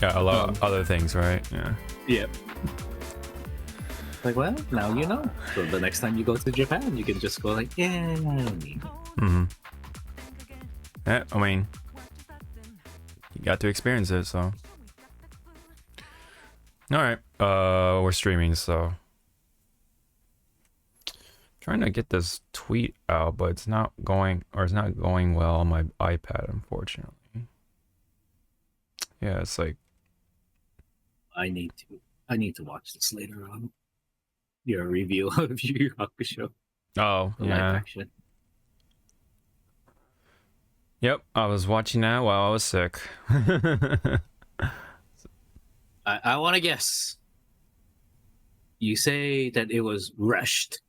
Yeah, a lot of other things, right? Yeah. Yep. Like, well, now you know. So the next time you go to Japan, you can just go like, yeah. Yeah, I mean, you got to experience it, so. All right, we're streaming, so. Trying to get this tweet out, but it's not going well on my iPad, unfortunately. Yeah, it's like. I need to watch this later on. Your review of Yu Yu Hakusho. Oh, yeah. Live action. Yep, I was watching that while I was sick. I want to guess. You say that it was rushed.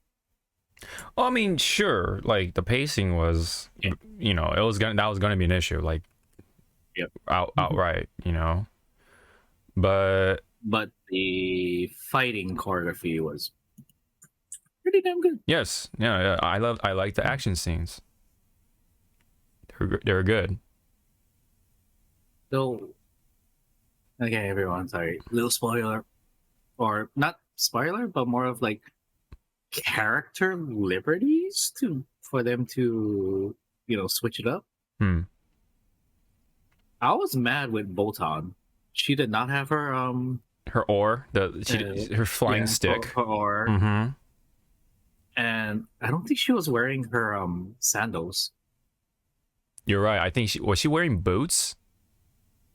Well, I mean, sure. Like the pacing was, you know, that was gonna be an issue. Like, yep, outright, you know. But the fighting choreography was pretty damn good. Yes, yeah. I like the action scenes. They're good. So, okay, everyone, sorry, little spoiler, or not spoiler, but more of like character liberties for them to, you know, switch it up. I was mad with Botan. She did not have her her oar, her flying stick, her oar, and I don't think she was wearing her sandals. You're right. I think was she wearing boots?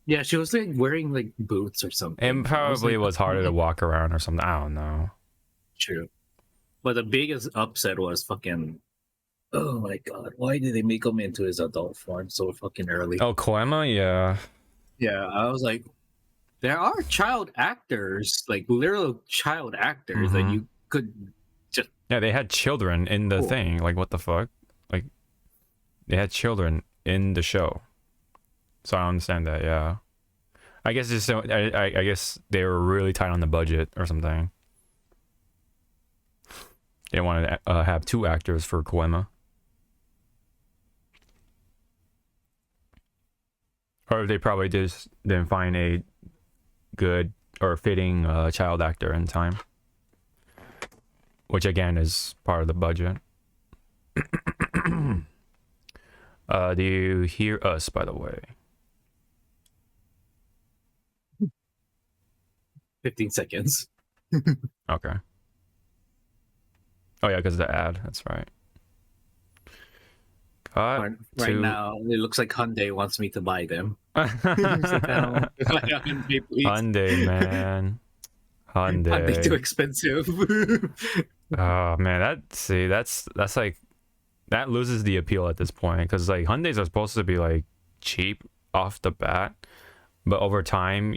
Yeah, she was like wearing like boots or something. And probably was harder to walk around or something. I don't know. True. But the biggest upset was fucking, oh my god, why did they make him into his adult form so fucking early? Oh, Koema? Yeah. Yeah, I was like, there are child actors, like literal child actors that you could just... Yeah, they had children in the thing. Like, what the fuck? Like, they had children in the show. So I understand that, yeah. I guess just I guess they were really tight on the budget or something. They wanted to have 2 actors for Koema. Or they probably just didn't find a good or fitting child actor in time. Which again is part of the budget. Do you hear us, by the way? 15 seconds. Okay. Oh yeah, because the ad. That's right. Right now, it looks like Hyundai wants me to buy them. Hyundai, man. Hyundai. Hyundai too expensive. Oh man, that's like that loses the appeal at this point because like Hyundais are supposed to be like cheap off the bat, but over time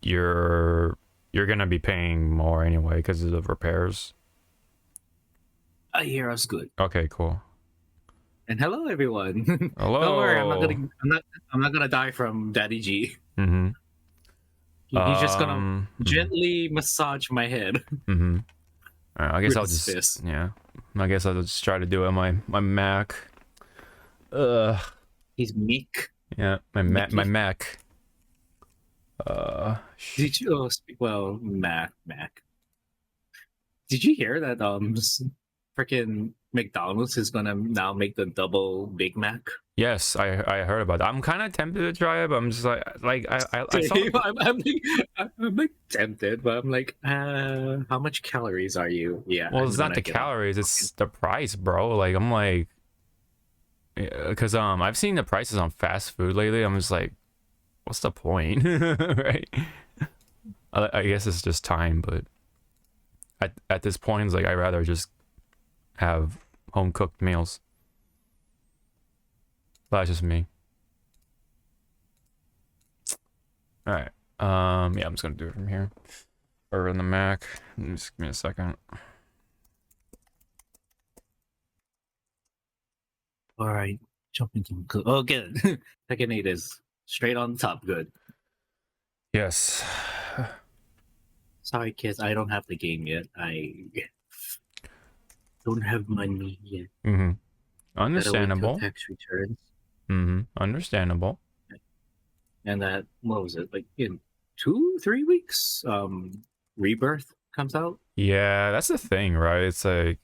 you're gonna be paying more anyway because of the repairs. I hear us good. Okay, cool. And hello, everyone. Hello. Don't worry, I'm not gonna die from Daddy G. He's just gonna gently massage my head. I guess I'll just I guess I'll just try to do it on my Mac. He's meek. Yeah, my Mac. Did you Mac? Did you hear that freaking McDonald's is gonna now make the double Big Mac? Yes, I heard about that. I'm kind of tempted to try it, but I'm just I saw I'm like tempted, but I'm like, how much calories are you? Yeah. Well, it's not the calories, it's the price, bro. Like I'm like, because I've seen the prices on fast food lately. I'm just like, what's the point, right? I guess it's just time, but at this point, it's like I'd rather just have home cooked meals. But that's just me. All right. Yeah, I'm just gonna do it from here or in the Mac. Just give me a second. All right, jump into good. Oh, good. Tekken 8 is straight on top. Good. Yes. Sorry, kids. I don't have the game yet. I don't have money yet. Understandable. Tax returns. Understandable. And that, what was it, like in 2-3 weeks, Rebirth comes out. Yeah, that's the thing, right? It's like,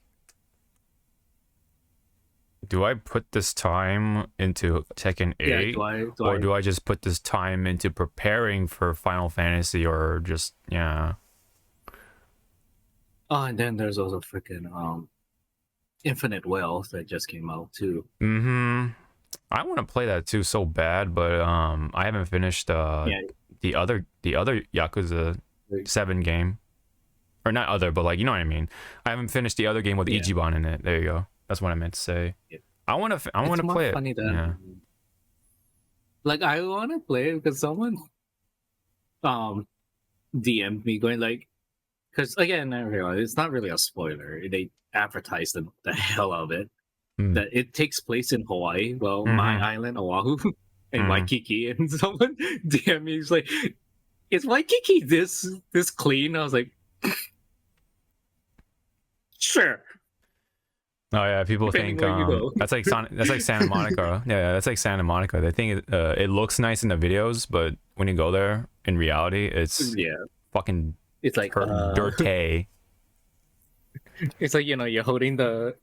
do I put this time into Tekken Yeah, 8, do or I? do I just put this time into preparing for Final Fantasy, or just, yeah. Oh, and then there's also freaking Infinite Wealth that just came out too. Mm-hmm. I want to play that too so bad, but I haven't finished Yeah, the other Yakuza 7 game. Or not other, but like, you know what I mean. I haven't finished the other game with yeah. Ichiban in it. There you go. That's what I meant to say. Yeah. I want It's to more play it. funny Yeah. than like I want to play it because someone um DM'd me going like, because again I realize it's not really a spoiler. They advertised the hell out of it Mm. that it takes place in Hawaii. Well, my Mm-hmm. island, Oahu, and Mm-hmm. Waikiki, and someone DM me. He's like, "Is Waikiki this clean?" I was like, "Sure, Oh yeah, people depending think where you go." that's like Santa Monica. Yeah, that's like Santa Monica. They think it looks nice in the videos, but when you go there in reality, it's Yeah, fucking it's like dirty. it's like you're holding the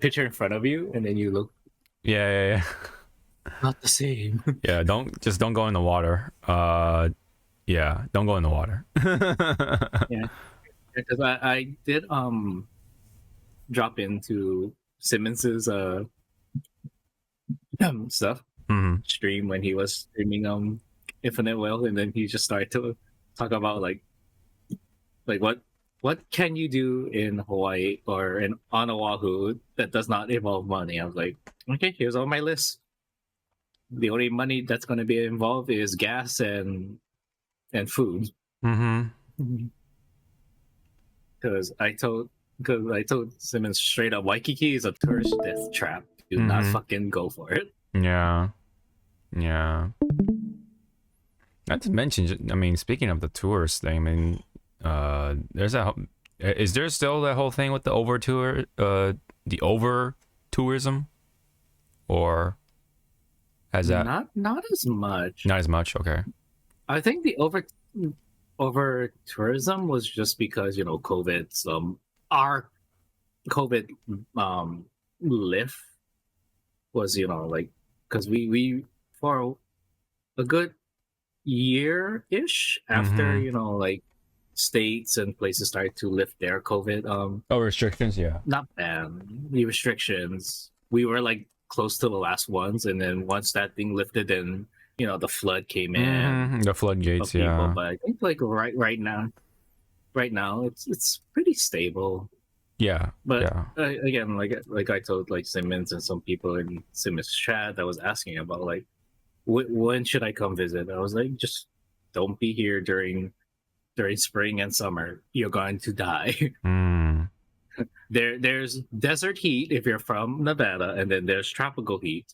picture in front of you, and then you look Yeah, yeah, yeah. not the same. Yeah, don't go in the water. Yeah, don't go in the water. Yeah, because I did drop into Simmons's stuff Mm-hmm. stream when he was streaming Infinite Wealth, and then he just started to talk about like what can you do in Hawaii or in on Oahu that does not involve money. I was like, okay, here's all my list. The only money that's going to be involved is gas and food. Mm-hmm. Because I told Simmons straight up, Waikiki is a tourist death trap. Do not Mm-hmm. fucking go for it. Yeah. Yeah. Not to mention, I mean, speaking of the tourist thing, I mean, there's is there still that whole thing with the the over tourism, or has that Not as much. not as much? Okay. I think the over tourism was just because COVID. Our COVID lift was like because we for a good year ish after Mm-hmm. like states and places started to lift their COVID Oh, restrictions, yeah. not ban the restrictions. We were like close to the last ones, and then once that thing lifted, then the flood came in Mm-hmm. The of floodgates, people. yeah. But I think like right now it's pretty stable. Yeah, But yeah. again, like I told like Simmons and some people in Simmons chat that was asking about like when should I come visit? I was like, just don't be here during spring and summer. You're going to die. Mm. There's desert heat if you're from Nevada, and then there's tropical heat.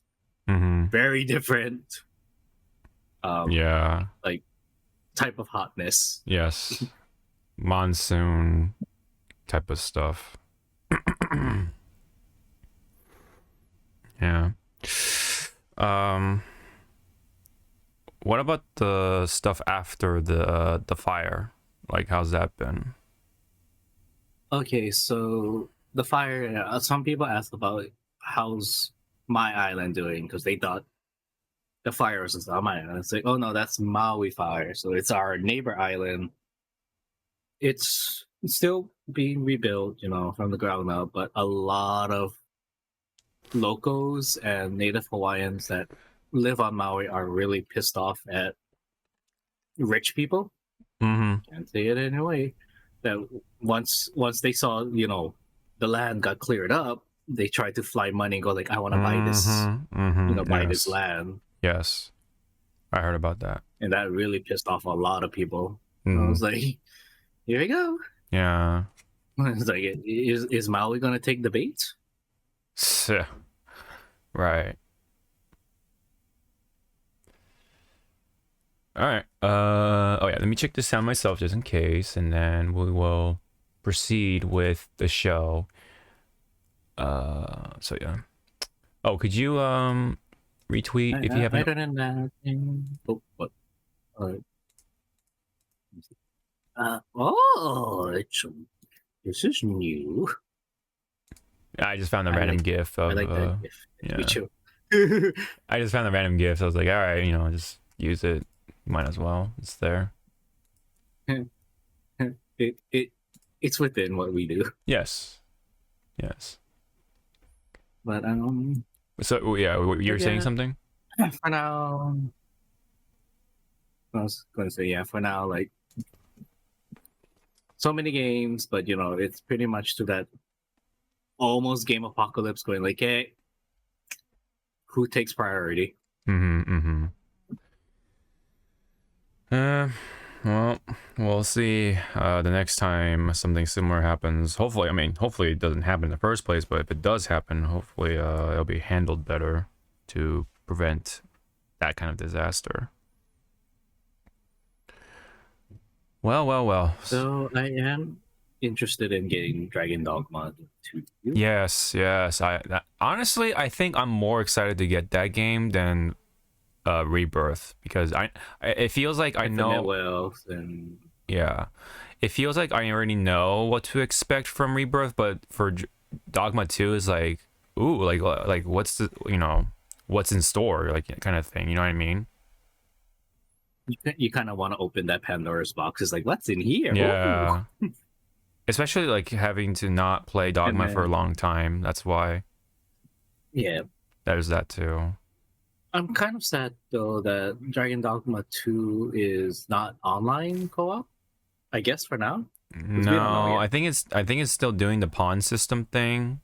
Mm-hmm. Very different Yeah. like type of hotness. Yes. Monsoon type of stuff. Yeah. Um. What about the stuff after the fire? Like, how's that been? Okay, so the fire. Some people asked about how's my island doing because they thought the fire was on my island. It's like, oh no, that's Maui fire. So it's our neighbor island. It's still being rebuilt, from the ground up, but a lot of locals and native Hawaiians that live on Maui are really pissed off at rich people. Mm-hmm. Can't say it in a way that once they saw, the land got cleared up, they tried to fly money and go like, I want to buy this, Mm-hmm. Mm-hmm. buy this Yes. land. Yes. I heard about that. And that really pissed off a lot of people. I Mm. was like, here we go. Yeah. It's like, is Maui going to take the bait? Right. All right. Oh yeah. Let me check this out myself just in case, and then we will proceed with the show. So yeah. Oh, could you retweet if you haven't? I don't know. Oh, what? This is new. I just found a I random like GIF I of like that gift. Me yeah. too. I just found a random GIF. So I was like, all right, just use it. Might as well. It's there. it it's within what we do. Yes. Yes. But So yeah, you're saying yeah, something? for now, I was gonna say yeah. For now, like so many games, but it's pretty much to that almost game apocalypse. Going like, hey, who takes priority? Mm-hmm. Mm-hmm. Well, we'll see. The next time something similar happens, hopefully it doesn't happen in the first place. But if it does happen, hopefully it'll be handled better to prevent that kind of disaster. Well. So I am interested in getting Dragon Dogma 2. Yes. Honestly, I think I'm more excited to get that game than Rebirth because it feels like I Infinite know. Wealth and Yeah, it feels like I already know what to expect from Rebirth, but for Dogma 2 is like, ooh, like what's the what's in store, like kind of thing. You know what I mean? you kind of want to open that Pandora's box. It's like, what's in here? Ooh. Yeah, especially like having to not play And Dogma for a then long time. That's why yeah, there's that too. I'm kind of sad though that Dragon Dogma 2 is not online co-op. I guess for now, because we don't know No, yet. I think it's still doing the pawn system thing.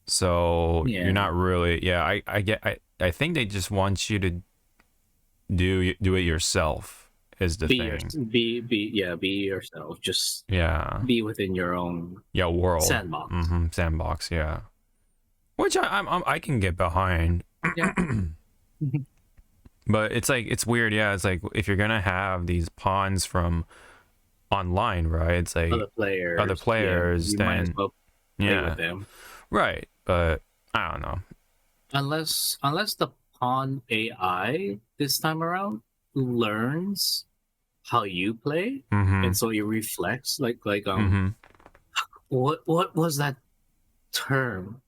So you're Yeah, not really. Yeah, I think they just want you to do it yourself is the thing. be yourself. Just Yeah. be within your own Yeah, world. sandbox. Sandbox, yeah. Which I can get behind. Yeah. But it's like it's weird, yeah. It's like if you're gonna have these pawns from online, right? It's like other Yeah, players, you might as then well play with yeah, them. right. But I don't know. Unless the pawn AI this time around learns how you play, Mm-hmm. and so it reflects Mm-hmm. what was that term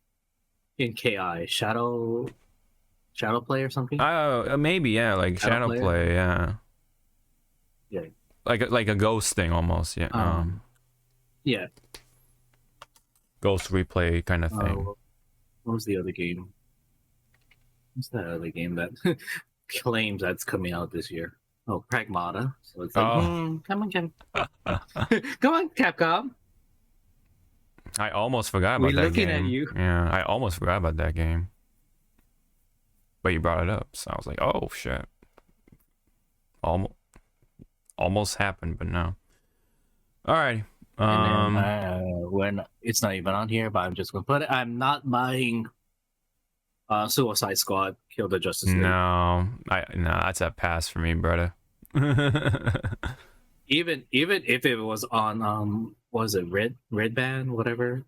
in KI? Shadow play or something? Oh, maybe yeah, like Shadow shadow player? play, yeah, Yeah. like a ghost thing almost, yeah. Yeah. Ghost replay kind of thing. What was the other game? What's that other game that claims that's coming out this year? Oh, Pragmata. So it's like, Oh, come on, come on, Capcom. I almost forgot about We're that looking at game. you. Yeah, I almost forgot about that game. But you brought it up, so I was like, oh shit, almost happened, but no. All right. And then when it's not even on here, but I'm just gonna put it. I'm not buying Suicide Squad, Kill the Justice League. No, that's a pass for me, brother. Even if it was on was it Red Band, whatever?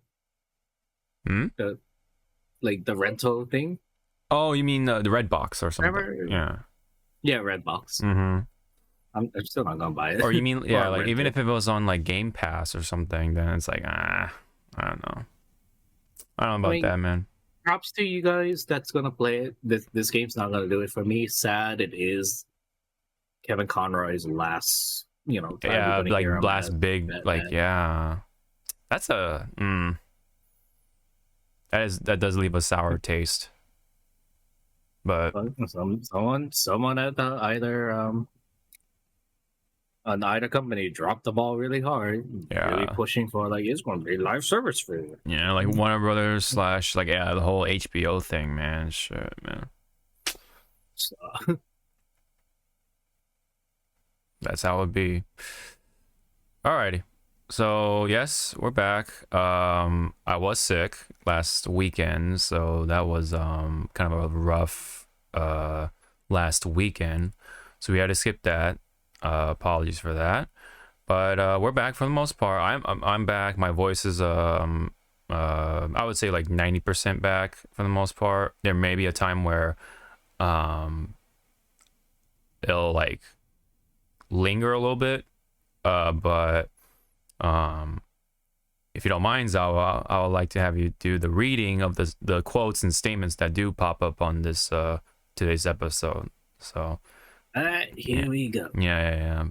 Hmm? The the rental thing. Oh, you mean the red box or something? Remember? Yeah. Yeah, Redbox. Mm-hmm. I'm still not gonna buy it. Or you mean yeah, like rent even it. if it was on like Game Pass or something, then it's like I don't know. I don't know about that, man. Props to you guys that's gonna play it. This game's not gonna do it for me. Sad it is. Kevin Conroy's last, time Yeah, you're gonna like hear him last as big, like Batman. yeah. That's that does leave a sour taste. But But someone at either company dropped the ball really hard, really yeah, pushing for it's gonna be live service for you. yeah, like Warner Brothers slash like yeah, the whole HBO thing, man. Shit, man. So, That's how it be. Alrighty. So yes, we're back. I was sick last weekend, so that was kind of a rough last weekend. So we had to skip that. Apologies for that. But we're back for the most part. I'm back. My voice is I would say like 90% back for the most part. There may be a time where it'll like linger a little bit But if you don't mind, Zawa, I would like to have you do the reading of the quotes and statements that do pop up on this today's episode. So Alright, here we go. yeah.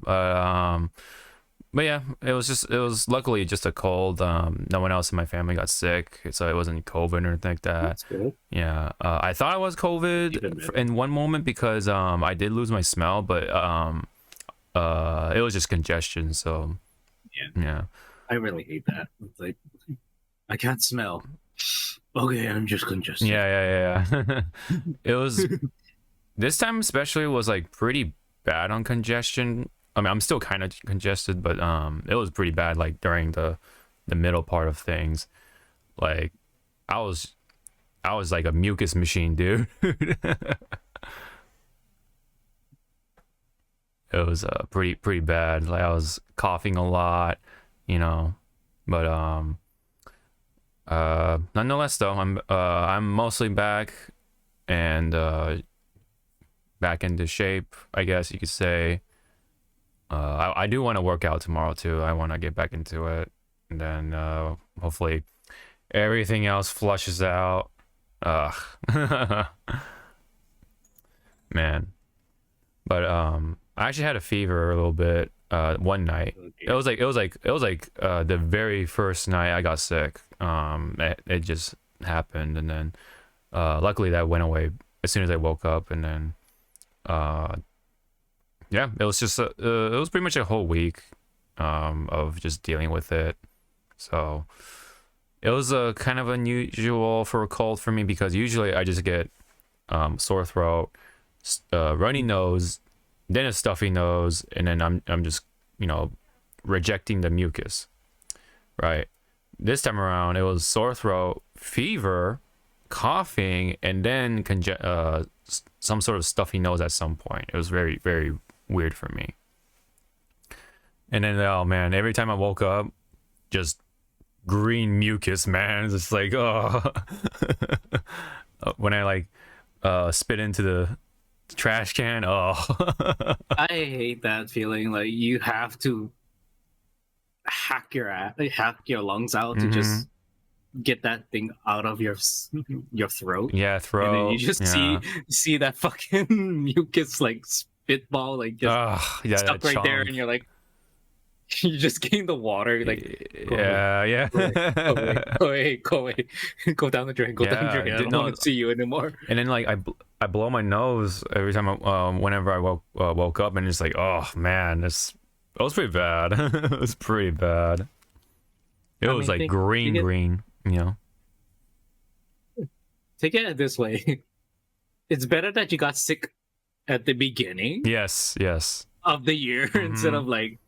But yeah, it was luckily just a cold. No one else in my family got sick, so it wasn't COVID or anything like that. That's good. Yeah, I thought it was COVID in one moment because I did lose my smell, but it was just congestion. So yeah. I really hate that. It's like, I can't smell. Okay, I'm just congested. Yeah. It was this time especially was like pretty bad on congestion. I mean, I'm still kind of congested, but it was pretty bad like during the middle part of things. Like I was like a mucus machine, dude. It was pretty bad. Like I was coughing a lot, you know. But nonetheless though, I'm mostly back and back into shape, I guess you could say. I do want to work out tomorrow too. I want to get back into it, and then hopefully everything else flushes out. Ugh. Man. But I actually had a fever a little bit one night. It was like the very first night I got sick. It just happened, and then luckily that went away as soon as I woke up, and then yeah, it was just it was pretty much a whole week of just dealing with it. So it was kind of unusual for a cold for me because usually I just get sore throat, runny nose, then a stuffy nose, and then I'm just rejecting the mucus, right? This time around it was sore throat, fever, coughing, and then some sort of stuffy nose at some point. It was very, very weird for me. And then oh man, every time I woke up, just green mucus, man. It's just like when I like spit into the trash can. I hate that feeling. Like you have to hack your lungs out to just get that thing out of your throat. Yeah, throat. And then you just see that fucking mucus like spitball like just stuck right there, and you're like, you just getting the water. You're like, go away, go away, go down the drain, down the drain. I don't want to see you anymore. And then like I blow my nose every time whenever I woke up, and it's like, oh man, it was pretty bad. It was pretty bad. It was like green, Take it this way. It's better that you got sick at the beginning. Yes. Of the year instead of like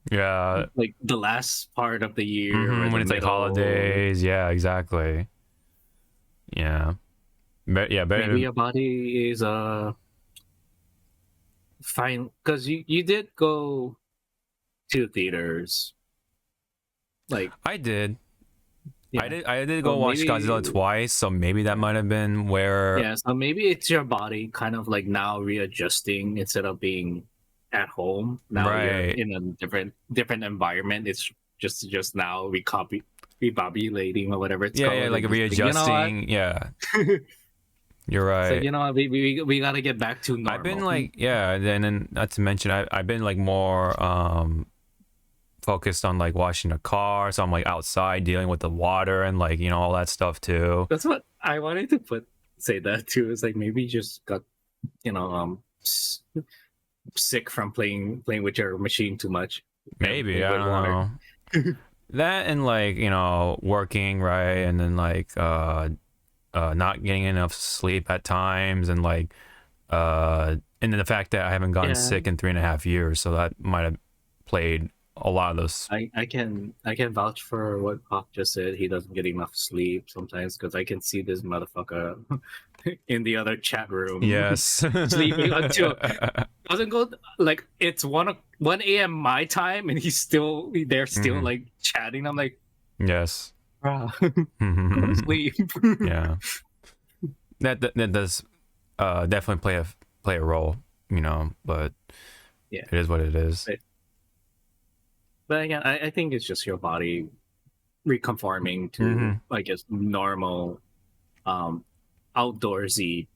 the last part of the year when it's like holidays. Yeah, exactly. Yeah. But yeah, better. Maybe your body is fine because you did go to theaters. Like I did. Yeah. I did go watch Godzilla twice, so maybe that might have been where. Yeah, so maybe it's your body kind of like now readjusting instead of being at home. Now you're in a different environment. It's just now repopulating or whatever it's called. Yeah, like readjusting. Yeah. You're right. So you know what, we gotta get back to normal. I've been like and then not to mention I've been like more focused on like washing the car, so I'm like outside dealing with the water and like all that stuff too. That's what I wanted to say that too. It's like maybe you just got sick from playing with your machine too much. Maybe I don't know. That and like working, right, and then like not getting enough sleep at times, and like and then the fact that I haven't gotten sick in 3.5 years, so that might have played a lot of those. I can vouch for what Hawk just said. He doesn't get enough sleep sometimes because I can see this motherfucker in the other chat room. Yes, sleeping until doesn't go like it's 1 a.m. my time, and he's still like chatting. I'm like, yes, go to sleep. Yeah, that does definitely play a role, but it is what it is. But again, I think it's just your body reconforming to, Mm-hmm. I guess, normal, outdoorsy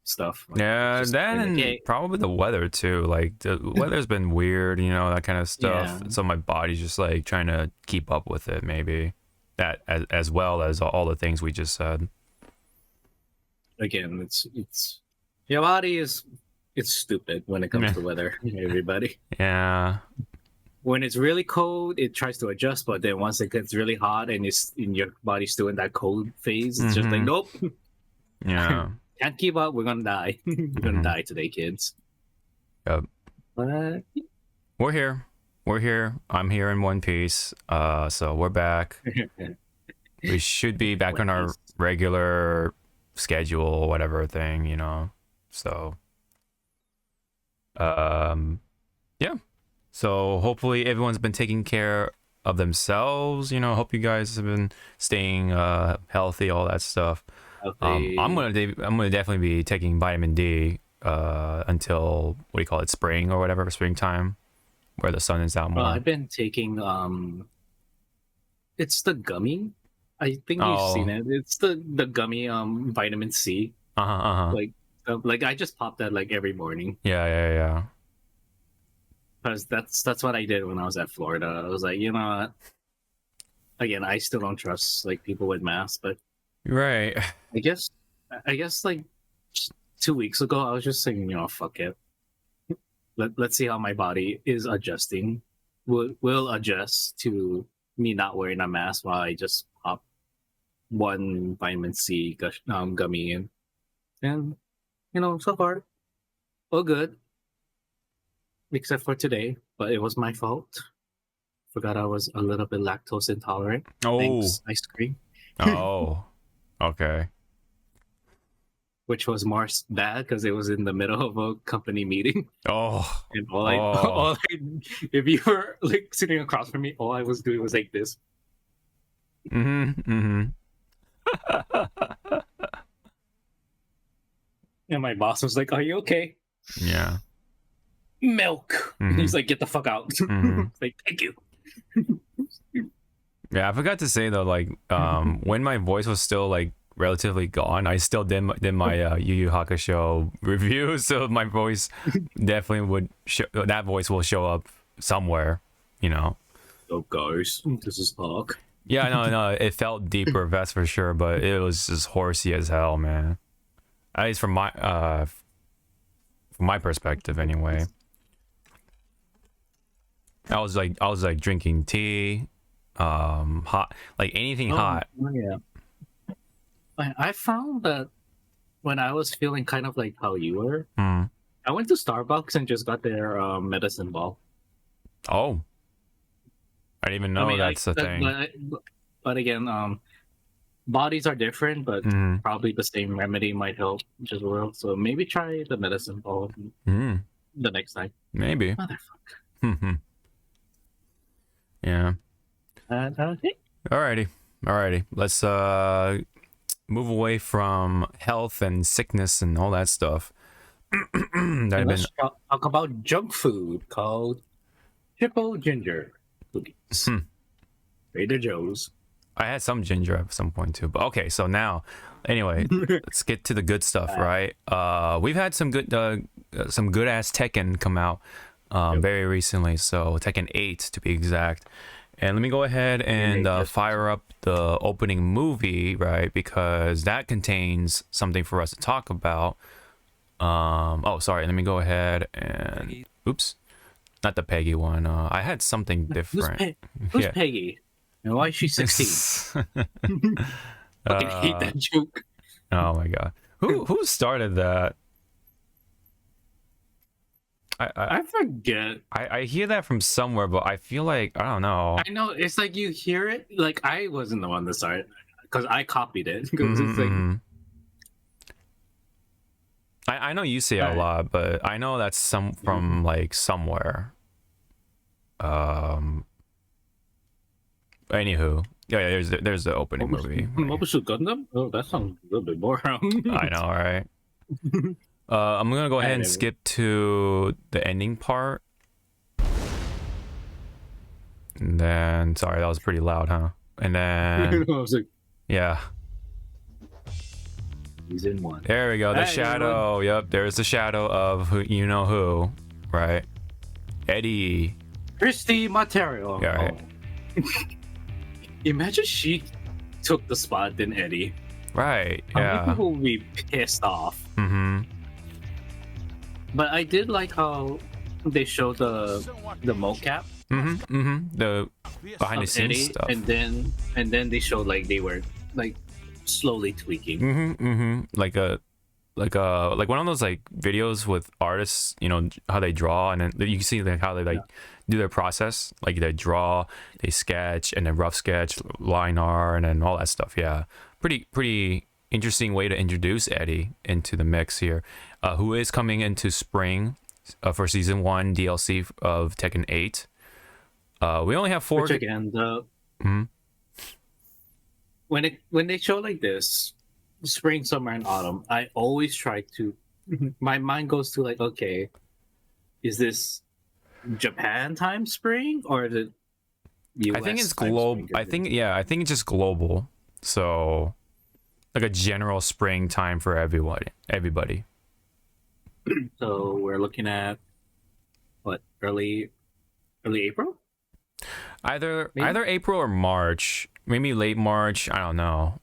stuff. Like it's Yeah, just that like, and hey, probably the weather too. Like the weather's been weird, you know, that kind of yeah. stuff. So my body's just like trying to keep up with it, maybe. That as well as all the things we just said. Again, it's your body is it's stupid when it comes Yeah. to weather. Everybody, Yeah. when it's really cold, it tries to adjust, but then once it gets really hot and it's in your body's still in that cold phase, it's just like Mm-hmm. nope, Yeah. can't keep up. We're gonna die. We're gonna Mm-hmm. die today, kids. Yep. But We're here. We're here. I'm here in One Piece. So we're back. We should be back on our regular schedule, whatever thing, you know. So yeah. So hopefully everyone's been taking care of themselves, you know. Hope you guys have been staying healthy, all that stuff. I'm gonna definitely be taking vitamin D until what do you call it, spring or whatever, springtime, where the sun is out more. I've been taking it's the gummy. I think you've seen it. It's the gummy vitamin C. Like I just pop that like every morning. Yeah. Because that's what I did when I was at Florida. I was like, you know what? Again, I still don't trust like people with masks, but Right. I guess like 2 weeks ago I was just saying, you know, fuck it. Let's see how my body is adjusting. Will adjust to me not wearing a mask while I just pop one vitamin C gummy in. And you know, so far all good. Except for today, but it was my fault. Forgot I was a little bit lactose intolerant. Oh. Thanks, ice cream. Oh. Okay. Which was more bad because it was in the middle of a company meeting. Oh. And if you were like sitting across from me, all I was doing was like this. Mm-hmm. And my boss was like, "Are you okay?" Yeah. Milk. Mm-hmm. He's like, "Get the fuck out." Mm-hmm. Like, thank you. Yeah, I forgot to say though, like, when my voice was still like relatively gone, I still did my Yu Yu Hakusho review, so my voice definitely would that voice will show up somewhere, you know. Oh, guys, this is talk. Yeah, no, it felt deeper, that's for sure, but it was just horsey as hell, man. At least from my perspective, anyway. I was like drinking tea, hot, like anything hot. Yeah. I found that when I was feeling kind of like how you were, I went to Starbucks and just got their medicine ball. Oh, I didn't even know that's a thing. But again, bodies are different, but probably the same remedy might help as well. So maybe try the medicine ball the next time. Maybe. Motherfucker. Yeah. Okay. Alrighty. Let's move away from health and sickness and all that stuff. Let's talk about junk food called Triple Ginger cookies. Trader Joe's. I had some ginger at some point too, but okay. So now, anyway, let's get to the good stuff, right? We've had some good ass Tekken come out very recently. So Tekken 8 to be exact. And let me go ahead and fire up the opening movie, right? Because that contains something for us to talk about. Oh, sorry. Let me go ahead and oops, not the Peggy one. I had something different. Who's Peggy? And why is she 16? Fucking hate that joke. Oh my god. Who started that? I forget. I hear that from somewhere, but I feel like I don't know. I know it's like you hear it. Like I wasn't the one that started because I copied it. Because it's like I know you say it a lot, but I know that's from like somewhere. Anywho, yeah, there's the opening movie. Mobile Gundam? Oh, that sounds a little bit more. I know, right? I'm gonna go ahead and skip to the ending part. And then, sorry, that was pretty loud, huh? And then, I was like, yeah. season 1. There we go. The shadow. Yep, there's the shadow of who you know who, right? Eddie. Christy Material. Yeah, right. Imagine she took the spot than Eddie. Right. How Yeah. many people would be pissed off? Mm-hmm. But I did like how they showed the mocap Mm-hmm. Mm-hmm. The behind the of scenes Eddie, stuff. and then they showed like they were like slowly tweaking. Mm-hmm. Mm-hmm. Like one of those like videos with artists, you know, how they draw, and then you can see like how they like do their process. Like they draw, they sketch, and then rough sketch, line art, and then all that stuff. Yeah. Pretty interesting way to introduce Eddie into the mix here, who is coming into spring for season 1 DLC of Tekken 8. We only have 4. Which again, when they show like this, spring, summer, and autumn, I always try to. My mind goes to like, okay, is this Japan time spring or is it US? I think it's global. I think it's just global. So, like a general spring time for everybody. So we're looking at what, early April? Either April or March, maybe late March. I don't know.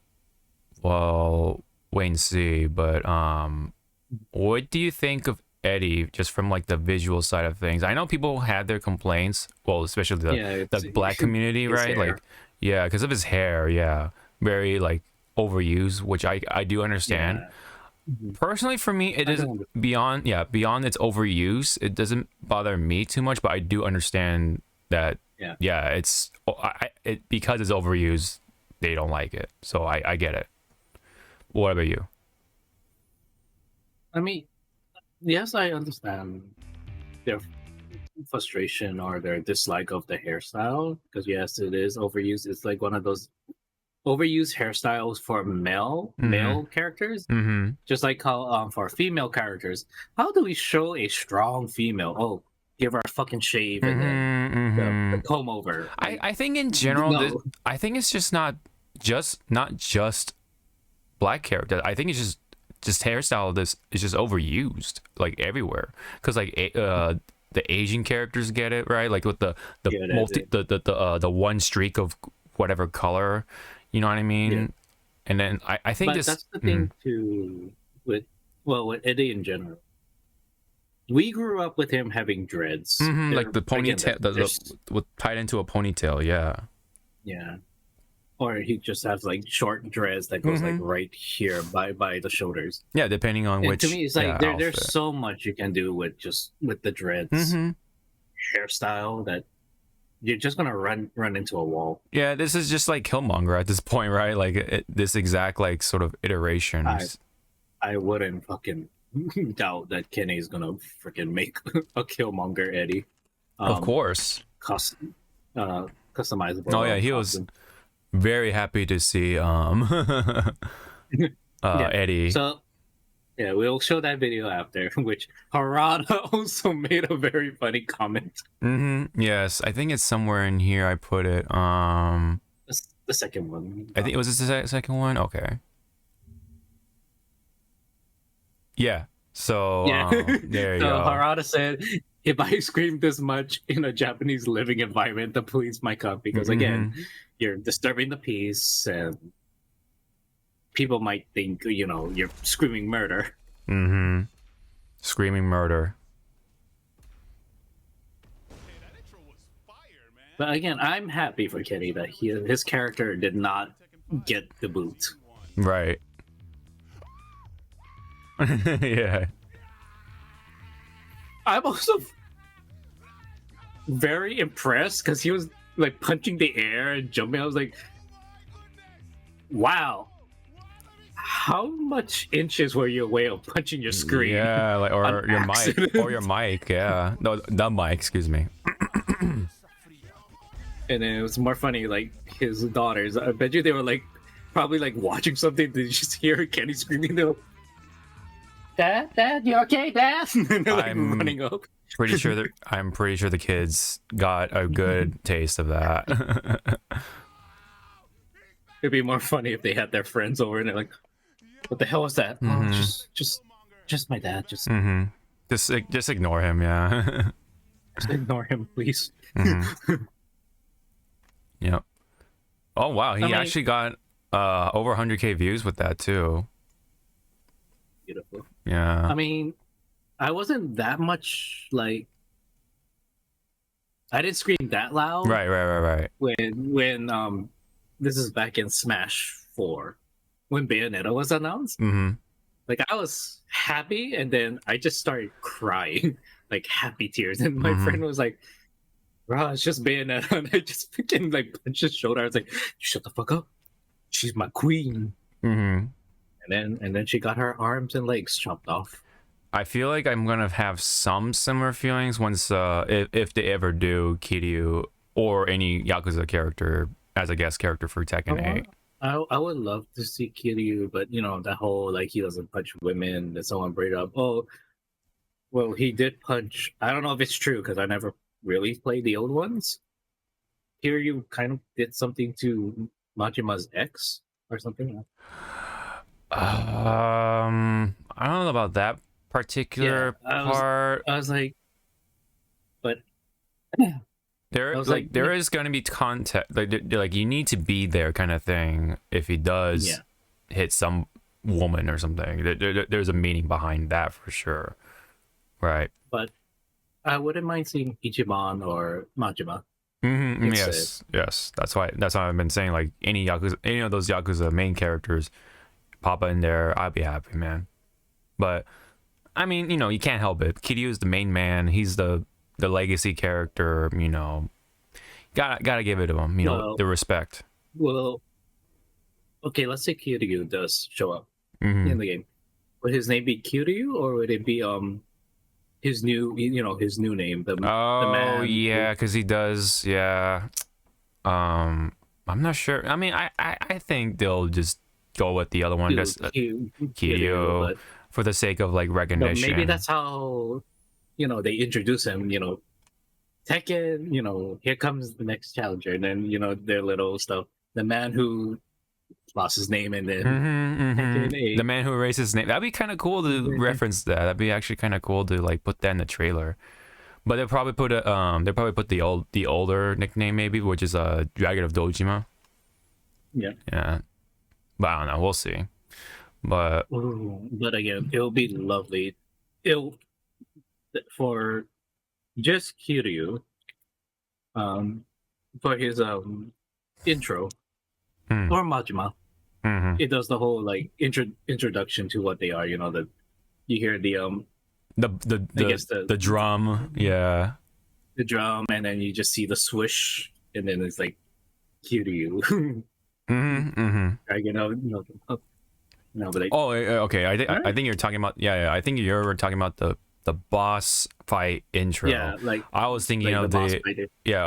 Well, wait and see. But what do you think of Eddie, just from like the visual side of things? I know people had their complaints. Well, especially the black community, right? Hair. Like, yeah, because of his hair. Yeah, very like overused, which I do understand. Yeah. Personally, for me, it is beyond its overuse. It doesn't bother me too much, but I do understand that. Yeah, it's because it's overused, they don't like it. So I get it. What about you? I mean, yes, I understand their frustration or their dislike of the hairstyle, because yes, it is overused. It's like one of those overused hairstyles for male characters, just like how for female characters, how do we show a strong female? Oh, give her a fucking shave and then the comb over. I think in general, I think it's just not just black characters. I think it's just hairstyle. This is just overused like everywhere, because like the Asian characters get it, right, like with the one streak of whatever color. You know what I mean? Yeah. And then I think that's the thing too with Eddie in general. We grew up with him having dreads, like the ponytail, with tied into a ponytail. Yeah. Or he just has like short dreads that goes like right here by the shoulders. Yeah, depending on which. To me, it's like there's so much you can do with the dreads hairstyle that. You're just gonna run into a wall. Yeah, this is just like Killmonger at this point, right? Like this exact like sort of iteration. I wouldn't fucking doubt that Kenny is gonna freaking make a Killmonger Eddie. Of course. Customizable. Oh yeah, he was very happy to see Eddie. So yeah, we'll show that video after, which Harada also made a very funny comment. Yes, I think it's somewhere in here. I put it. The second one. I think it was the second one. Okay. Yeah. So there you go. Harada said, "If I scream this much in a Japanese living environment, the police might come because again, you're disturbing the peace and." People might think, you're screaming murder. Screaming murder. But again, I'm happy for Kenny that his character did not get the boot. Right. Yeah. I'm also very impressed because he was like punching the air and jumping. I was like, wow. How much inches were you away of punching your screen? Yeah, like or your mic, yeah. No, the mic, excuse me. And then it was more funny, like his daughters. I bet you they were like probably like watching something. They just hear Kenny screaming. They're like, Dad, you okay, Dad? And they're like running up. Pretty sure that I'm pretty sure the kids got a good taste of that. It'd be more funny if they had their friends over and they're like, "What the hell was that?" Oh, just my dad. Mm-hmm. Just ignore him, yeah. Just ignore him, please. Yep. Oh wow, he I mean, actually got over 100K views with that too. beautiful. Yeah. I mean, I wasn't that much like I didn't scream that loud. Right. When this is back in Smash 4 when Bayonetta was announced. Mm-hmm. Like I was happy and then I just started crying, like happy tears. And my friend was like, "Bro, it's just Bayonetta." And I just freaking like punched his shoulder. I was like, "Shut the fuck up. She's my queen." Mm-hmm. And then she got her arms and legs chopped off. I feel like I'm gonna have some similar feelings once if they ever do Kiryu or any Yakuza character as a guest character for Tekken 8. I would love to see Kiryu, but you know, that whole like he doesn't punch women that someone brought up. Oh, well, he did punch. I don't know if it's true because I never really played the old ones. Kiryu kind of did something to Majima's ex or something. I don't know about that particular part. I was like, but There, was like, like, there is going to be context, like you need to be there, kind of thing. If he does hit some woman or something, there's a meaning behind that for sure, right? but I wouldn't mind seeing Ichiban or Majima. Mm-hmm. Yes. That's why I've been saying, like, any of those Yakuza main characters pop in there, I'd be happy, man. But I mean, you know, you can't help it. Kiryu is the main man. He's the legacy character. You know, gotta give it to him. You know, the respect. Well, okay, let's say Kiryu does show up in the game. Would his name be Kiryu or would it be his new name? The man. Yeah, because he does. Yeah. I'm not sure. I mean, I think they'll just go with the other one, just Kiryu, for the sake of like recognition. Maybe that's how they introduce him. Tekken. Here comes the next challenger, and then their little stuff. The man who lost his name, and then the man who erased his name. That'd be kind of cool to reference that. That'd be actually kind of cool to like put that in the trailer. But they'll probably put the older nickname maybe, which is Dragon of Dojima. Yeah. But I don't know. We'll see. But again, it'll be lovely. For just Kiryu, for his intro, or Majima, it does the whole like introduction to what they are. That you hear the drum, yeah, the drum, and then you just see the swish, and then it's like Kiryu. But okay. I think you're talking about I think you're talking about the boss fight intro. Yeah, like I was thinking of I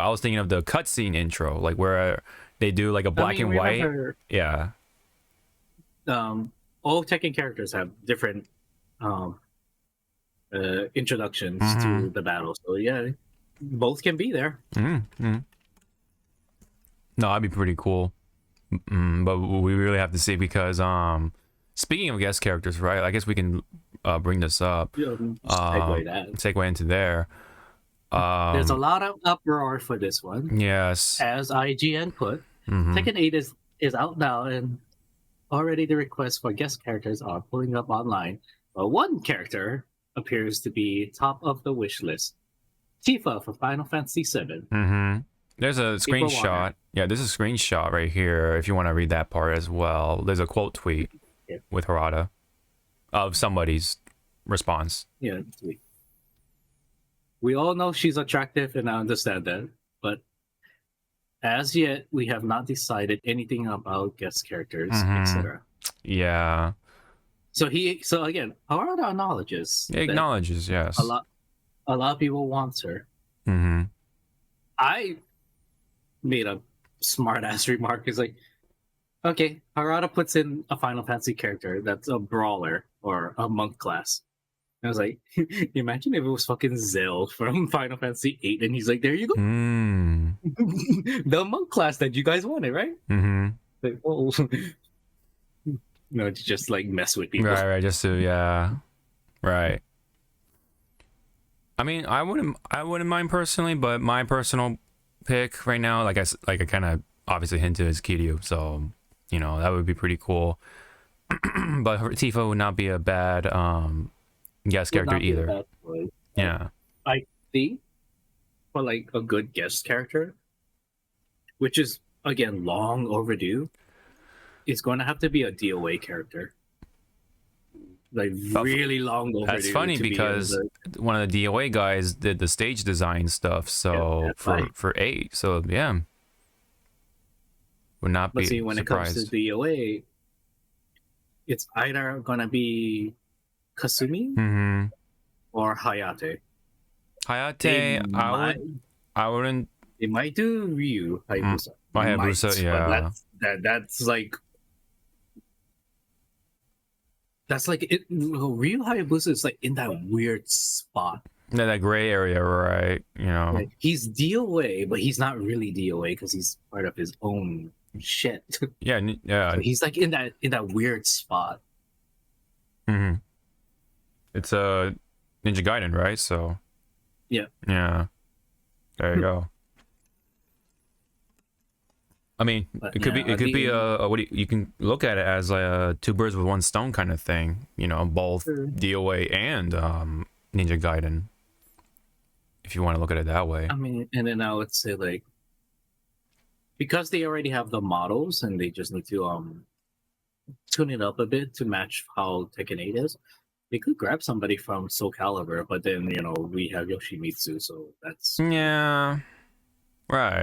was thinking of the cutscene intro, like where they do like a black and white. Yeah. All Tekken characters have different introductions to the battle, so yeah, both can be there. No, that'd be pretty cool. But we really have to see, because speaking of guest characters, right? I guess we can bring this up. Segue into there. There's a lot of uproar for this one. Yes. As IGN put, Tekken 8 is out now, and already the requests for guest characters are pulling up online. But one character appears to be top of the wish list. Tifa for Final Fantasy VII. There's a screenshot. Yeah, there's a screenshot right here if you want to read that part as well. There's a quote tweet with Harada of somebody's response. Yeah, tweet. We all know she's attractive, and I understand that, but as yet, we have not decided anything about guest characters, etc. Yeah. So again, Harada acknowledges. He acknowledges, yes. A lot of people want her. I made a smart ass remark. It's like, okay, Harada puts in a Final Fantasy character that's a brawler or a monk class. I was like, imagine if it was fucking Zell from Final Fantasy VIII, and he's like, there you go, the monk class that you guys wanted, right? Like, oh, no, to just like mess with people. Right, just to, yeah, right. I mean, I wouldn't mind personally, but my personal pick right now, like I kind of obviously hinted, is Kiryu, so you know that would be pretty cool. But Tifa would not be a bad guest character either. Yeah, I think for like a good guest character, which is again long overdue, is going to have to be a DOA character. Like really long overdue. That's funny because one of the DOA guys did the stage design stuff, so yeah, for 8, so yeah, would not be. But see, when surprised. it comes to DOA, it's either gonna be Kasumi or Hayate. Hayate, I wouldn't. They might do Ryu Hayabusa. Hayabusa, yeah. That's like. That's like it. Ryu Hayabusa is like in that weird spot. That gray area, right? You know, like, he's DOA, but he's not really DOA because he's part of his own shit. Yeah. So he's like in that weird spot. It's a Ninja Gaiden, right? So yeah. There you go. I mean, it could be a what you can look at it as a two birds with one stone kind of thing. You know, both DOA and Ninja Gaiden. If you want to look at it that way. I mean, and then I would say like because they already have the models and they just need to tune it up a bit to match how Tekken 8 is. They could grab somebody from Soul Calibur, but then we have Yoshimitsu, so that's right.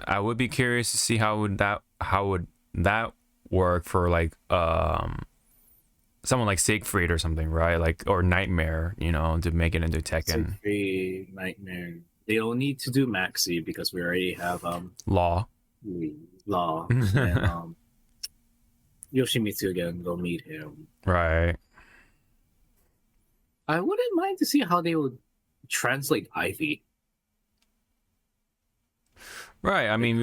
I would be curious to see how would that work for like someone like Siegfried or something, right? Like or Nightmare, to make it into Tekken. Siegfried, Nightmare. They don't need to do Maxi because we already have Law and Yoshimitsu again. Go meet him. Right. I wouldn't mind to see how they would translate Ivy. Right. I mean,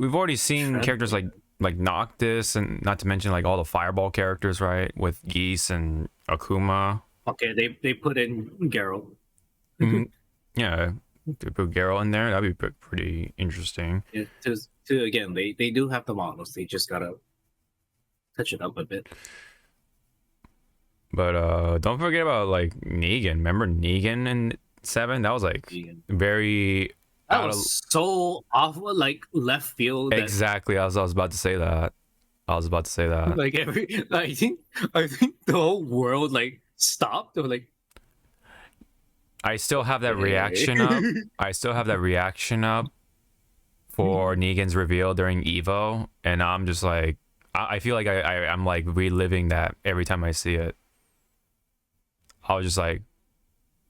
we've already seen characters like Noctis, and not to mention like all the Fireball characters, right? With Geese and Akuma. Okay, they put in Geralt. Yeah, to put Geralt in there, that'd be pretty interesting. Yeah, to again, they do have the models. They just gotta touch it up a bit. But don't forget about like Negan. Remember Negan in 7? That was like very. That was so awful, like left field. Exactly. I was about to say that. Like I think the whole world like stopped. Or like, I still have that reaction up. For Negan's reveal during Evo, and I'm just like, I feel like I'm like reliving that every time I see it. I was just like,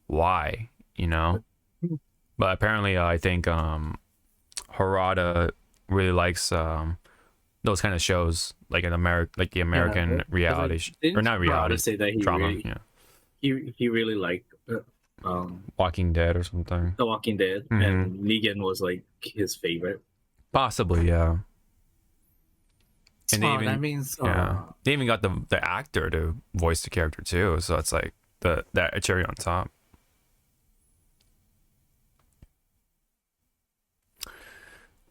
why, But apparently, I think Harada really likes those kind of shows, like the American reality, or not reality, say that he drama. Really, he really liked Walking Dead or something. The Walking Dead, and Negan was like his favorite. Possibly, yeah. And that means they even got the actor to voice the character too, so it's like that cherry on top.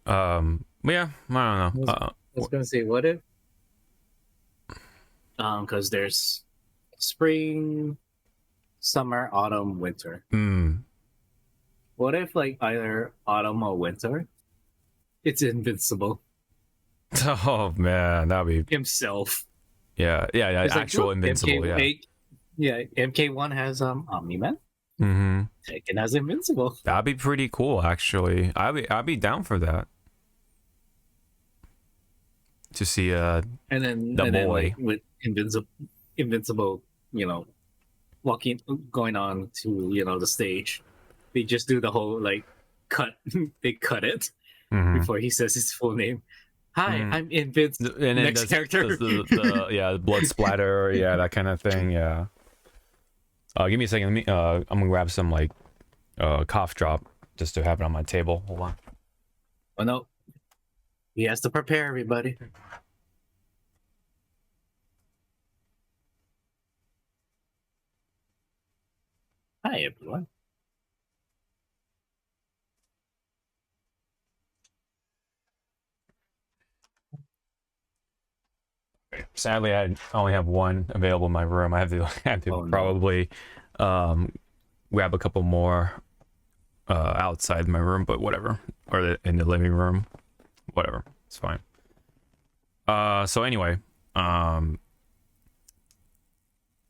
Yeah, I don't know. I was gonna say, what if? Because there's spring, summer, autumn, winter. What if like either autumn or winter, it's Invincible? Oh man, that'd be himself. Yeah, actual like, Invincible. MK1 has Omni-Man. Tekken has Invincible. That'd be pretty cool, actually. I'd be down for that. To see and then like, with Invincible, going on to the stage, they just do the whole like cut. They cut it before he says his full name. Hi, I'm Invince. And then Next does character. the yeah, the blood splatter, yeah, that kind of thing, yeah. Give me a second. Let me I'm gonna grab some like cough drop just to have it on my table. Hold on. Oh no, he has to prepare everybody. Hi everyone. Sadly, I only have one available in my room. I have to Oh no. probably grab a couple more outside my room, but whatever, or in the living room, whatever. It's fine. So anyway,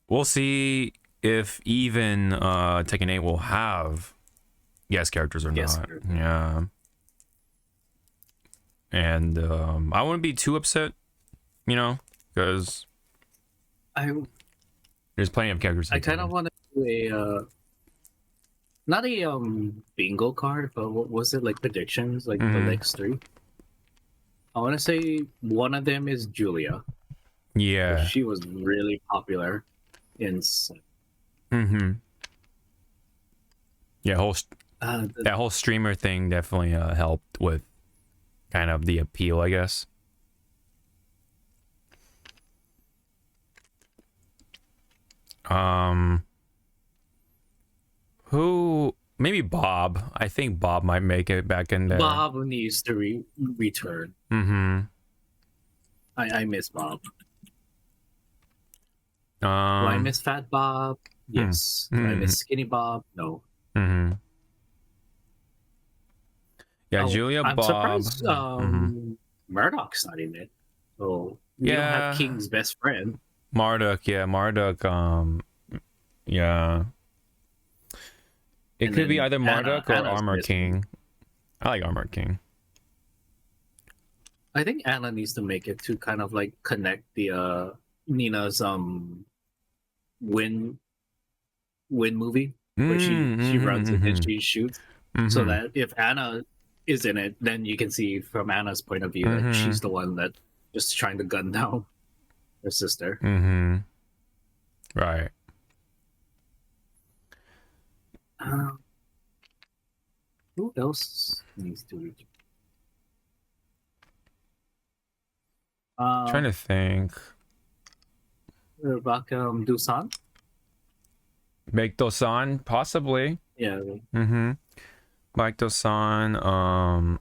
we'll see if even Tekken 8 will have guest characters or Yes, not. sir. Yeah. And I wouldn't be too upset, you know, because I there's plenty of characters. I kind of want to do a not a bingo card, but what was it, like predictions, like the next three. I want to say one of them is Julia. Yeah. She was really popular in. Yeah, The, that whole streamer thing definitely helped with kind of the appeal, I guess. Who? Maybe Bob. I think Bob might make it back in there. Bob needs to return. I miss Bob. Do I miss Fat Bob? Yes. Do I miss Skinny Bob? No. Yeah, Julia, I'm Bob. surprised Murdoch's not in it. So we don't have King's best friend. Marduk, yeah, Marduk. Yeah. It could be either Marduk or Armor King. I like Armor King. I think Anna needs to make it to kind of like connect the Nina's Win movie where she runs and then she shoots. So that if Anna is in it, then you can see from Anna's point of view that she's the one that just trying to gun down her sister. Right. Who else needs to reach? Trying to think. Dusan? Make Dosan, possibly. Yeah. Mike Dosan,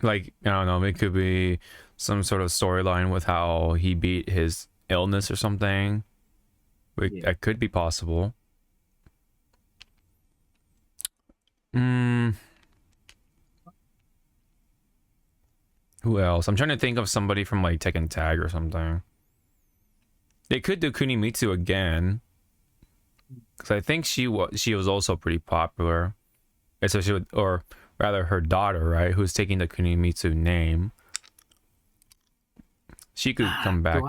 like, I don't know, it could be some sort of storyline with how he beat his illness or something. That could be possible. Who else? I'm trying to think of somebody from like Tekken Tag or something. They could do Kunimitsu again, because I think she was also pretty popular, especially with, or rather her daughter, right, who's taking the Kunimitsu name. She could come back.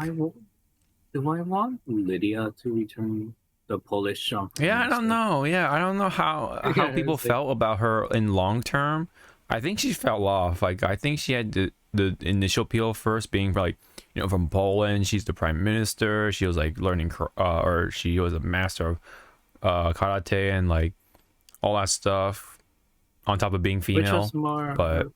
Do I want Lydia to return, the Polish jump? Yeah, I don't know. Yeah, I don't know how people felt about her in long term. I think she fell off. Like, I think she had the initial appeal first being like, you know, from Poland. She's the prime minister. She was like learning, or she was a master of karate and like all that stuff. On top of being female, which was more, but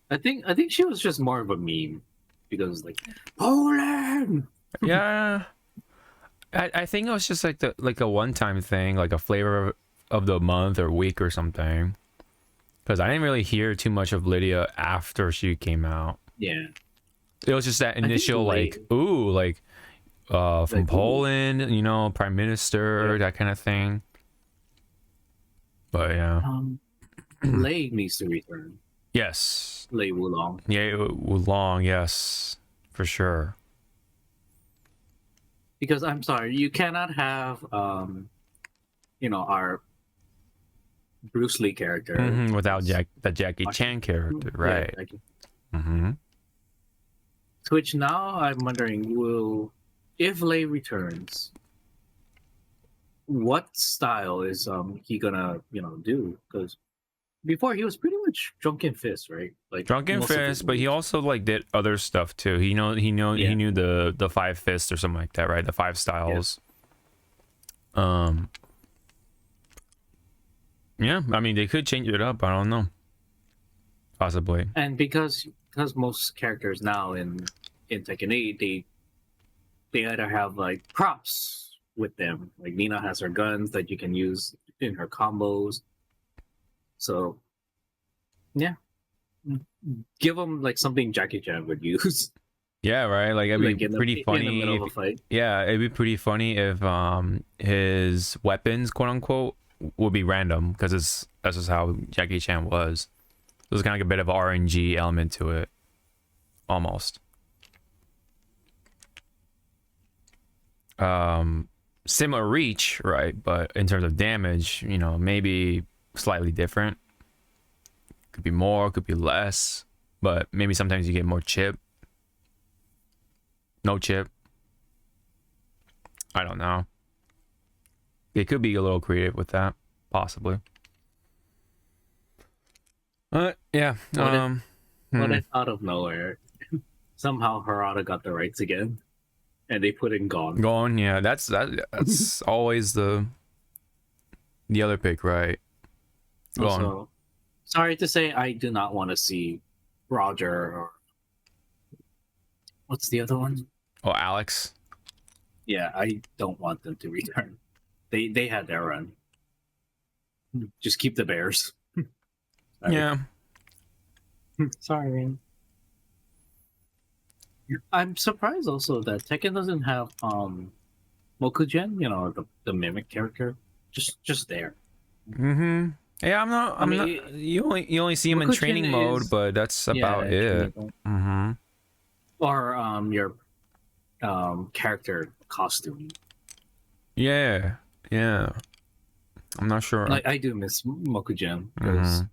I think she was just more of a meme because like Poland. Yeah, I think it was just like a one-time thing, like a flavor of the month or week or something. Because I didn't really hear too much of Lydia after she came out. Yeah, it was just that initial like, ooh, like from like, Poland, you know, prime minister, that kind of thing. But yeah, Lei needs to return. Yes, Lei Wulong. Yeah, Wulong. Yes, for sure. Because I'm sorry, you cannot have you know, our Bruce Lee character without the Jackie Chan character, right? Yeah, which now I'm wondering, if Lei returns, what style is he gonna, you know, do? Because before he was pretty much Drunken Fist, right? Like Drunken most of his Fist, but he moves. also like did other stuff too. He Yeah. knew the five fists or something like that, right? The five Yeah. styles. Yeah, I mean they could change it up. I don't know. Possibly. And because most characters now in Tekken 8, they either have like props with them. Like Nina has her guns that you can use in her combos. So yeah, give them like something Jackie Chan would use, Yeah, right. Like it'd be like pretty in the middle funny of a if fight. yeah, it'd be pretty funny if his weapons, quote unquote, would be random because it's that's just how Jackie Chan was. There's kind of like a bit of RNG element to it, almost. Similar reach, right? But in terms of damage, you know, maybe slightly different. Could be more, could be less, but maybe sometimes you get more chip. No chip. I don't know. They could be a little creative with that, possibly. Yeah. What if out of nowhere somehow Harada got the rights again, and they put in Gone. Going, yeah. That's always the other pick, right? Gone. Also, sorry to say, I do not want to see Roger or what's the other one? Oh, Alex. Yeah, I don't want them to return. They had their run. Just keep the Bears. Sorry. Yeah. Sorry. I'm surprised also that Tekken doesn't have Mokugen, you know, the mimic character, just there. Mm-hmm. Yeah, I'm mean, not. You only see him in Mokugen training mode, is but that's about yeah, it. training. Mm-hmm. Or your character costume. Yeah. Yeah. I'm not sure. Like I do miss Mokugen because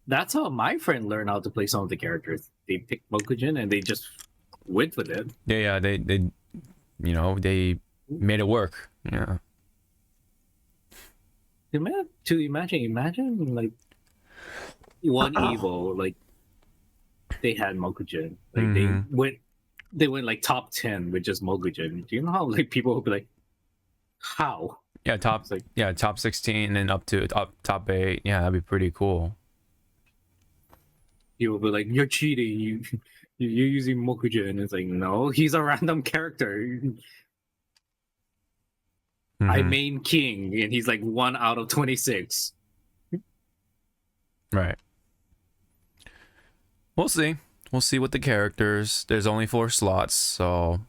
that's how my friend learned how to play some of the characters. They pick Mokugen and they just went with it. Yeah, they you know, they made it work. Yeah. Imagine like one Evo, like they had Mokugen. Like they went like top 10 with just Mokugen. Do you know how like people would be like, how? Yeah, top 16 and up to top 8. Yeah, that'd be pretty cool. People would be like, you're cheating. You're using Mokugen. And it's like, no, he's a random character. I main King, and he's like 1 out of 26. Right. We'll see. We'll see with the characters. There's only 4 slots, so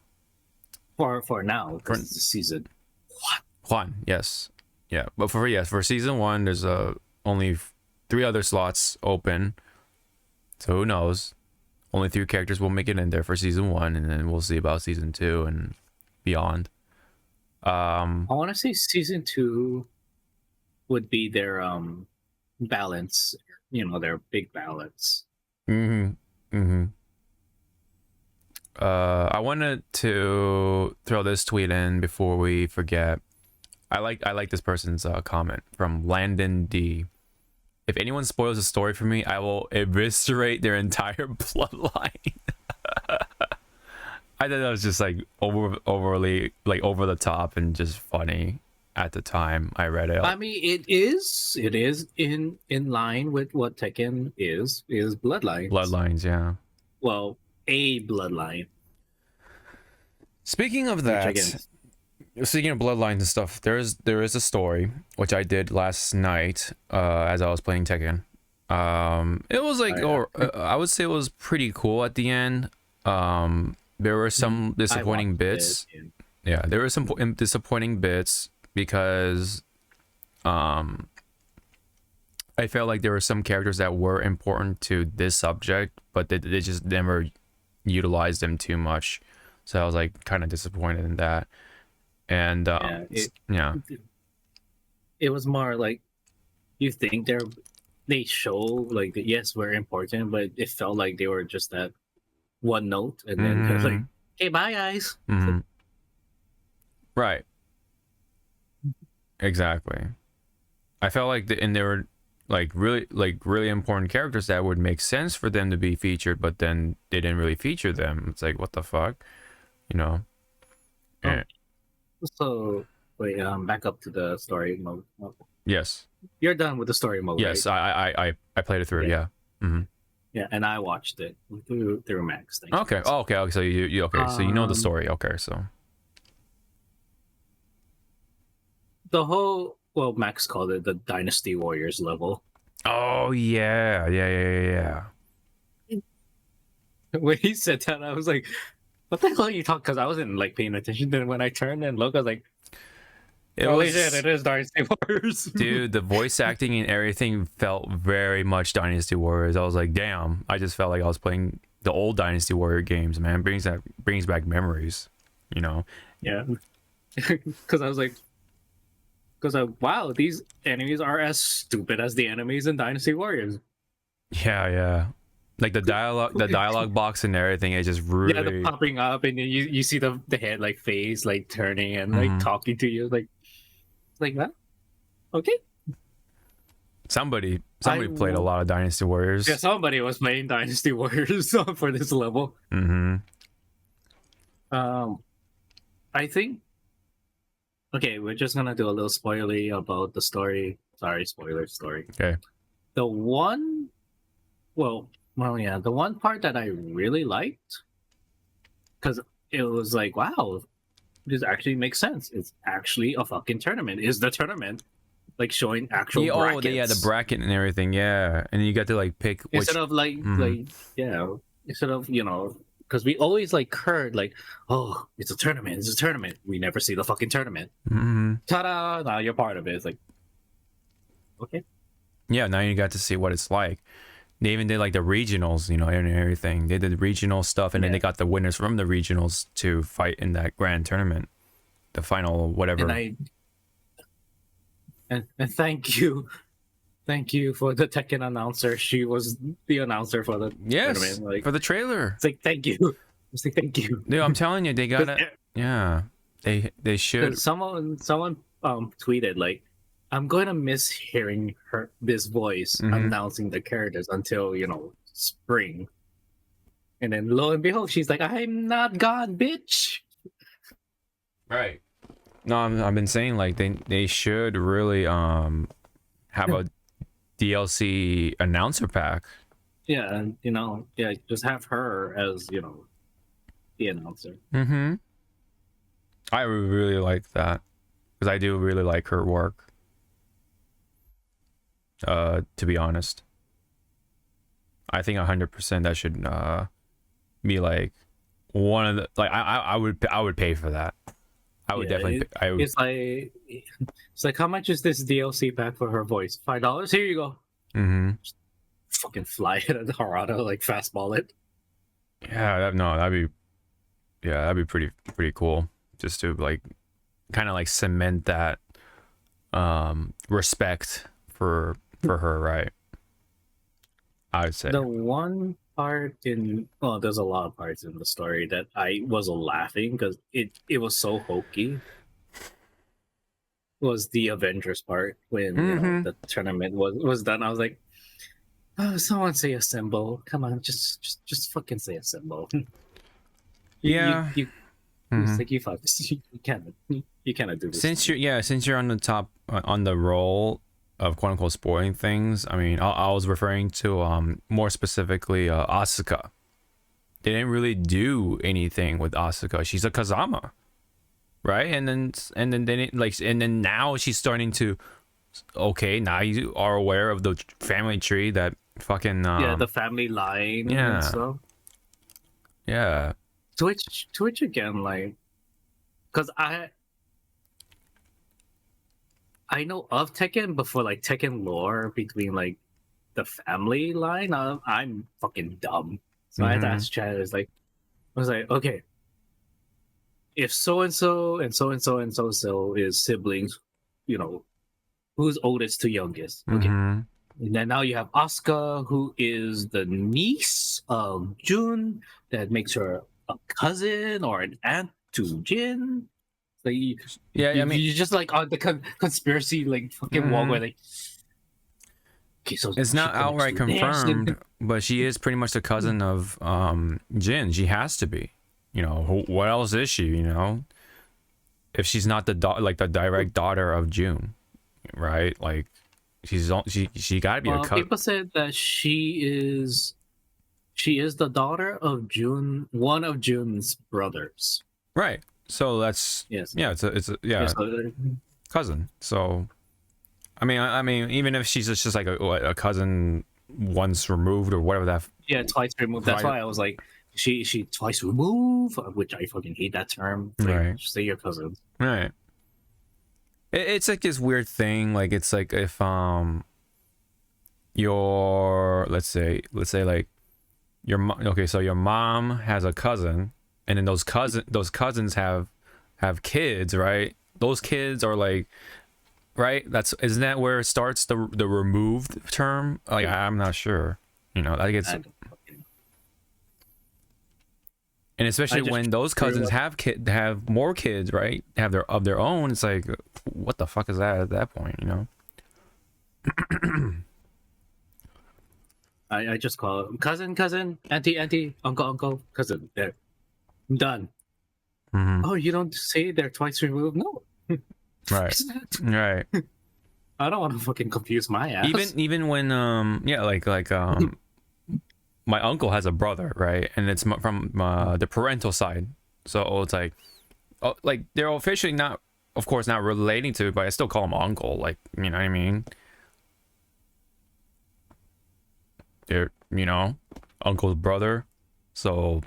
For now, because it's a season. One, yes. Yeah, but for season 1 there's only 3 other slots open. So who knows? Only 3 characters will make it in there for season 1, and then we'll see about season 2 and beyond. I want to say season 2 would be their balance, you know, their big balance. I wanted to throw this tweet in before we forget. I like this person's comment from Landon D. If anyone spoils a story for me, I will eviscerate their entire bloodline. I thought that was just like overly like over the top and just funny at the time I read it. I mean, it is in line with what Tekken is bloodlines. Bloodlines, yeah. Well, a bloodline. Speaking of that, speaking of bloodlines and stuff, there is a story which I did last night as I was playing Tekken. It was like, I would say it was pretty cool at the end. There were some disappointing bits. Yeah, there were some disappointing bits because I felt like there were some characters that were important to this subject, but they just never utilized them too much. So I was like kind of disappointed in that. And it was more like you think they show like yes, we're important, but it felt like they were just that one note, and then they're like, "Hey, bye, guys." Right. Exactly. I felt like they were like really important characters that would make sense for them to be featured, but then they didn't really feature them. It's like, what the fuck, you know? Oh, And, so wait, back up to the story mode. yes, You're done with the story mode, yes, right? I played it through. Yeah. Yeah. Mm-hmm. Yeah, and I watched it through Max. Thank Okay. you. Oh, okay. Okay. So you okay? So you know the Um, story. Okay. So the whole Max called it the Dynasty Warriors level. oh yeah. When he said that, I was like, "What the hell are you talking?" Because I wasn't like paying attention. Then when I turned and looked, I was like, It "Holy was, shit! It is Dynasty Warriors." dude. The voice acting and everything felt very much Dynasty Warriors. I was like, damn. I just felt like I was playing the old Dynasty Warrior games. Man, brings back memories. You know. Yeah, because I was like, wow, these enemies are as stupid as the enemies in Dynasty Warriors. Yeah. Like the dialogue box and everything. It just Yeah, the really. popping up and then you see the head like face like turning and like Mhm. talking to you like that. Okay. Somebody I played a lot of Dynasty Warriors. Yeah, somebody was playing Dynasty Warriors for this level. Mm-hmm. I think. Okay, we're just gonna do a little spoilery about the story. Sorry, spoiler story. Okay. The one, yeah, the one part that I really liked, because it was like, wow, this actually makes sense. It's actually a fucking tournament. Is the tournament like showing actual brackets? The bracket and everything. Yeah, and you got to like pick which. Instead of like yeah, instead of because we always like heard like, oh, it's a tournament, it's a tournament. We never see the fucking tournament. Mhm. Ta-da! Now you're part of it. It's like, okay. Yeah, now you got to see what it's like. They even did like the regionals, and everything. They did regional stuff, and then they got the winners from the regionals to fight in that grand tournament, the final whatever. And thank you for the Tekken announcer. She was the announcer for the tournament. Like, for the trailer. It's like thank you. It's like thank you. Dude, I'm telling you, they gotta. Yeah, they should. Someone tweeted like, I'm going to miss hearing this voice announcing the characters until spring. And then lo and behold, she's like, I'm not God, bitch. Right. No, I've been saying like they should really have a DLC announcer pack. Yeah, and just have her as the announcer. Mm-hmm. I really like that because I do really like her work. To be honest, I think 100% that should be like one of the like I would pay for that. I would definitely. It's like how much is this DLC pack for her voice? $5. Here you go. Mm-hmm. Just fucking fly it at Harada, like fastball it. Yeah, that'd be pretty cool. Just to like, kind of like cement that respect for her, right? I would say the one part there's a lot of parts in the story that I was laughing because it was so hokey. Was the Avengers part when the tournament was done? I was like, oh, someone say assemble! Come on, just fucking say assemble. Yeah. It's like you cannot do this. Since you're on the top on the roll of quote unquote spoiling things, I mean, I was referring to more specifically Asuka. They didn't really do anything with Asuka. She's a Kazama, right? And then now she's starting to. Okay, now you are aware of the family tree that fucking the family line and stuff. Yeah. Twitch again, like, because I know of Tekken, but for like Tekken lore between like the family line, I'm fucking dumb. So I had to ask Chad. I was like, okay, if so and so and so and so and so so is siblings, who's oldest to youngest? Okay, and then now you have Asuka, who is the niece of Jun, that makes her a cousin or an aunt to Jin. Like, I mean, you just like on the conspiracy like fucking wall where like, Okay, so It's she not connects outright to this. confirmed, but she is pretty much the cousin of Jin. She has to be. You know, what else is she? You know, if she's not the like the direct daughter of June, right? Like she got to be a Well, cousin. people said that she is the daughter of June, one of June's brothers. Right. So that's Yes. yeah, it's a yeah, Yes. So, cousin. So I mean even if she's just like a cousin once removed or whatever that yeah, twice removed. That's right why I was like, she twice removed, which I fucking hate that term. Like, right say your cousin. right. It's like this weird thing. Like it's like if your let's say like your okay, so your mom has a cousin, and then those cousins have kids, right? Those kids are like right. That's isn't that where it starts the removed term? Like I'm not sure. You know, I think it's I don't fucking- and especially I just when those grew cousins up- have more kids, right? Have their of their own. It's like what the fuck is that at that point? You know. I just call it cousin, auntie, uncle, cousin. There, I'm done. Mm-hmm. Oh, you don't say they're twice removed? No. Right. Right. I don't want to fucking confuse my ass. Even when yeah like my uncle has a brother, right? And it's from the parental side, so it's like they're officially not, of course, not relating to, but I still call him uncle. Like, you know what I mean? They're, you know, uncle's brother, so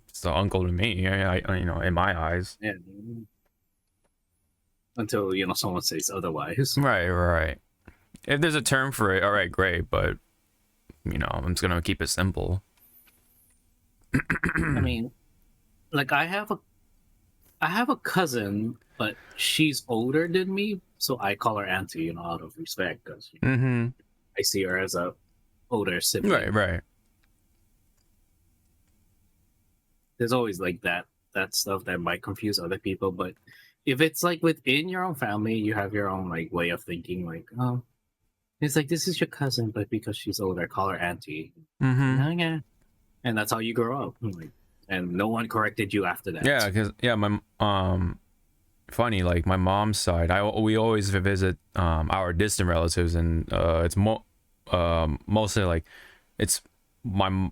it's the uncle to me. I you know, in my eyes. Yeah. Until someone says otherwise. Right. If there's a term for it, all right, great. But you know, I'm just gonna keep it simple. I mean, like I have a cousin, but she's older than me, so I call her auntie, out of respect, because Mm-hmm. I see her as a older sibling. Right. There's always like that stuff that might confuse other people, but if it's like within your own family, you have your own like way of thinking. Like, oh, it's like this is your cousin, but because she's older, call her auntie. Mm-hmm. Yeah, and that's how you grow up. Like, and no one corrected you after that. Yeah, because my funny, like my mom's side, we always visit our distant relatives, and it's mostly like it's my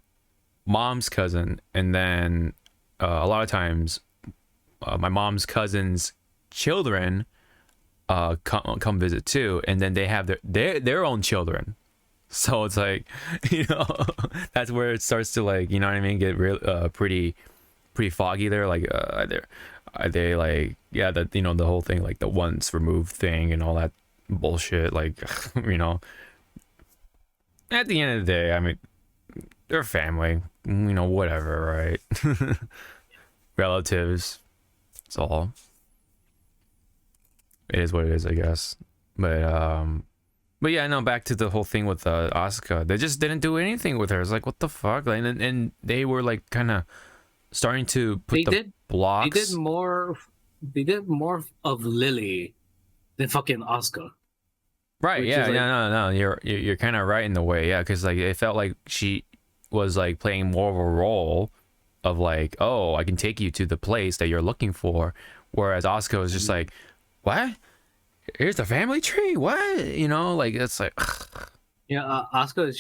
mom's cousin, and then a lot of times my mom's cousin's children come visit too, and then they have their own children. So it's like, that's where it starts to, like, you know what I mean, get real pretty foggy there. Like are they like, yeah, that, the whole thing, like the once removed thing and all that bullshit, like, at the end of the day, I mean, they're family, whatever, right? Relatives, it's all, it is what it is, I guess. But yeah, no, back to the whole thing with Asuka. They just didn't do anything with her. It's like, what the fuck? Like, and they were like kind of starting to put blocks. They did more of Lily than fucking Asuka. Right? Yeah. Like, no. You're kind of right in the way. Yeah, because like it felt like she was like playing more of a role of like, oh, I can take you to the place that you're looking for, whereas Asuka was just like, what? Here's the family tree. What? Like it's like, yeah, Asuka is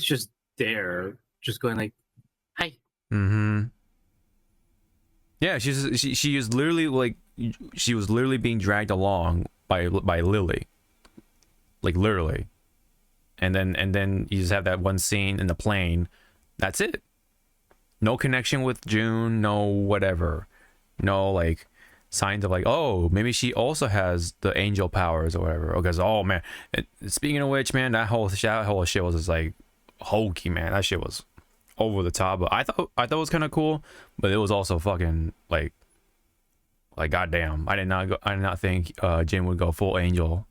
just there, just going like, hi. Mm-hmm. Yeah, she was literally like, she was literally being dragged along by Lily, like literally, and then you just have that one scene in the plane. That's it. No connection with June. No whatever. No like signs of like, oh, maybe she also has the angel powers or whatever. Because oh man, speaking of which, man, that whole shit was just like hokey, man. That shit was over the top. But I thought it was kind of cool, but it was also fucking like goddamn. I did not think Jin would go full angel,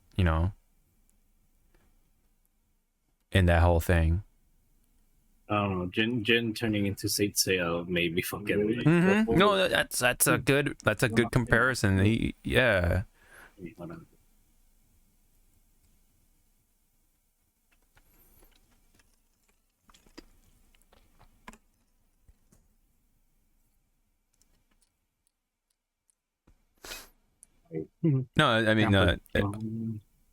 in that whole thing. I don't know. Jin turning into Saint Seiya made me fucking. Like, mm-hmm. No, that's a good comparison. Yeah. No, I mean, I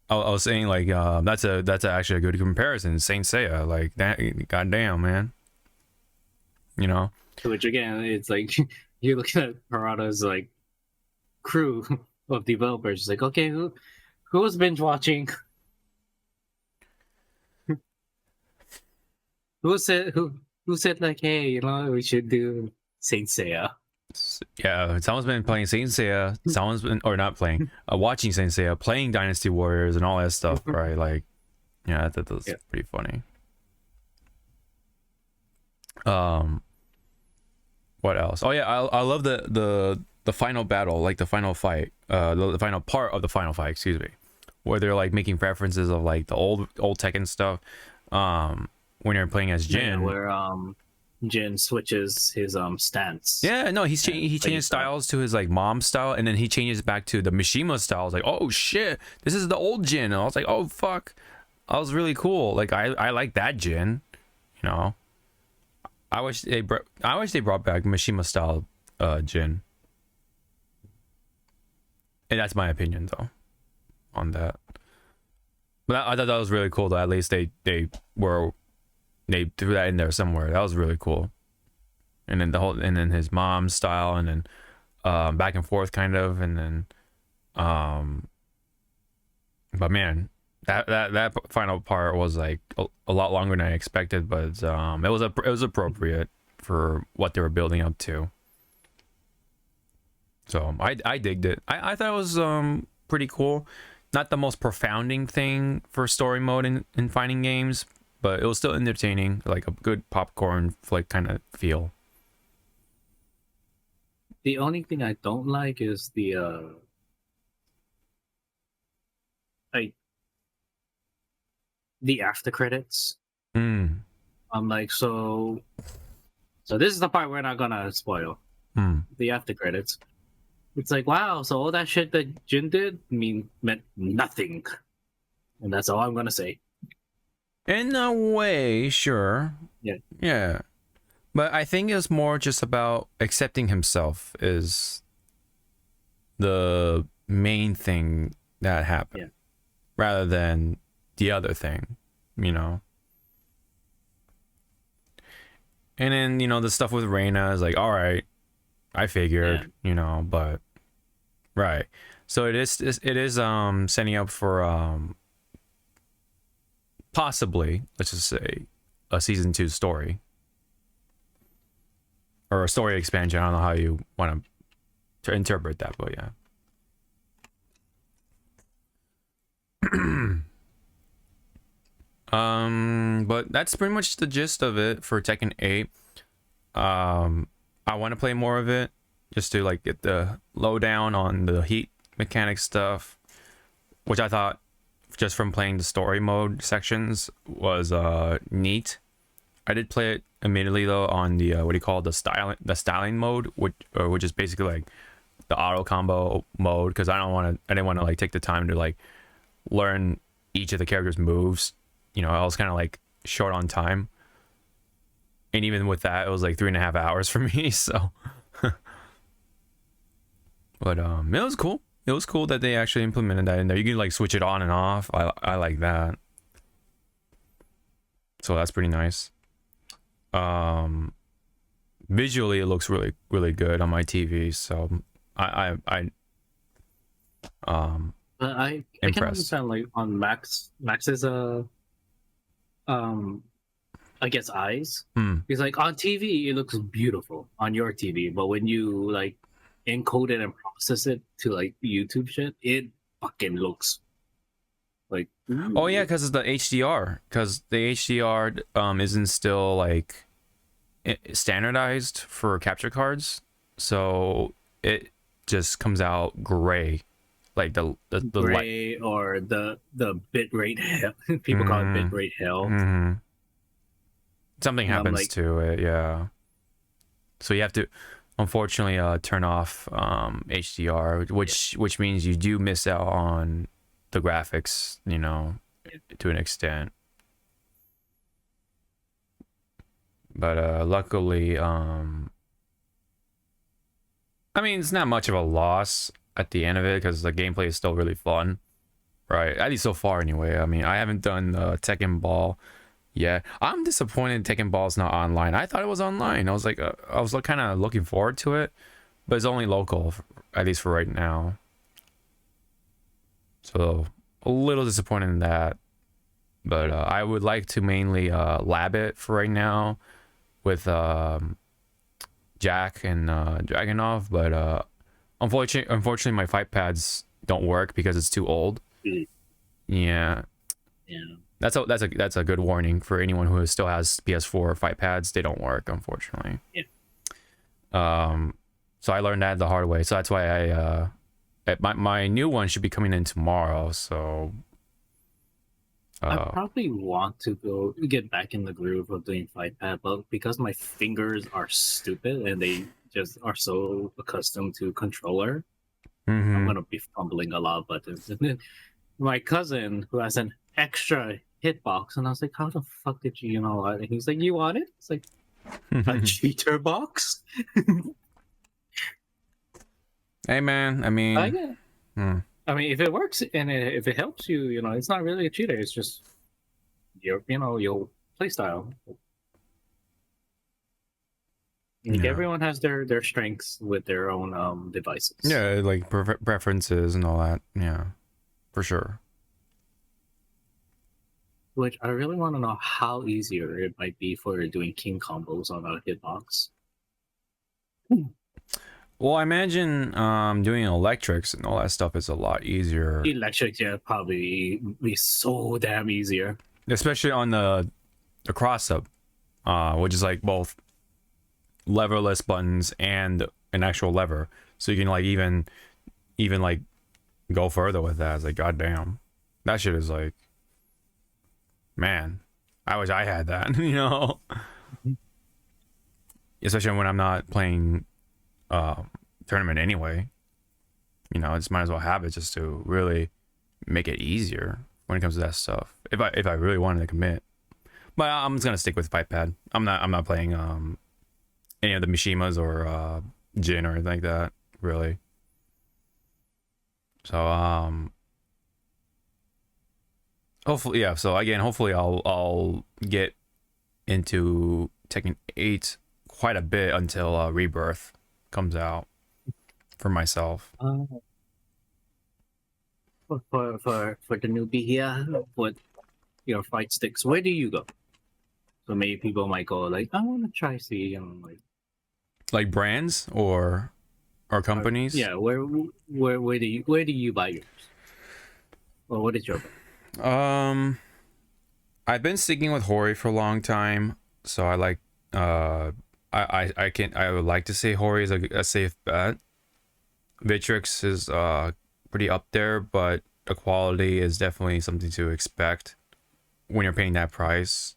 was saying like that's actually a good comparison. Saint Seiya, like that, goddamn man, you know. which again, it's like you're looking at Parada's like crew of developers. It's like, okay, who's binge watching? Who said like, hey, we should do Saint Seiya? Yeah, someone's been playing Saint Seiya. Someone's been or not playing, watching Saint Seiya, playing Dynasty Warriors and all that stuff, right? Like, yeah, that's pretty funny. What else? Oh yeah, I love the final battle, like the final fight, the final part of the final fight, excuse me, where they're like making references of like the old Tekken stuff. When you're playing as Jin, where Jin switches his stance. Yeah, no, he changes styles to his like mom style, and then he changes back to the Mishima style. I was like, oh shit, this is the old Jin. And I was like, oh fuck, that was really cool. Like I like that Jin, you know. I wish they brought back Mishima style Jin. And that's my opinion though on that. But I thought that was really cool though. At least they threw that in there somewhere. That was really cool. And then his mom's style, and then back and forth kind of, and then but man, that final part was like a lot longer than I expected, but it was appropriate for what they were building up to. So I digged it. I thought it was pretty cool. Not the most profounding thing for story mode in fighting games, but it was still entertaining, like a good popcorn flick kind of feel. The only thing I don't like is the like the after credits. I'm like, so this is the part we're not gonna spoil. The after credits. It's like, wow, so all that shit that Jin did meant nothing. And that's all I'm gonna say. In a way, sure. Yeah. But I think it's more just about accepting himself is the main thing that happened, rather than the other thing, you know. And then, you know, the stuff with Reina is like, all right, I figured, you know, but right. So it is setting up for possibly, let's just say, a season 2 story or a story expansion. I don't know how you want to interpret that, but yeah. But that's pretty much the gist of it for Tekken 8. I want to play more of it just to like get the lowdown on the heat mechanic stuff, which I thought just from playing the story mode sections was neat. I did play it immediately though on the what do you call it, the styling mode, which is basically like the auto combo mode, because I didn't want to like take the time to like learn each of the characters' moves. You know, I was kind of like short on time, and even with that, it was like 3.5 hours for me. So, but it was cool. It was cool that they actually implemented that in there. You can like switch it on and off. I like that. So that's pretty nice. Visually it looks really, really good on my TV. So I can understand like on Max's I guess eyes. Because like on TV it looks beautiful on your TV, but when you like encode it and process it to like YouTube shit, it fucking looks like oh yeah, because it's the HDR. Because the HDR isn't still like standardized for capture cards, so it just comes out gray, like the gray light. Or the bit rate hell. People call it bit rate hell. Something happens like, to it, yeah. So you have to unfortunately turn off HDR, which means you do miss out on the graphics, you know, to an extent. But luckily, I mean, it's not much of a loss. at the end of it because the gameplay is still really fun, right? At least so far, anyway. I mean, I haven't done Tekken Ball yet. I'm disappointed Tekken Ball's not online. I thought it was online. I was kind of looking forward to it, but it's only local, at least for right now. So a little disappointed in that. But I would like to mainly lab it for right now with Jack and Dragonov, but unfortunately my fight pads don't work because it's too old. Yeah, Yeah. that's a good warning for anyone who still has PS4 fight pads. They don't work, unfortunately. Yeah. So I learned that the hard way. So that's why my new one should be coming in tomorrow. So I probably want to go get back in the groove of doing fight pad, but because my fingers are stupid and they just are so accustomed to controller, I'm gonna be fumbling a lot of buttons. And then my cousin, who has an extra hitbox, and I was like, "How the fuck did you know that?" And he's like, "You want it?" It's like a cheater box. Hey man, I mean, Yeah. I mean, if it works and if it helps you, it's not really a cheater. It's just your play style. Like Yeah. everyone has their strengths with their own devices. Yeah, like preferences and all that. Yeah, for sure. Which I really want to know how easier it might be for doing king combos on a hitbox. Well, I imagine doing electrics and all that stuff is a lot easier, Electric, yeah, probably be so damn easier. especially on the cross up, which is like both leverless buttons and an actual lever, so you can like even like go further with that. It's like, goddamn, that shit is like, man, I wish I had that. Especially when I'm not playing tournament anyway. I just might as well have it just to really make it easier when it comes to that stuff. If I really wanted to commit, but I'm just gonna stick with fight pad. I'm not playing any of the Mishimas or Jin or anything like that, really. So hopefully, yeah. So again, hopefully I'll get into Tekken 8 quite a bit until Rebirth comes out for myself. For the newbie here, with your fight sticks, where do you go? So maybe people might go like, I want to try see, Like brands or companies? yeah, where do you buy yours? Or what is your brand? I've been sticking with Hori for a long time, so I like I would like to say Hori is a safe bet. Vitrix is pretty up there, but the quality is definitely something to expect when you're paying that price.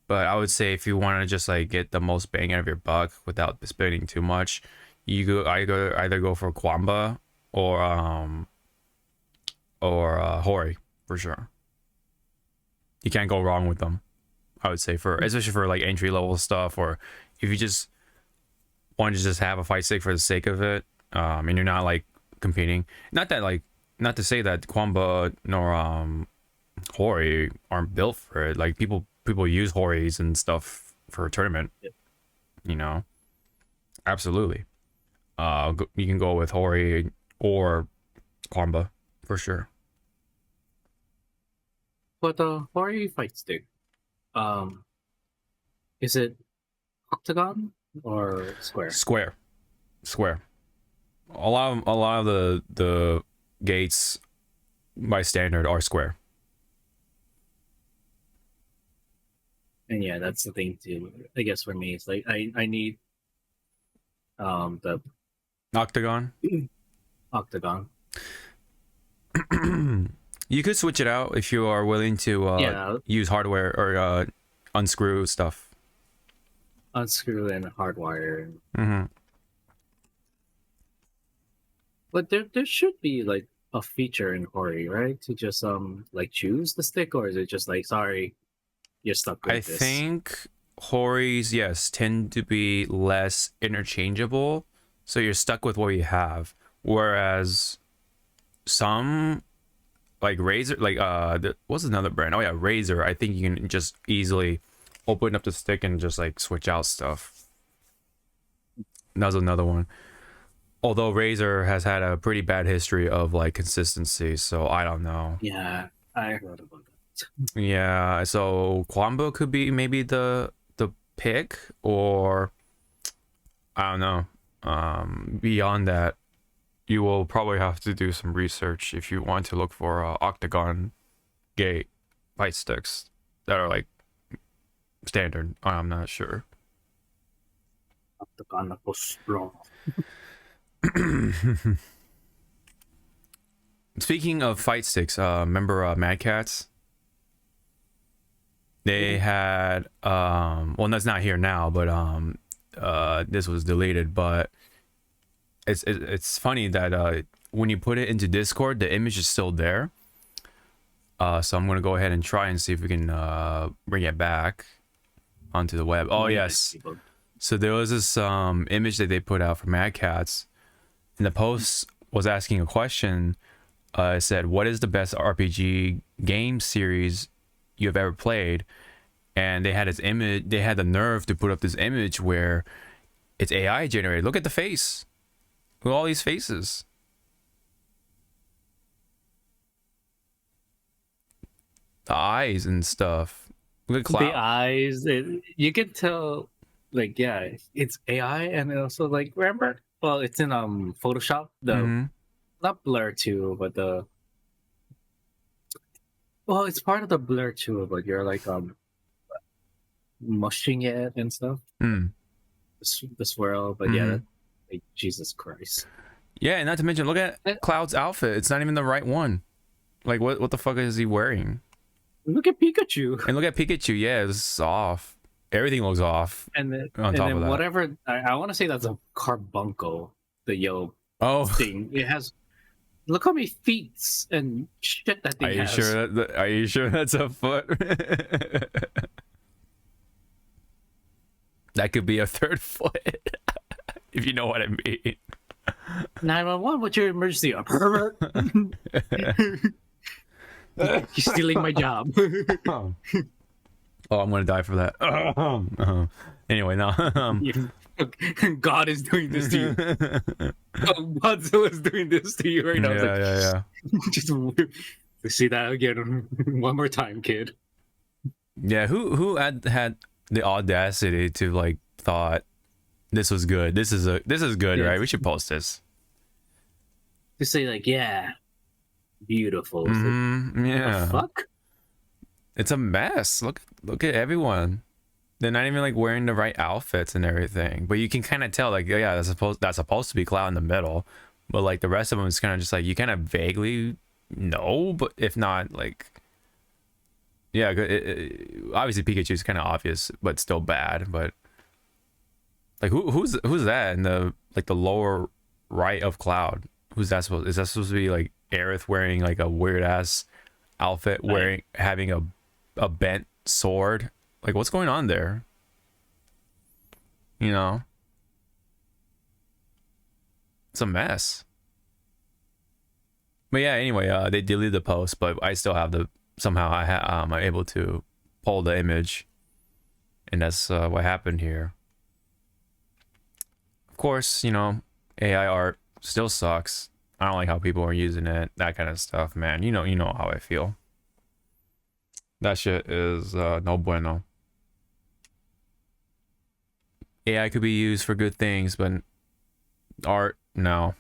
But I would say if you want to just like get the most bang out of your buck without spending too much, you either go for Kwamba or Hori for sure. You can't go wrong with them. I would say especially for like entry level stuff, or if you just want to just have a fight stick for the sake of it, and you're not like competing. Not to say that Kwamba nor Hori aren't built for it. Like people use Horis and stuff for a tournament. Yeah. Absolutely. You can go with Hori or Kwamba for sure. But the Hori fight stick, is it octagon or square? Square. A lot of the gates by standard are square. And yeah, that's the thing too. I guess for me, it's like I need the Octagon. octagon. You could switch it out if you are willing to use hardware or unscrew stuff. Unscrew and hardwire. Mm-hmm. But there should be like a feature in Hori, right? To just like choose the stick, or is it just like, sorry, you're stuck with this? I think Horis, yes, tend to be less interchangeable, so you're stuck with what you have. Whereas some like Razer, like what's another brand? Oh yeah, Razer. I think you can just easily open up the stick and just like switch out stuff. That's another one. Although Razer has had a pretty bad history of like consistency, so I don't know. Yeah, I heard about that. Yeah, so Quambo could be maybe the pick, or I don't know. Beyond that, you will probably have to do some research if you want to look for octagon gate fight sticks that are like standard. I'm not sure. Octagon ako strong. Speaking of fight sticks, remember Mad Cats? They had well, that's not here now, but this was deleted. But it's funny that when you put it into Discord, the image is still there. So I'm gonna go ahead and try and see if we can bring it back onto the web. Oh yes. So there was this image that they put out for Mad Cats, and the post was asking a question. It said, "What is the best RPG game series you have ever played?" And they had this image. They had the nerve to put up this image where it's AI generated. Look at the face. Look at all these faces. The eyes and stuff. Look at Cloud. The eyes, you can tell. Like, yeah, it's AI, and also like, remember? Well, it's in Photoshop. The not blur too, but the it's part of the blur too. But you're like mushing it and stuff. The swirl, but yeah, like, Jesus Christ. Yeah, and not to mention, look at Cloud's outfit. It's not even the right one. Like, what the fuck is he wearing? Look at Pikachu. And look at Pikachu. Yeah, it's off. Everything looks off. And then, on top of that, whatever, I want to say that's a carbuncle, the yellow thing. It has, look how many feet and shit that thing has. Are you sure that's a foot? That could be a third foot, if you know what I mean. 911, what's your emergency? A pervert? He's stealing my job. Oh, I'm gonna die for that. Anyway, no. God is doing this to you. Godzilla is doing this to you right now. Yeah. Just see that again one more time, kid. Yeah, who had the audacity to like thought this was good? This is good, right? We should post this. To say like, yeah, beautiful. Yeah. The fuck. It's a mess. Look at everyone. They're not even like wearing the right outfits and everything. But you can kind of tell, like, yeah, that's supposed to be Cloud in the middle. But like the rest of them is kind of just like you kind of vaguely know, but if not, like, yeah, obviously Pikachu is kind of obvious, but still bad. But like, who's that in the like the lower right of Cloud? Who's that supposed? Is that supposed to be like Aerith wearing like a weird ass outfit, having a bent sword? Like, what's going on there? You know, it's a mess. But yeah, anyway, they deleted the post, but I still have somehow I'm able to pull the image, and that's what happened here. Of course, you know, AI art still sucks. I don't like how people are using it, that kind of stuff, man. You know how I feel. That shit is no bueno. AI could be used for good things, but art, no.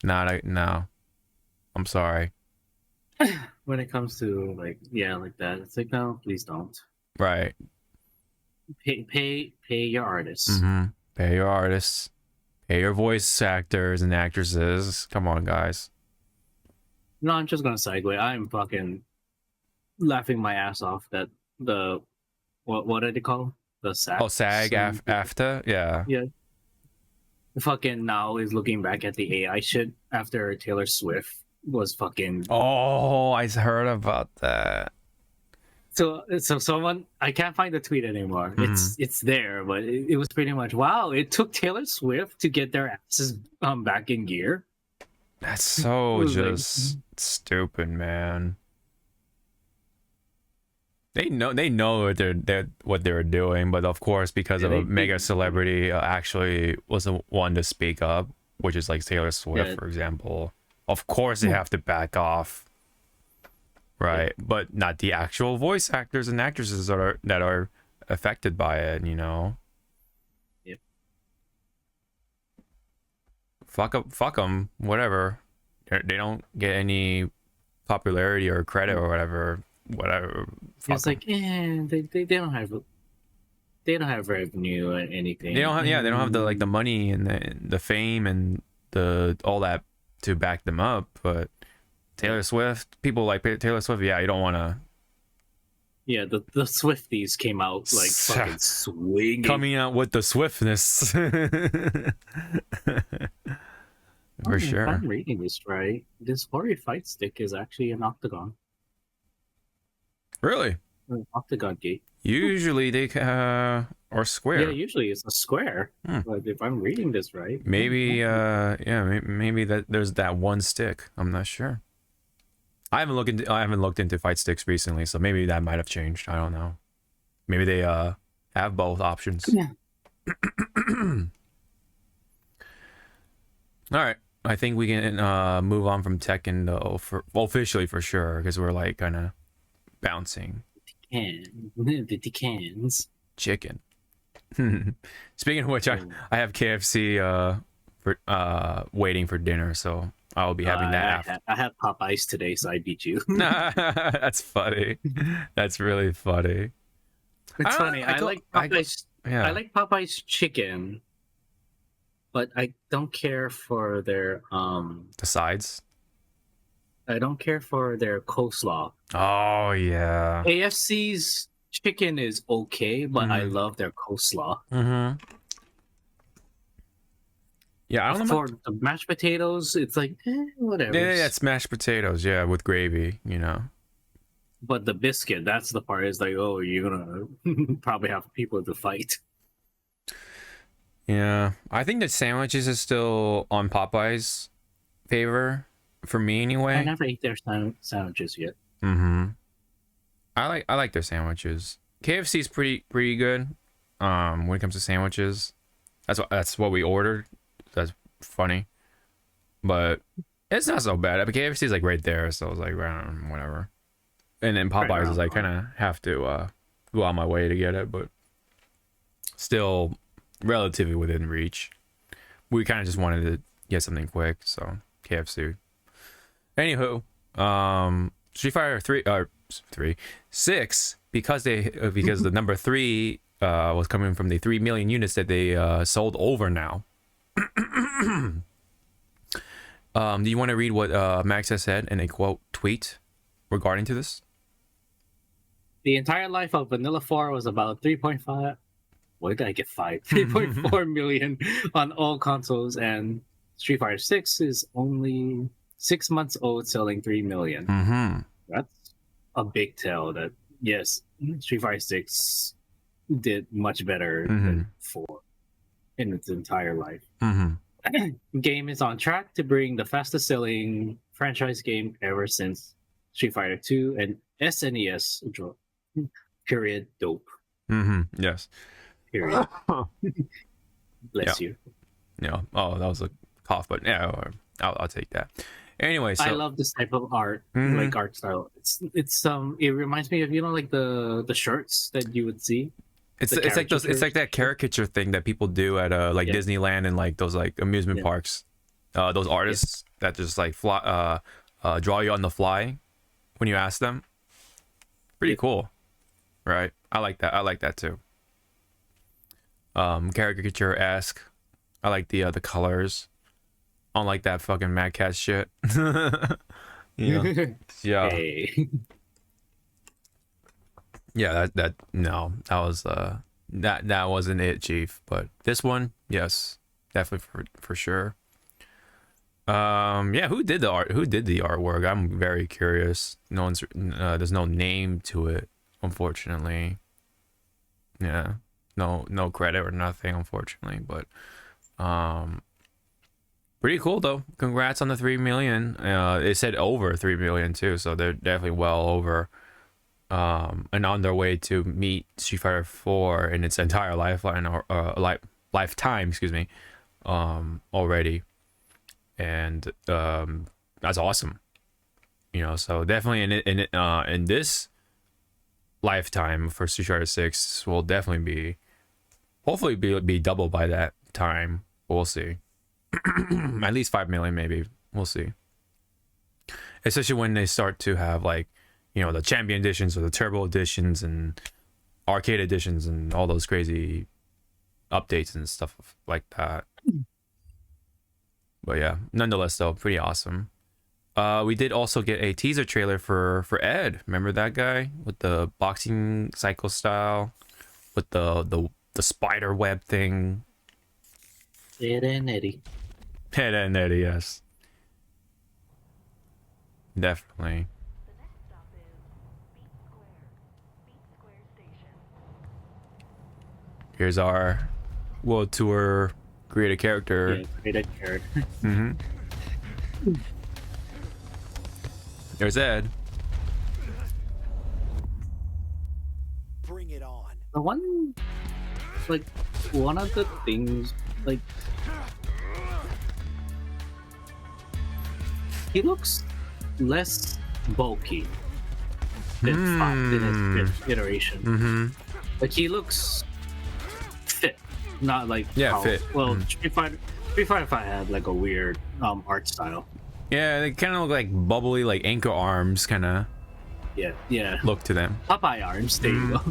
No. I'm sorry. When it comes to like, yeah, like that, it's like, no, please don't. Right. Pay your artists. Pay your artists. Pay your voice actors and actresses. Come on, guys. No, I'm just gonna segue. I'm fucking laughing my ass off that the what did they call the SAG? Oh, SAG-AFTRA, yeah. Yeah. Fucking now is looking back at the AI shit after Taylor Swift was fucking. Oh, I heard about that. So someone, I can't find the tweet anymore. Mhm. It's there, but it was pretty much, wow, it took Taylor Swift to get their asses back in gear. That's It so was like, just stupid, man. They know what they're doing, but of course, because yeah, of a they mega celebrity actually was the one to speak up, which is like Taylor Swift, yeah, for example. Of course, they have to back off, yeah. right? But not the actual voice actors and actresses that are affected by it. Yep. Fuck them, whatever. They don't get any popularity or credit or whatever. Fuck It's them. like, they don't have revenue or They anything. don't have, yeah, they don't have the money and the fame and the all that to back them up. But Taylor Swift, people like Taylor Swift, yeah, you don't want to Yeah, the Swifties came out like fucking swinging. coming out with the swiftness. For If sure. I'm reading this right, this Hori fight stick is actually an octagon. Really? An octagon gate. Usually they or Yeah, square. usually it's a square. Hmm. But if I'm reading this right, Maybe yeah, maybe that there's that one stick. I'm not sure. I haven't looked into fight sticks recently, so maybe that might have changed. I don't know. Maybe they have both options. yeah. All right. I think we can move on from Tekken though, officially for sure, because we're like kind of bouncing. The cans. Chicken. Speaking of which, I have KFC for waiting for dinner, so I'll be having that after. I had Popeyes today, so I beat you. That's funny. That's really funny. It's funny. I like Popeyes. Yeah. I like Popeyes chicken, but I don't care for their The sides. I don't care for their coleslaw. Oh yeah. AFC's chicken is okay, but I Mhm. love their coleslaw. Mm-hmm. Yeah, I don't know. For the mashed potatoes, it's like whatever. Yeah, it's mashed potatoes. Yeah, with gravy. But the biscuit, that's the part. Is like, oh, you're gonna probably have people to fight. Yeah, I think the sandwiches is still on Popeye's favor for me anyway. I never ate their sandwiches yet. Mm-hmm. I like their sandwiches. KFC's pretty good. When it comes to sandwiches, that's what we ordered. That's funny, but it's not so bad. But KFC's like right there, so I was like, whatever. And then Popeyes is I kind of have to go out my way to get it, but still relatively within reach. We kind of just wanted to get something quick, so KFC. Anywho, Street Fighter 6 because the number 3 was coming from the 3 million units that they sold over now. Do you want to read what Max has said in a quote tweet regarding to this? The entire life of Vanilla 4 was about 3.5. Why did I get 5? 3.4 million on all consoles, and Street Fighter 6 is only 6 months old, selling 3 million. Mm-hmm. That's a big tell that, yes, Street Fighter 6 did much better than 4 in its entire life. Mm-hmm. Game is on track to bring the fastest selling franchise game ever since Street Fighter 2 and SNES. Period. Dope. Mm-hmm. Yes. Period. Bless you. Yeah. Oh, that was a cough, but yeah, I'll take that. Anyway, so I love this type of art, like art style. It's it reminds me of like the shirts that you would see. It's like that caricature thing that people do at like Disneyland and like those like amusement parks. Those artists that just like fly, draw you on the fly when you ask them. Pretty cool, right? I like that. I like that too. Caricature-esque. I like the colors. Unlike that fucking Mad Cat shit. Yeah. Hey. Yeah, that was that wasn't it, Chief. But this one, yes, definitely for sure. Yeah, who did the art? Who did the artwork? I'm very curious. No one's there's no name to it unfortunately. Yeah, no credit or nothing, unfortunately. But pretty cool though. Congrats on the 3 million. It said over 3 million too, so they're definitely well over. And on their way to meet Street Fighter 4 in its entire lifeline or lifetime, excuse me, already. And that's awesome. You know, so definitely in this lifetime for Street Fighter 6 will definitely be, hopefully be double by that time. We'll see. At least 5 million maybe. We'll see. Especially when they start to have like, you know, the champion editions or the turbo editions and arcade editions and all those crazy updates and stuff like that. But yeah, nonetheless though, pretty awesome. We did also get a teaser trailer for Ed. Remember that guy with the boxing cycle style with the spider web thing? Ed and Eddie. Ed and Eddie, yes. Definitely. Here's our World Tour created character. Yeah, created character. Mm-hmm. There's Ed. Bring it on. The one, like, one of the things, like, he looks less bulky than Fox in his fifth iteration. Mm-hmm. Like, he looks fit, not like fit. Well, Street Fighter 5 had like a weird art style. Yeah, they kind of look like bubbly, like anchor arms, kind of Yeah. look to them. Popeye arms. There you go.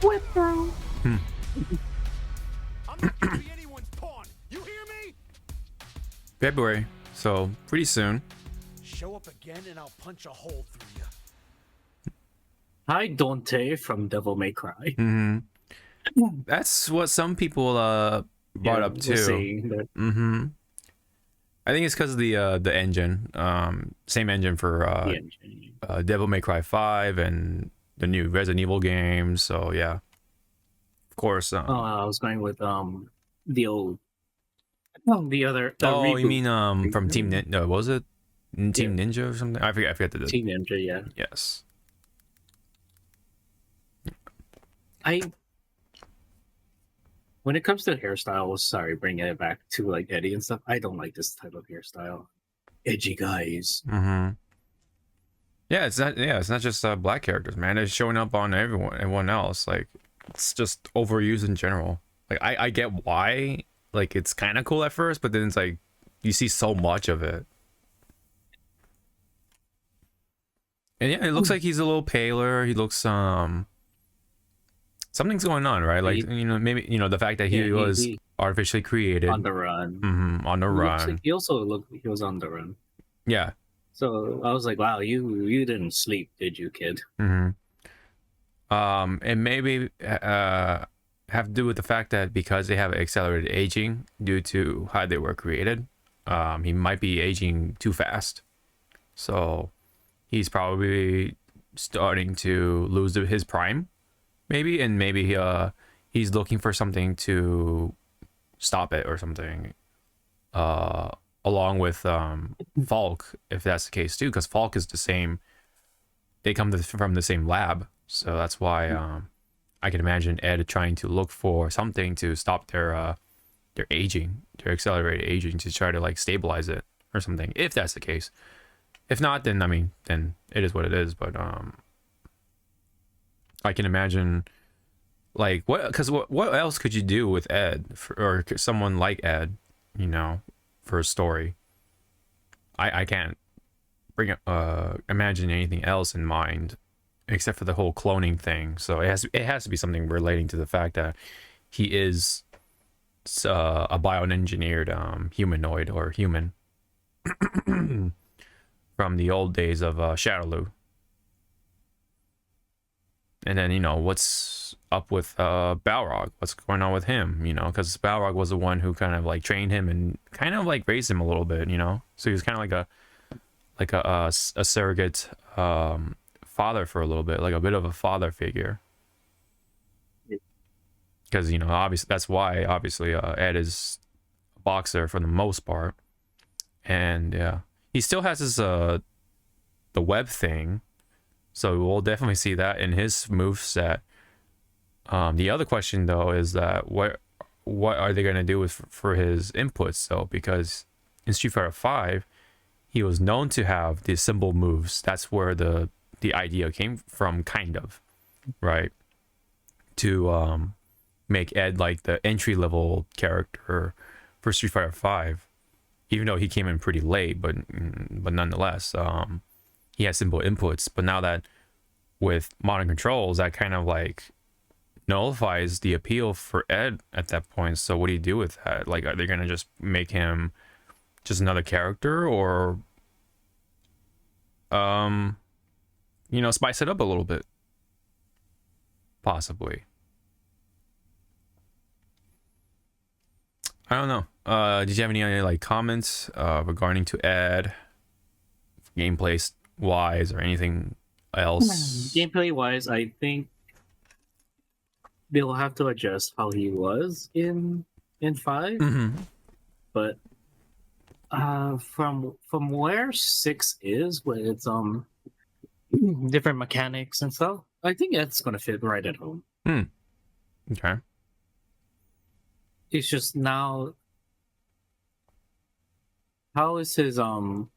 Whip bro. I'm not gonna be anyone's pawn. You hear me? February, so pretty soon. Show up again and I'll punch a hole through you. Hi, Dante from Devil May Cry. Mm-hmm. That's what some people brought up too. Mm-hmm. I think it's because of the engine, same engine for Devil May Cry 5 and the new Resident Evil games. So yeah, of course. I was going with the old, the other. The oh, reboot. you mean from Team Ninja? No, was it Team Ninja or something? I forget the Team Ninja. Yeah. Yes. When it comes to hairstyles, sorry, bringing it back to like Eddie and stuff, I don't like this type of hairstyle. Edgy guys. Mm-hmm. Yeah, it's not. Yeah, it's not just black characters, man. It's showing up on everyone else. Like, it's just overused in general. Like, I get why. Like, it's kind of cool at first, but then it's like you see so much of it. And yeah, it looks like he's a little paler. He looks something's going on, right? Like, you know, maybe, you know, the fact that he was artificially created on the run. Mm-hmm, on the run. Like he also looked like he was on the run. Yeah. So I was like, wow, you didn't sleep, did you, kid? Mm-hmm. And maybe have to do with the fact that because they have accelerated aging due to how they were created, he might be aging too fast. So he's probably starting to lose his prime, maybe, and maybe he's looking for something to stop it or something. Along with Falk, if that's the case too, because Falk is the same. They come from the same lab, so that's why I can imagine Ed trying to look for something to stop their aging, their accelerated aging, to try to like stabilize it or something. If that's the case, if not, then I mean, then it is what it is. But I can imagine like what else could you do with Ed or someone like Ed, you know, for a story. I can't imagine anything else in mind except for the whole cloning thing. So it has to be something relating to the fact that he is a bioengineered humanoid or human from the old days of Shadowloo. And then, you know, what's up with Balrog? What's going on with him? You know, because Balrog was the one who kind of like trained him and kind of like raised him a little bit, you know. So he was kind of like a surrogate father for a little bit, like a bit of a father figure. Because, you know, obviously that's why obviously Ed is a boxer for the most part. And yeah, he still has his the web thing, so we'll definitely see that in his moveset. The other question though is that what are they gonna do with for his inputs though? Because in Street Fighter 5, he was known to have the symbol moves. That's where the idea came from, kind of, right? To make Ed like the entry level character for Street Fighter 5, even though he came in pretty late, but nonetheless, he has simple inputs. But now that with modern controls, that kind of like nullifies the appeal for Ed at that point. So what do you do with that? Like, are they gonna just make him just another character, or you know, spice it up a little bit, possibly? I don't know. Did you have any like comments regarding to Ed, gameplay wise, or anything else? Gameplay wise, I think they'll have to adjust how he was in 5. Mm-hmm. But from where 6 is, where it's different mechanics and stuff, I think that's gonna fit right at home. Okay. It's just now, how is his I'm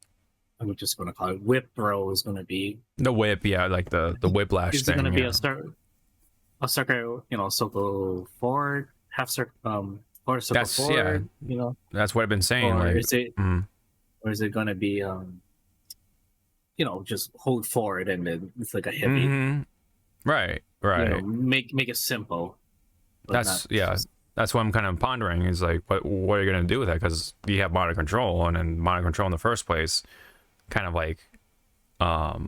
just gonna call it whip throw is gonna be. The whip, yeah, like the whiplash Is thing. it gonna be yeah. a circle, you know, circle forward, half circle, or circle That's forward, you know? That's what I've been saying. Or Like, is it mm, or is it gonna be you know, just hold forward and then it's like a heavy, mhm. Right, you right. know, make it simple. but That's not yeah. just- That's what I'm kind of pondering. Is like, what are you gonna do with that? Because you have modern control, and then modern control in the first place, kind of like, not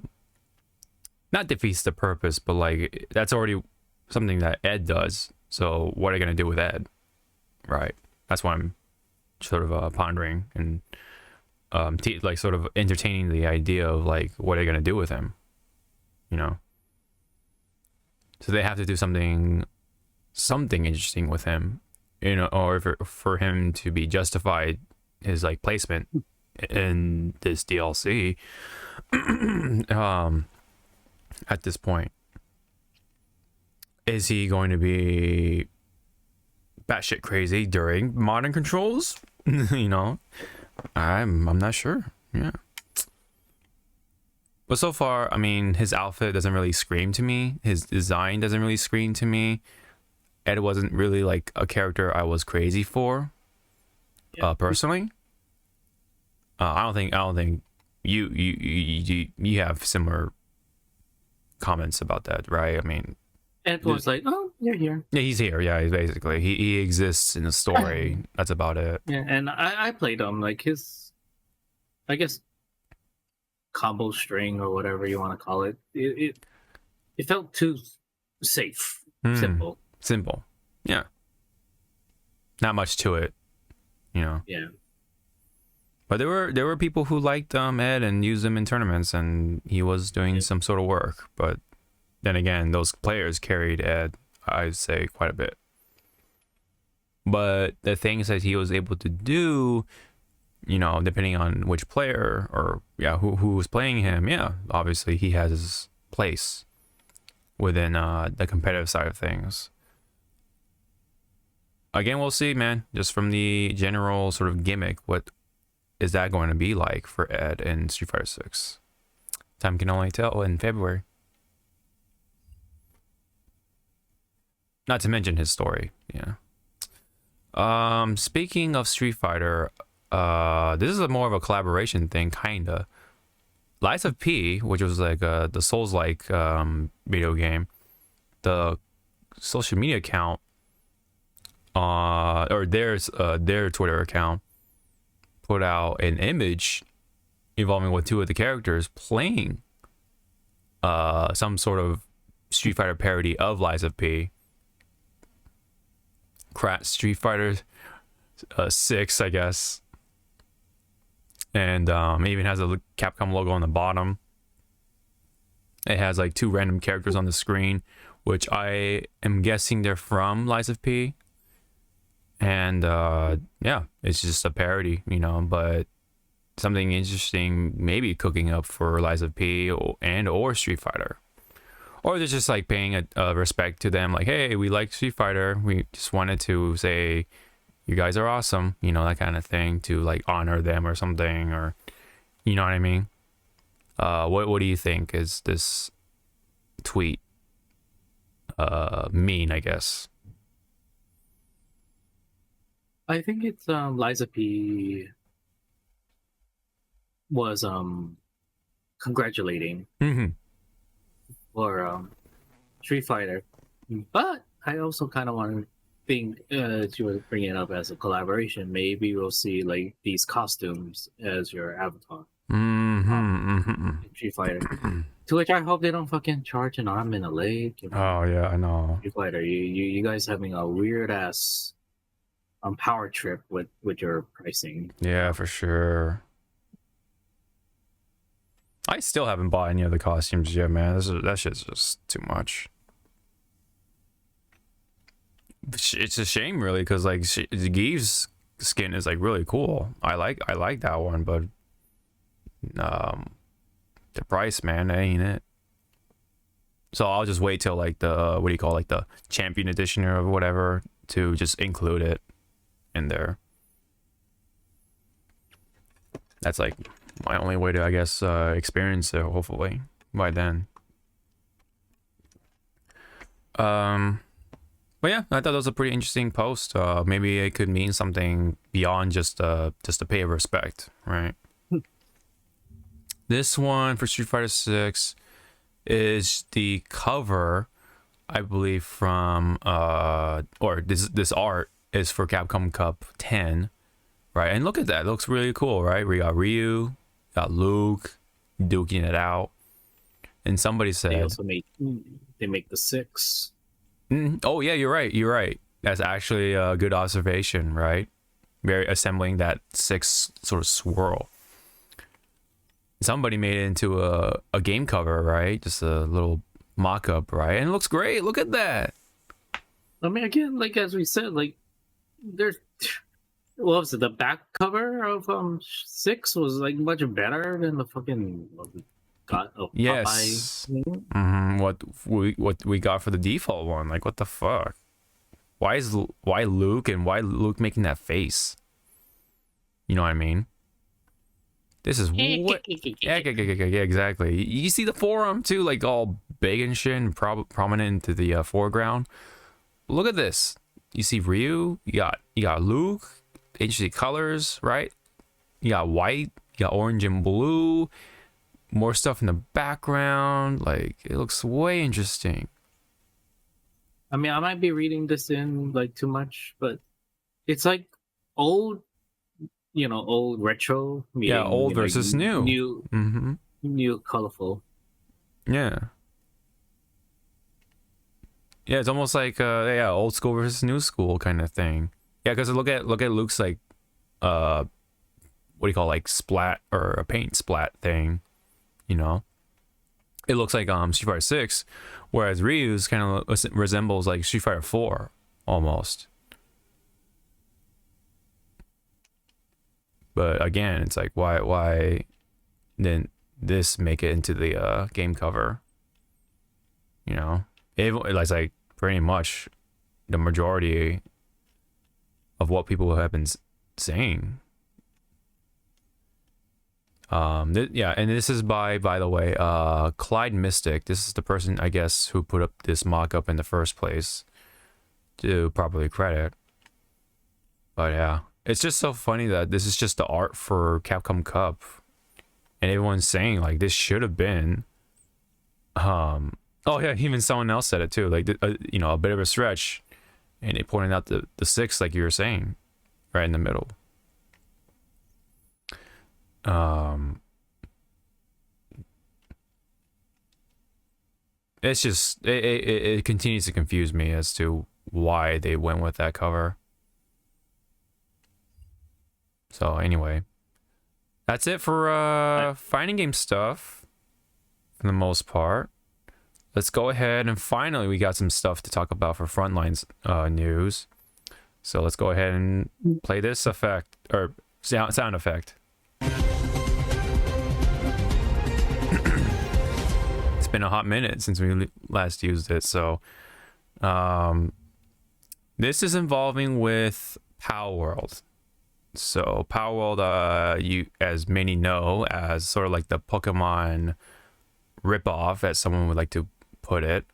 defeats the purpose, but like that's already something that Ed does. So what are you gonna do with Ed? Right. That's why I'm sort of pondering and like sort of entertaining the idea of like what are you gonna do with him? You know. So they have to do something interesting with him, you know, or for him to be justified his like placement in this DLC at this point. Is he going to be batshit crazy during modern controls? You know, I'm not sure. Yeah. But so far, I mean, his outfit doesn't really scream to me. His design doesn't really scream to me. Ed wasn't really like a character I was crazy for. Personally. I don't think you have similar comments about that, right? I mean, Ed was like, "Oh, you're here." yeah, he's here. Yeah, he's basically he exists in the story. That's about it. Yeah, and I played him like his, I guess, combo string or whatever you want to call it. It felt too safe, simple. Simple. Yeah. Not much to it, you know. Yeah. But there were people who liked Ed and used him in tournaments, and he was doing some sort of work. But then again, those players carried Ed, I'd say, quite a bit. But the things that he was able to do, you know, depending on which player or who was playing him, obviously he has his place within the competitive side of things. Again, we'll see, man. Just from the general sort of gimmick, what is that going to be like for Ed in Street Fighter 6? Time can only tell in February. Not to mention his story, yeah. Speaking of Street Fighter, this is more of a collaboration thing, kinda. Lies of P, which was like the Souls-like video game, the social media account, or their Twitter account, put out an image involving with two of the characters playing some sort of Street Fighter parody of Lies of P. Street Fighter 6, I guess. And it even has a Capcom logo on the bottom. It has like 2 random characters on the screen, which I am guessing they're from Lies of P. And yeah, it's just a parody, you know, but something interesting maybe cooking up for Lies of P or Street Fighter. Or they're just like paying a respect to them, like, hey, we like Street Fighter. We just wanted to say, you guys are awesome, you know, that kind of thing, to like honor them or something, or you know what I mean? What do you think? Is this tweet mean, I guess? I think it's Liza P was congratulating for Street Fighter, but I also kind of want to think she was bringing it up as a collaboration. Maybe we'll see like these costumes as your avatar. In Street Fighter. To which I hope they don't fucking charge an arm and a leg. You know? Oh yeah, I know. Street Fighter, you guys having a weird ass power trip with your pricing. Yeah, for sure. I still haven't bought any of the costumes yet, man. That shit's just too much. It's a shame, really, because like Geeve's skin is like really cool. I like that one, but the price, man, that ain't it. So I'll just wait till like the what do you call, like the champion edition or whatever, to just include it in there. That's like my only way to, I guess, experience it, hopefully by then. But yeah, I thought that was a pretty interesting post. Maybe it could mean something beyond just a pay of respect, right? This one for Street Fighter 6 is the cover, I believe, from or this art is for Capcom Cup 10, right? And look at that, it looks really cool, right? We got Ryu, got Luke duking it out, and somebody said they make the 6. Oh yeah, you're right. That's actually a good observation, right? Very assembling that 6 sort of swirl. Somebody made it into a game cover, right? Just a little mock-up, right? And it looks great. Look at that. I mean, again, like as we said, like there's what was it? The back cover of 6 was like much better than the fucking yes. What we got for the default one? Like, what the fuck? Why Luke, and why Luke making that face? You know what I mean? This is what? Yeah, exactly. You see the forearm too, like all big and shit, and prominent into the foreground. Look at this. You see Ryu. You got Luke. HD colors, right? You got white. You got orange and blue. More stuff in the background. Like, it looks way interesting. I mean, I might be reading this in like too much, but it's like old retro. Meaning, yeah, old versus new. New, colorful. Yeah. Yeah, it's almost like old school versus new school kind of thing. Yeah, because look at Luke's like what do you call, like splat or a paint splat thing, you know? It looks like Street Fighter 6, whereas Ryu's kind of resembles like Street Fighter 4 almost. But again, it's like why didn't this make it into the game cover? You know, it's like pretty much the majority of what people have been saying. Yeah, and this is by the way, Clyde Mystic. This is the person, I guess, who put up this mock-up in the first place, to properly credit. But yeah, it's just so funny that this is just the art for Capcom Cup, and everyone's saying like this should have been oh yeah, even someone else said it too, like you know, a bit of a stretch, and they pointed out the 6, like you were saying, right in the middle. it's just it continues to confuse me as to why they went with that cover. So anyway, that's it for fighting game stuff for the most part. Let's go ahead and finally we got some stuff to talk about for Frontlines news. So let's go ahead and play this effect or sound effect. It's been a hot minute since we last used it, so this is involving with Palworld. So Palworld, you, as many know, as sort of like the Pokemon ripoff, as someone would like to put it.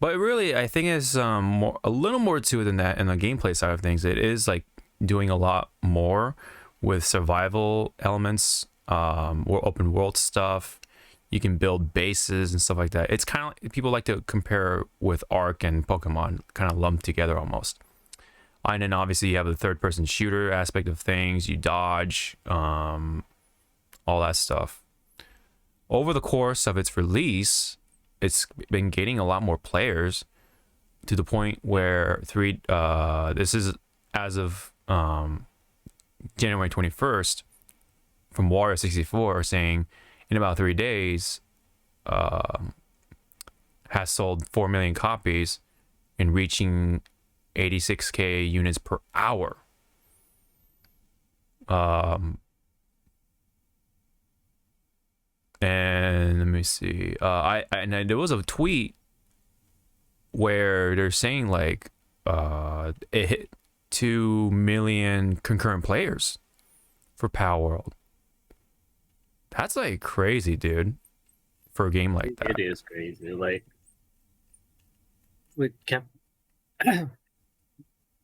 But really, I think it's a little more to it than that in the gameplay side of things. It is like doing a lot more with survival elements, or open world stuff. You can build bases and stuff like that. It's kind of, people like to compare with Ark and Pokemon, kind of lumped together almost. And then obviously you have the third person shooter aspect of things. You dodge, all that stuff. Over the course of its release, it's been getting a lot more players to the point where this is as of January 21st from Wario64 saying in about 3 days has sold 4 million copies and reaching 86k units per hour. And let me see. There was a tweet where they're saying like it hit 2 million concurrent players for Palworld. That's like crazy, dude, for a game like that. It is crazy. Like with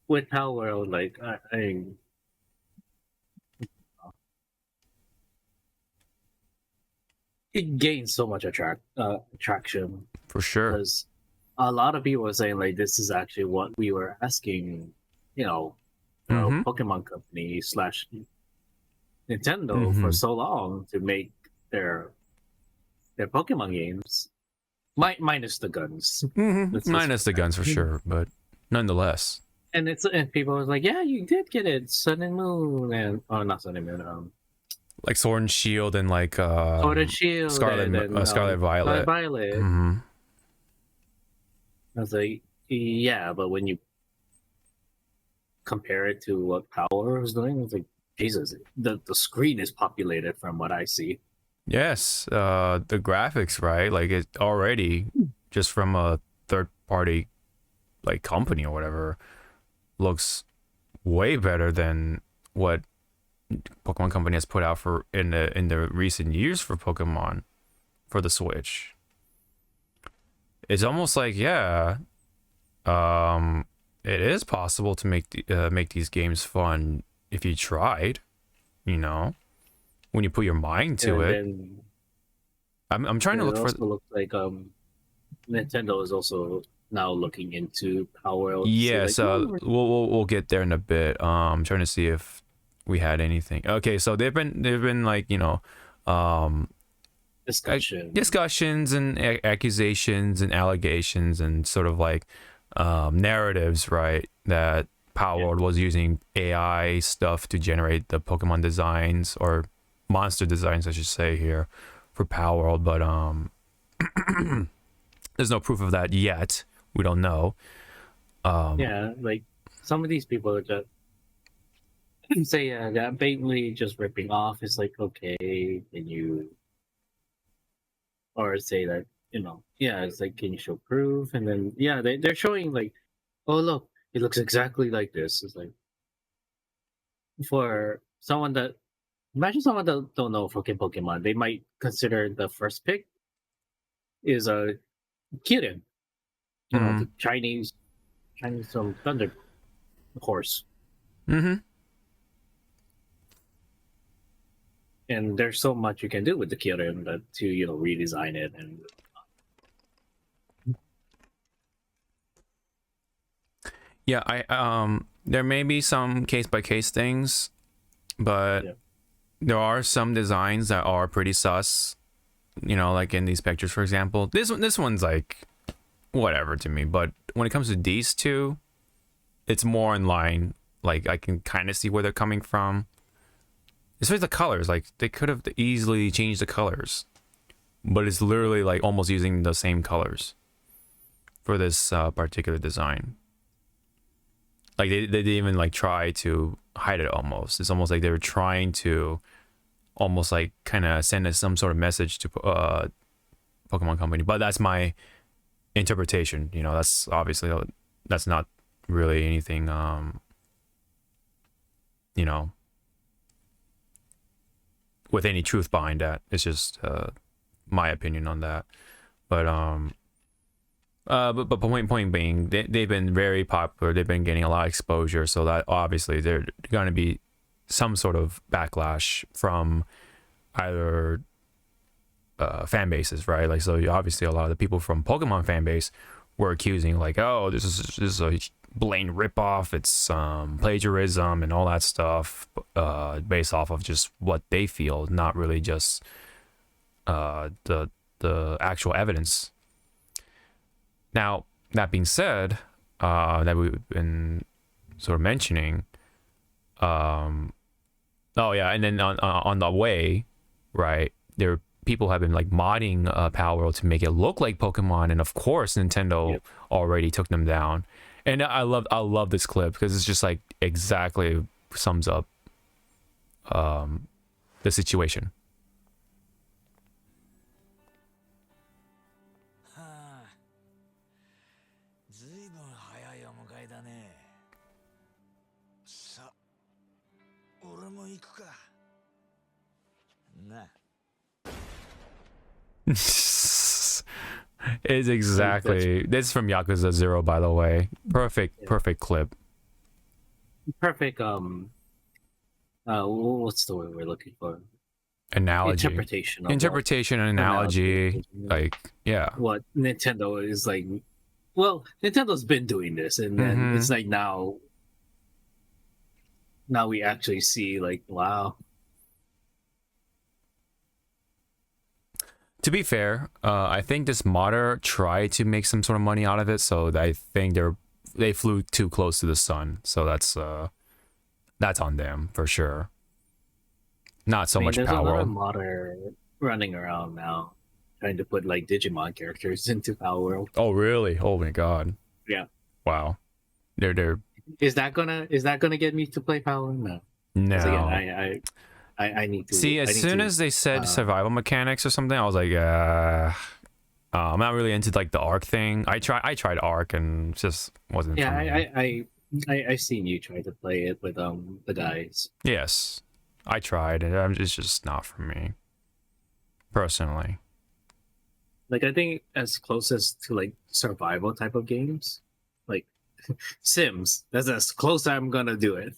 with Palworld, like it gains so much attraction For sure. because a lot of people are saying like this is actually what we were asking, Pokemon company / Nintendo for so long to make their Pokemon games, minus the guns. Minus the guns for sure, but nonetheless. And people was like, yeah, you did get it, Sun and Moon, and not Sun and Moon, Like Sword and Shield and like Sword and Shield, Scarlet and Scarlet Violet. Violet. Mm-hmm. I was like, yeah, but when you compare it to what Power was doing, it's like, Jesus, the screen is populated from what I see. Yes, the graphics, right? Like it already just from a third party like company or whatever looks way better than what Pokemon Company has put out for in the recent years for Pokemon for the Switch. It's almost like it is possible to make these games fun if you tried, when you put your mind to it. Then, I'm trying to look for. It also looks like Nintendo is also now looking into Power. Yes, we'll get there in a bit. I'm trying to see if we had anything. Okay, so they've been like discussions and accusations and allegations and sort of like narratives, right? That Palworld was using AI stuff to generate the Pokemon designs or monster designs, I should say here, for Palworld, but there's no proof of that yet. We don't know. Like some of these people are just say that blatantly just ripping off is like, okay, can you, or say that it's like, can you show proof? And then they're showing like, oh look, it looks exactly like this. It's like, for someone that don't know fucking Pokemon, they might consider the first pick is a Kirin, the Chinese Thunder horse. And there's so much you can do with the Kirin to redesign it and. Yeah, there may be some case by case things, but there are some designs that are pretty sus. you know, like in these pictures, for example. This one's like whatever to me, but when it comes to these two, it's more in line. Like I can kind of see where they're coming from. Especially the colors, like they could have easily changed the colors, but it's literally like almost using the same colors for this particular design. Like they didn't even like try to hide it. Almost, it's almost like they were trying to almost like kind of send us some sort of message to Pokemon Company. But that's my interpretation. You know, that's obviously that's not really anything. You know, with any truth behind that. It's just my opinion on that. But point being, they've been very popular. They've been getting a lot of exposure, so that obviously they're going to be some sort of backlash from either fan bases, right? Like, so obviously a lot of the people from Pokemon fan base were accusing like, oh, this is a blatant ripoff, it's plagiarism and all that stuff, based off of just what they feel, not really just the actual evidence. Now, that being said, that we've been sort of mentioning, oh yeah, and then on the way, right, there people have been like modding Palworld to make it look like Pokemon, and of course Nintendo already took them down. And I love this clip because it's just like exactly sums up the situation. ずいぶん早いお迎えだね。さ、俺も行くか。な。It's exactly this is from Yakuza 0, by the way. Perfect clip. Perfect. What's the word we're looking for? Analogy. Interpretation and analogy. Like, yeah. What Nintendo is like. Well, Nintendo's been doing this, and then it's like now we actually see like, wow. To be fair, I think this modder tried to make some sort of money out of it, so I think they flew too close to the sun. So that's on them for sure. Not so much there's a lot Palworld. of modder running around now, trying to put like Digimon characters into Palworld. Oh really? Oh my god. Yeah. Wow. They're Is that gonna get me to play Palworld? No. no. Again, I need to See, as soon as they said survival mechanics or something, I was like, I'm not really into like the Arc thing. I tried Arc and it just wasn't. Yeah, for me. I seen you try to play it with the guys. Yes, I tried, and it's just not for me, personally. Like, I think as close as to like survival type of games, like Sims. That's as close I'm gonna do it.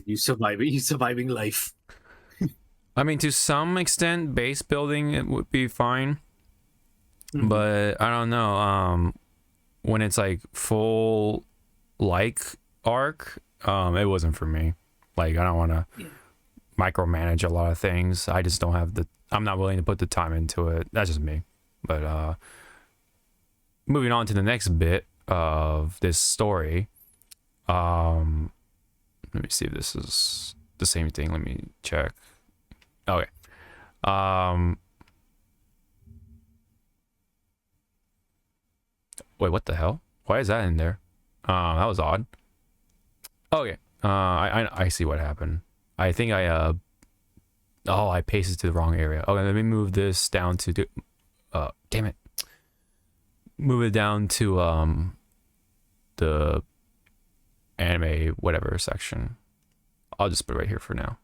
you surviving life. I mean, to some extent, base building it would be fine, but I don't know. When it's like full like Arc, it wasn't for me. Like, I don't want to micromanage a lot of things. I just don't have I'm not willing to put the time into it. That's just me. But moving on to the next bit of this story. Let me see if this is the same thing. Let me check. Okay. Wait, what the hell? Why is that in there? That was odd. Okay. I see what happened. I think I pasted to the wrong area. Okay, let me move this down to damn it. Move it down to the anime whatever section. I'll just put it right here for now.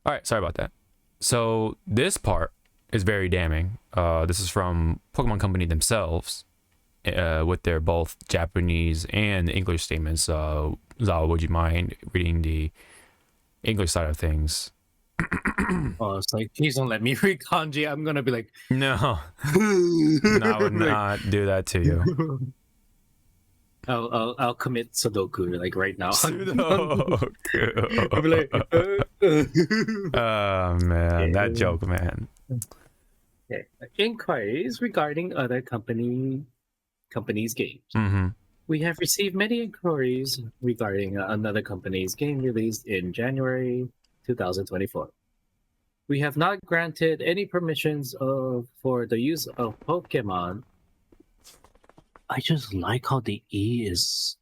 All right, sorry about that. So this part is very damning. This is from Pokemon Company themselves, with their both Japanese and English statements. Zawa, would you mind reading the English side of things? Oh, it's like, please don't let me read kanji. I'm gonna be like, no, I would not do that to you. I'll commit Sudoku like right now. Sudoku. I'll be like, Oh man, that joke, man. Okay. Inquiries regarding other companies' games. Mm-hmm. We have received many inquiries regarding another company's game released in January 2024. We have not granted any permissions for the use of Pokemon. I just like how the E is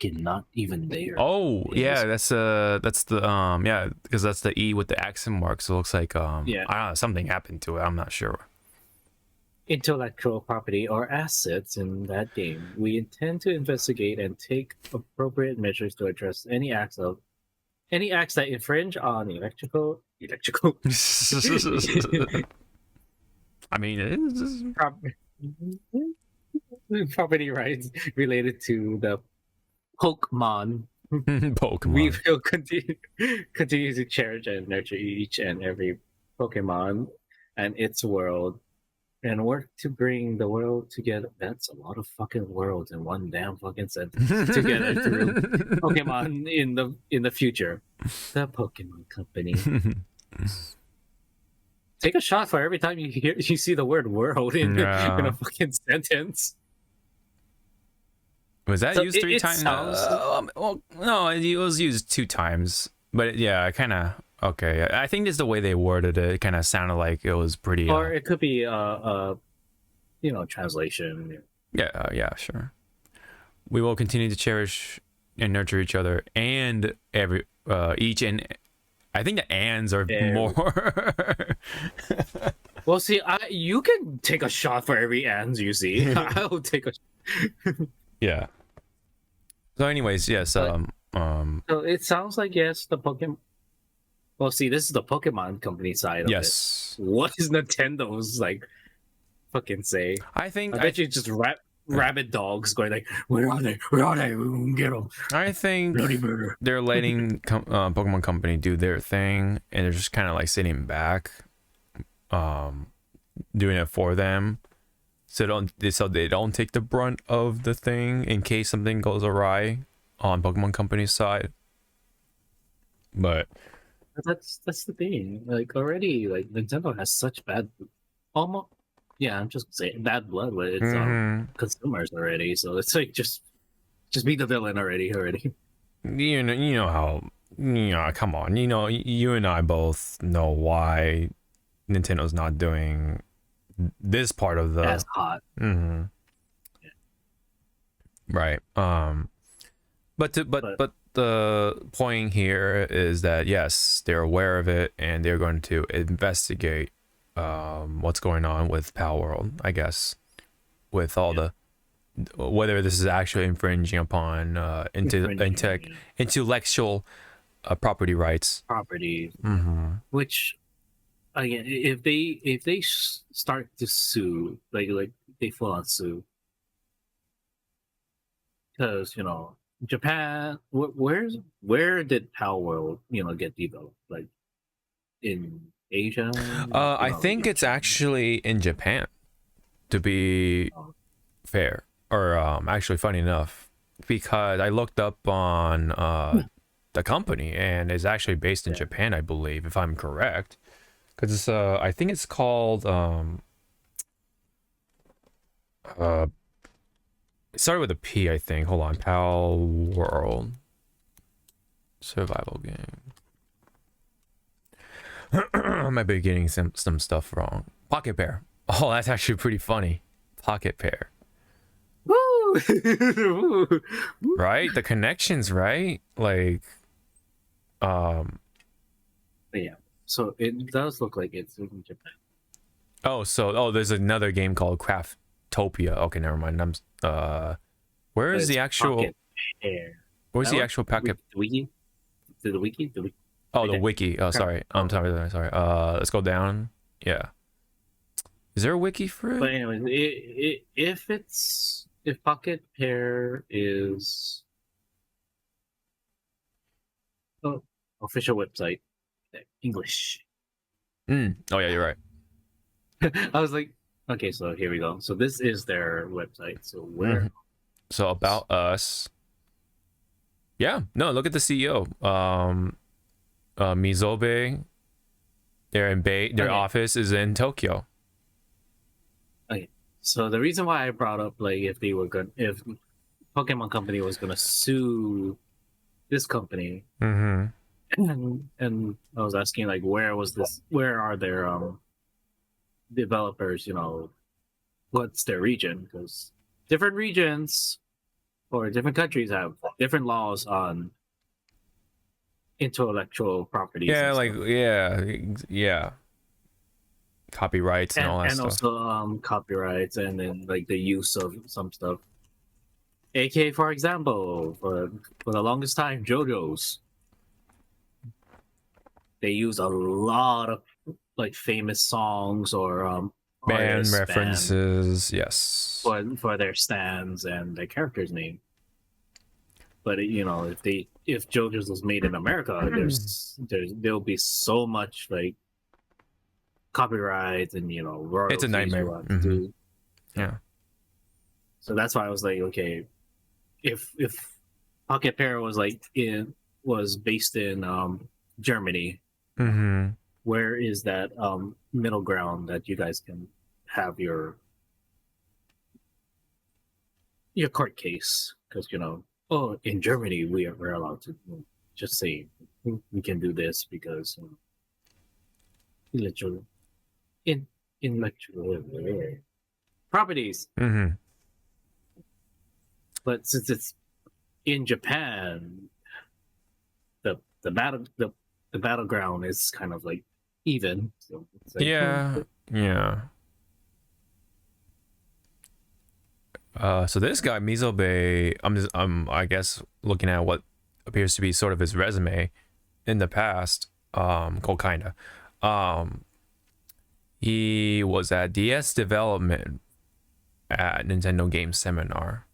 not even there. Oh in yeah, this. that's the yeah, because that's the E with the accent mark. So it looks like Yeah. I don't know, something happened to it. I'm not sure. Intellectual property or assets in that game. We intend to investigate and take appropriate measures to address any acts that infringe on electrical I mean, it is prop- property rights related to the Pokemon. We Pokemon. will continue to cherish and nurture each and every Pokemon and its world, and work to bring the world together. That's a lot of fucking worlds in one damn fucking sentence. Together through Pokemon in the future. The Pokemon Company. Take a shot for every time you see the word world in a fucking sentence. Was that So used 3 times? Well, no, it was used 2 times. But yeah, I kind of okay. I think it's the way they worded it. It kind of sounded like it was pretty. Or it could be translation. Yeah, sure. We will continue to cherish and nurture each other and each and I think the ands are more. Well, see, you can take a shot for every ands you see. I'll take a. Yeah. So, anyways, yes. So it sounds like yes, the Pokemon. Well, see, this is the Pokemon Company side of yes. it. What is Nintendo's like? Fucking say. I bet you just rabid dogs going like, where are they? Where are they? We can get them. I think Bloody murder. they're letting Pokemon Company do their thing, and they're just kind of like sitting back, doing it for them, so they don't take the brunt of the thing in case something goes awry on Pokemon Company's side. But that's the thing. Like already, like Nintendo has such bad, almost. Yeah, I'm just saying bad blood with its consumers already. So it's like just be the villain already. You know how come on, you and I both know why Nintendo's not doing this part of the as hot. Mm-hmm. Yeah. Right. But the point here is that yes, they're aware of it and they're going to investigate what's going on with Palworld, I guess, with all the whether this is actually infringing upon intellectual property rights. Which again, if they start to sue, like they full on sue, because Japan, where did Palworld get developed? Like in Asia? I think it's actually in Japan, to be fair, or actually funny enough, because I looked up on the company and it's actually based in Japan, I believe, if I'm correct, because it's I think it's called it started with a P, I think. Hold on, Palworld survival game. I might be getting some stuff wrong. Pocket Pair. Oh, that's actually pretty funny. Pocket Pair. Woo! Right? The connections, right? Like, yeah. So it does look like it's in Japan. There's another game called Craftopia. Okay, never mind. Where is the actual? Pocket Pair. Where's the actual Pocket? The wiki. The wiki. Oh, the wiki. Oh, sorry. I'm sorry. Let's go down. Yeah. Is there a wiki for it? But anyways, if Pocket Pair is official website, English. Oh yeah, you're right. I was like, okay, so here we go. So this is their website. So where? So about us. Yeah. No, look at the CEO. Mizobe Their office is in Tokyo. Okay. So the reason why I brought up like if Pokemon Company was gonna sue this company, Mm-hmm. and I was asking like where are their developers, what's their region, because different regions or different countries have different laws on intellectual properties. Yeah, and like stuff. yeah, copyrights and all that and stuff. also copyrights, and then like the use of some stuff. AK, for example, for the longest time, JoJo's, they use a lot of like famous songs or Band artists references, yes. for their stands and their character's name. But if JoJo's was made in America, there'll be so much like copyright and royalties. It's a nightmare. Mm-hmm. Yeah. So that's why I was like, okay, if Pocket Pair was based in Germany, Mm-hmm. where is that middle ground that you guys can have your court case? Because in Germany we're allowed to just say we can do this because intellectual intellectual properties. Mm-hmm. But since it's in Japan, the battleground is kind of like even. So it's like, Yeah. So this guy Mizobe, I'm I guess looking at what appears to be sort of his resume in the past. Kinda. He was at DS development at Nintendo Game Seminar.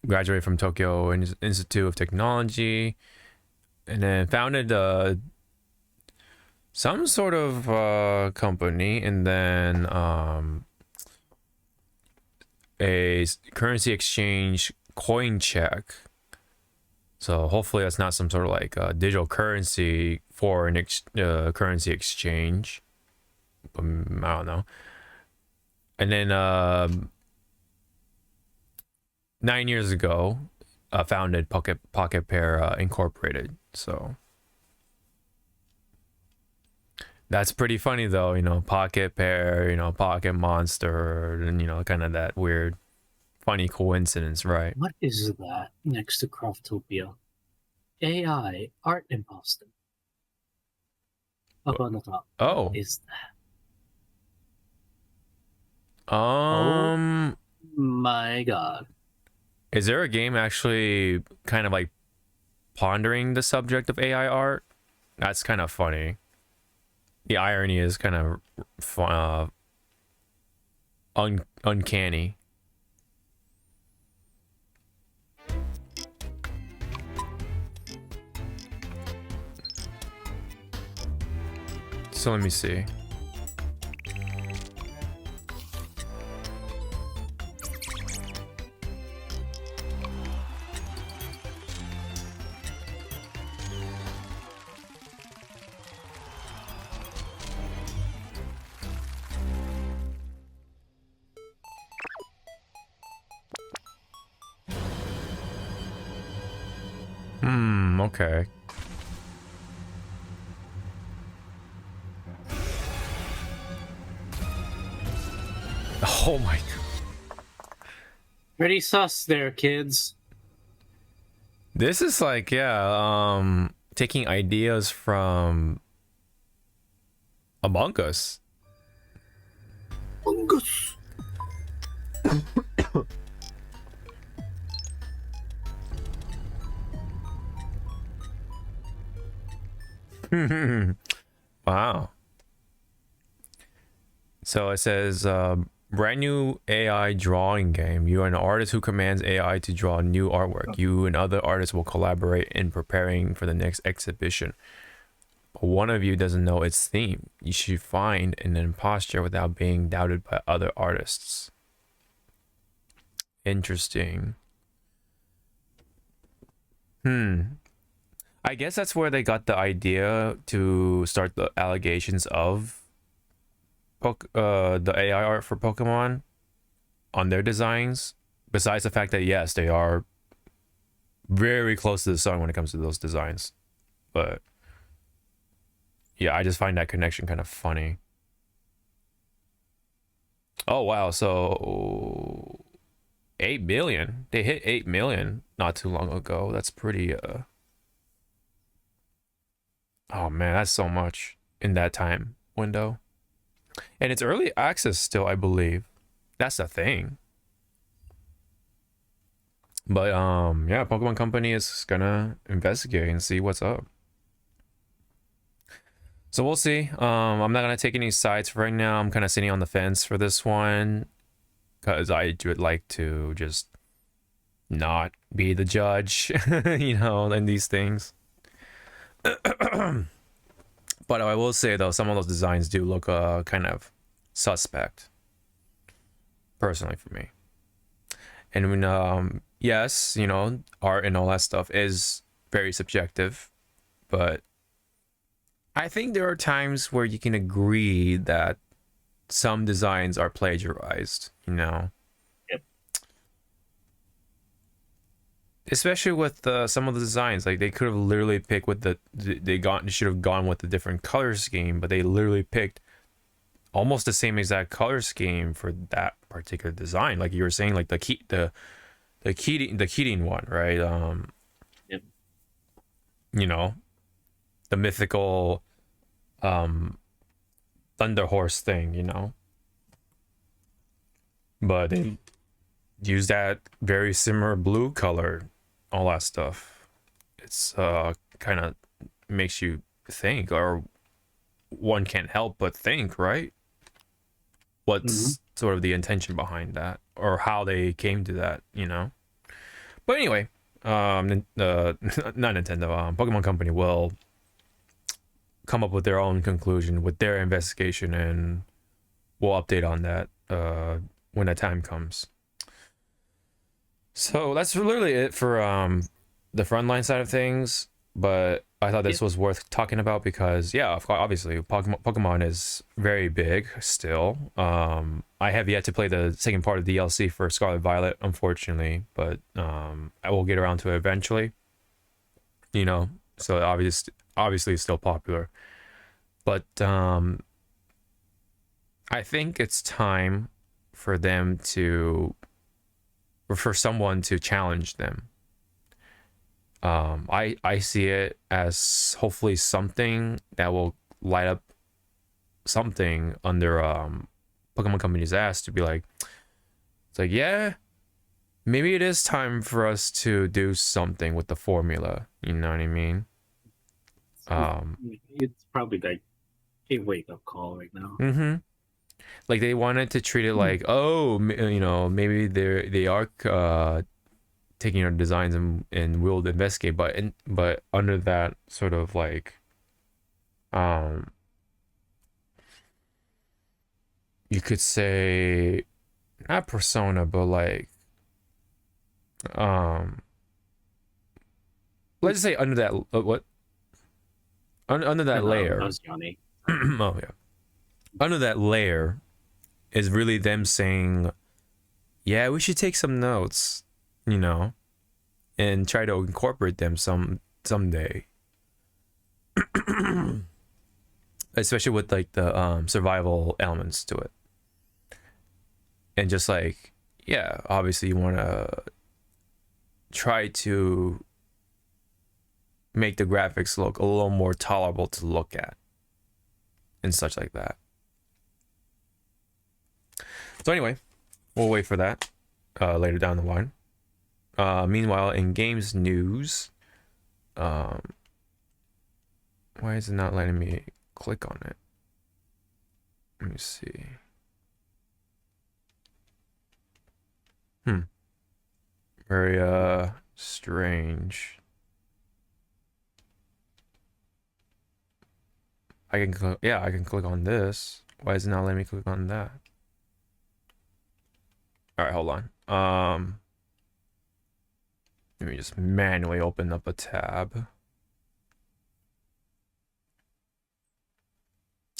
Graduated from Tokyo Institute of Technology, and then founded some sort of company, and then a currency exchange coin check. So hopefully that's not some sort of like digital currency foreign currency exchange. I don't know. And then 9 years ago, founded Pocket Pair Incorporated. So that's pretty funny though, Pocket Pair, Pocket Monster, and kind of that weird, funny coincidence, right? what is that next to Craftopia? AI art imposter. Up on the top. Oh. What is that? My God. Is there a game actually kind of like pondering the subject of AI art? That's kind of funny. The irony is kind of uncanny. So let me see. Okay. Oh my God. Pretty sus there, kids. This is like, taking ideas from Among Us. Among Us. Wow. So it says, brand new AI drawing game. You are an artist who commands AI to draw new artwork. You and other artists will collaborate in preparing for the next exhibition. But one of you doesn't know its theme. You should find an imposter without being doubted by other artists. Interesting. I I guess that's where they got the idea to start the allegations of the AI art for Pokemon on their designs. Besides the fact that yes, they are very close to the sun when it comes to those designs, but yeah, I just find that connection kind of funny. Oh wow, so 8 million. They hit 8 million not too long ago. That's pretty oh man, that's so much in that time window. And it's early access still, I believe. That's the thing. But yeah, Pokemon Company is gonna investigate and see what's up. So we'll see. I'm not gonna take any sides right now. I'm kind of sitting on the fence for this one because I would like to just not be the judge, you know, in these things. But I will say though, some of those designs do look kind of suspect, personally for me. And when yes, you know, art and all that stuff is very subjective, but I think there are times where you can agree that some designs are plagiarized, you know. Yep. Especially with some of the designs, like they could have literally picked with they should have gone with a different color scheme, but they literally picked almost the same exact color scheme for that particular design. Like you were saying, like the Keating one, right? Yep. You know, the mythical Thunder Horse thing, you know. But they use that very similar blue color, all that stuff. It's kind of makes you think, or one can't help but think, right? What's sort of the intention behind that, or how they came to that, you know? But anyway, not Nintendo, Pokemon Company will come up with their own conclusion with their investigation, and we'll update on that when that time comes. So that's literally it for the frontline side of things. But I thought this was worth talking about because, yeah, of course, obviously, Pokemon is very big still. I have yet to play the second part of DLC for Scarlet Violet, unfortunately, but I will get around to it eventually. You know, so obviously it's still popular. But I think it's time for them to, or for someone to challenge them. I see it as hopefully something that will light up something under Pokemon Company's ass to be like, it's like, yeah, maybe it is time for us to do something with the formula. You know what I mean? It's probably like a wake up call right now. Mm-hmm. Like they wanted to treat it like, oh, you know, maybe they are taking our designs and will investigate, but under that sort of like you could say not persona, but like let's just say under that under that layer. That was Johnny. Oh yeah, under that layer is really them saying, yeah, we should take some notes, you know, and try to incorporate them someday. Especially with like the survival elements to it. And just like, yeah, obviously you want to try to make the graphics look a little more tolerable to look at and such like that. So anyway, we'll wait for that later down the line. Meanwhile, in games news, why is it not letting me click on it? Let me see. Very strange. I can click on this. Why is it not letting me click on that? All right, hold on. Let me just manually open up a tab.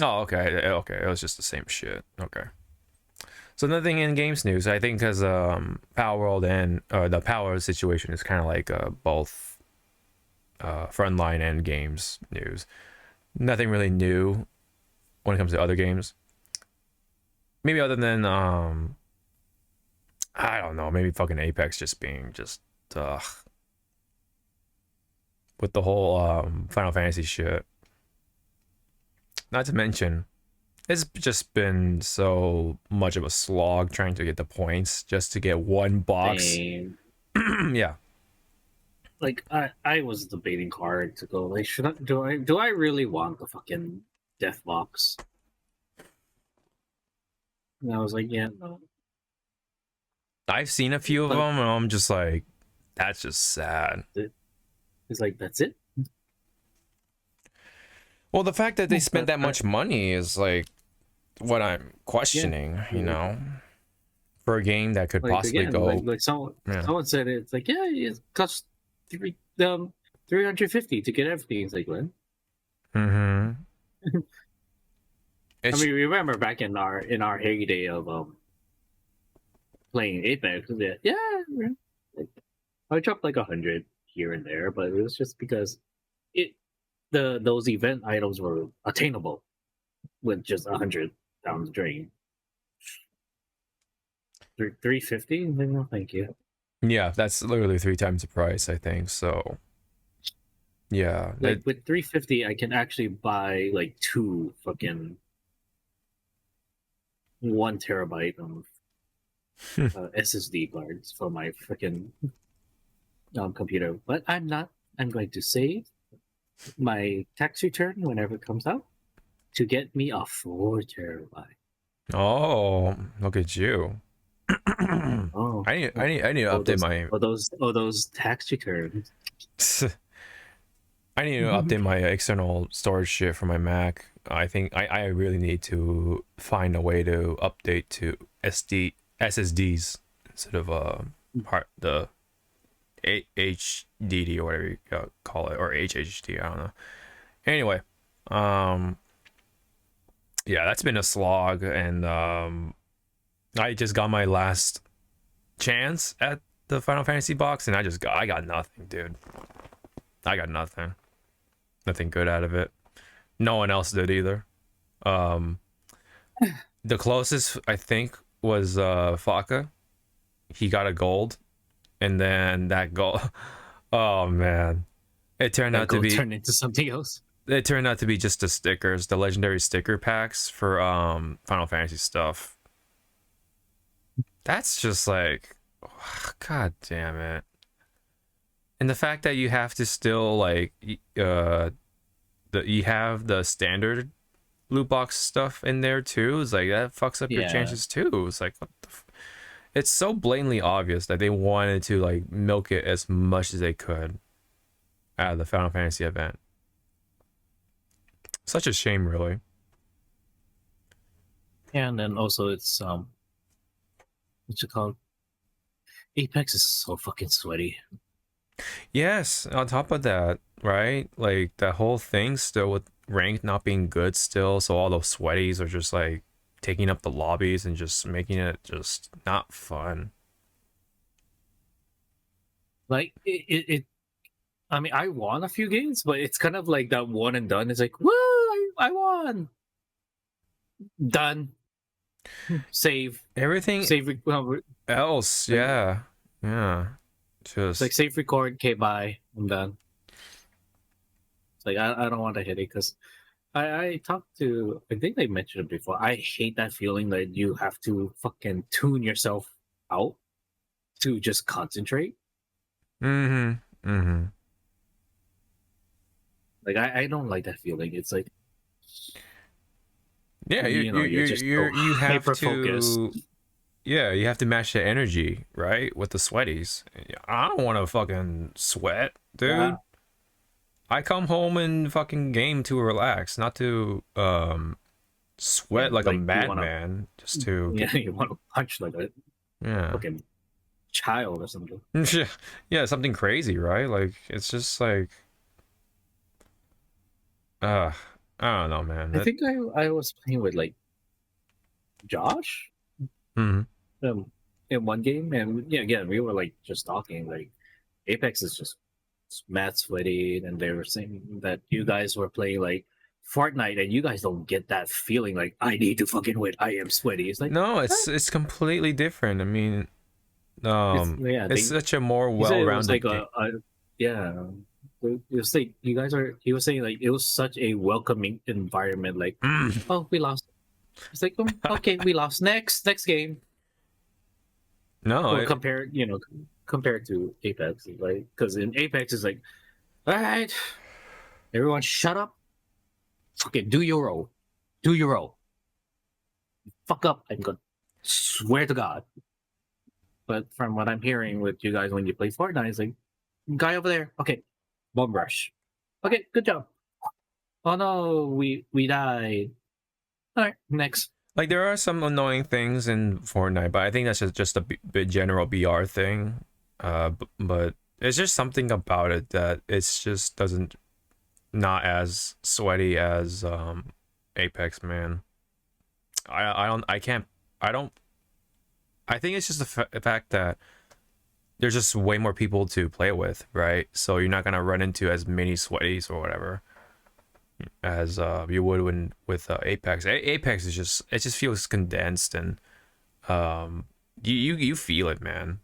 Oh, okay, okay. It was just the same shit. Okay. So nothing in games news. I think because Palworld and the Power situation is kind of like both frontline and games news. Nothing really new when it comes to other games. Maybe other than I don't know. Maybe fucking Apex just being just with the whole Final Fantasy shit. Not to mention, it's just been so much of a slog trying to get the points just to get one box. Same. Yeah. Like I was debating hard to go. Like, do I really want the fucking death box? And I was like, yeah, no. I've seen a few of But- them and I'm just like, that's just sad. It's like that's it. Well, the fact that they Yeah, spent that but- much money is like what I'm questioning, you know, for a game that could Like, possibly again, go. like someone said it. It's like, yeah, it costs 350 to get everything. It's like, what? Mm-hmm. I mean, remember back in our heyday of playing Apex, yeah, like, I dropped like 100 here and there, but it was just because those event items were attainable with just 100 down the drain. 350? No, thank you. Yeah, that's literally 3 times the price, I think. So, yeah, Like with 350, I can actually buy like 2 fucking 1 terabyte of SSD cards for my freaking computer. But I'm not. I'm going to save my tax return whenever it comes out to get me a 4 terabyte. Oh, look at you. Oh, I need to update my. those tax returns. I need to update my external storage shit for my Mac. I think I really need to find a way to update to SSDs instead of the HDD or whatever you call it, or HHD. I don't know. Anyway, yeah, that's been a slog, and I just got my last chance at the Final Fantasy box, and I got nothing, dude. I got nothing good out of it. No one else did either. The closest I think was Faka. He got a gold, and then that gold, oh man, it turned out to be turned into something else. It turned out to be just the stickers, the legendary sticker packs for Final Fantasy stuff. That's just like, god damn it. And the fact that you have to still like you have the standard loot box stuff in there too, is like that fucks up your chances too. It's like, what the it's so blatantly obvious that they wanted to like milk it as much as they could out of the Final Fantasy event. Such a shame, really. Yeah, and then also it's what's it called? Apex is so fucking sweaty. Yes, on top of that, right? Like that whole thing still with ranked not being good still, so all those sweaties are just like taking up the lobbies and just making it just not fun. Like it I mean, I won a few games, but it's kind of like that one and done. It's like, woo, I won. Done. Save. Everything Save. else, yeah. Just It's like save record. Okay, bye. I'm done. It's like I don't want a headache because I talked to. I think I mentioned it before. I hate that feeling that you have to fucking tune yourself out to just concentrate. Like I don't like that feeling. It's like yeah, you know, you're just so you have hyper-focused. to yeah, you have to match the energy, right? With the sweaties. I don't want to fucking sweat, dude. Yeah. I come home and fucking game to relax, not to sweat like a like, you wanna- madman just to Yeah, you want to punch like a yeah. fucking child or something. Yeah, something crazy, right? Like it's just like I don't know, man. I think I was playing with like Josh Mhm. in one game, and yeah, again we were like just talking. Like Apex is just mad sweaty, and they were saying that you guys were playing like Fortnite, and you guys don't get that feeling like I need to fucking win. I am sweaty. It's like No, eh, it's completely different. I mean, yeah. it's such a more He said it was well-rounded like game. yeah. It was like you guys are. He was saying like it was such a welcoming environment. Like, oh, we lost. It's like okay, we lost. Next game. No, Well, compared to Apex, like because in Apex it's like, all right, everyone, shut up, fucking do your role, do your role. Fuck up, I'm gonna swear to God. But from what I'm hearing with you guys when you play Fortnite, it's like guy over there. Okay, bomb rush. Okay, good job. Oh no, we died. All right, next. like there are some annoying things in Fortnite, but I think that's just a bit general BR thing. But it's just something about it that it's just doesn't not as sweaty as Apex, man. I think it's just the fact that there's just way more people to play with, right? So you're not gonna run into as many sweaties or whatever as you would with Apex. Apex is just feels condensed, and you feel it, man.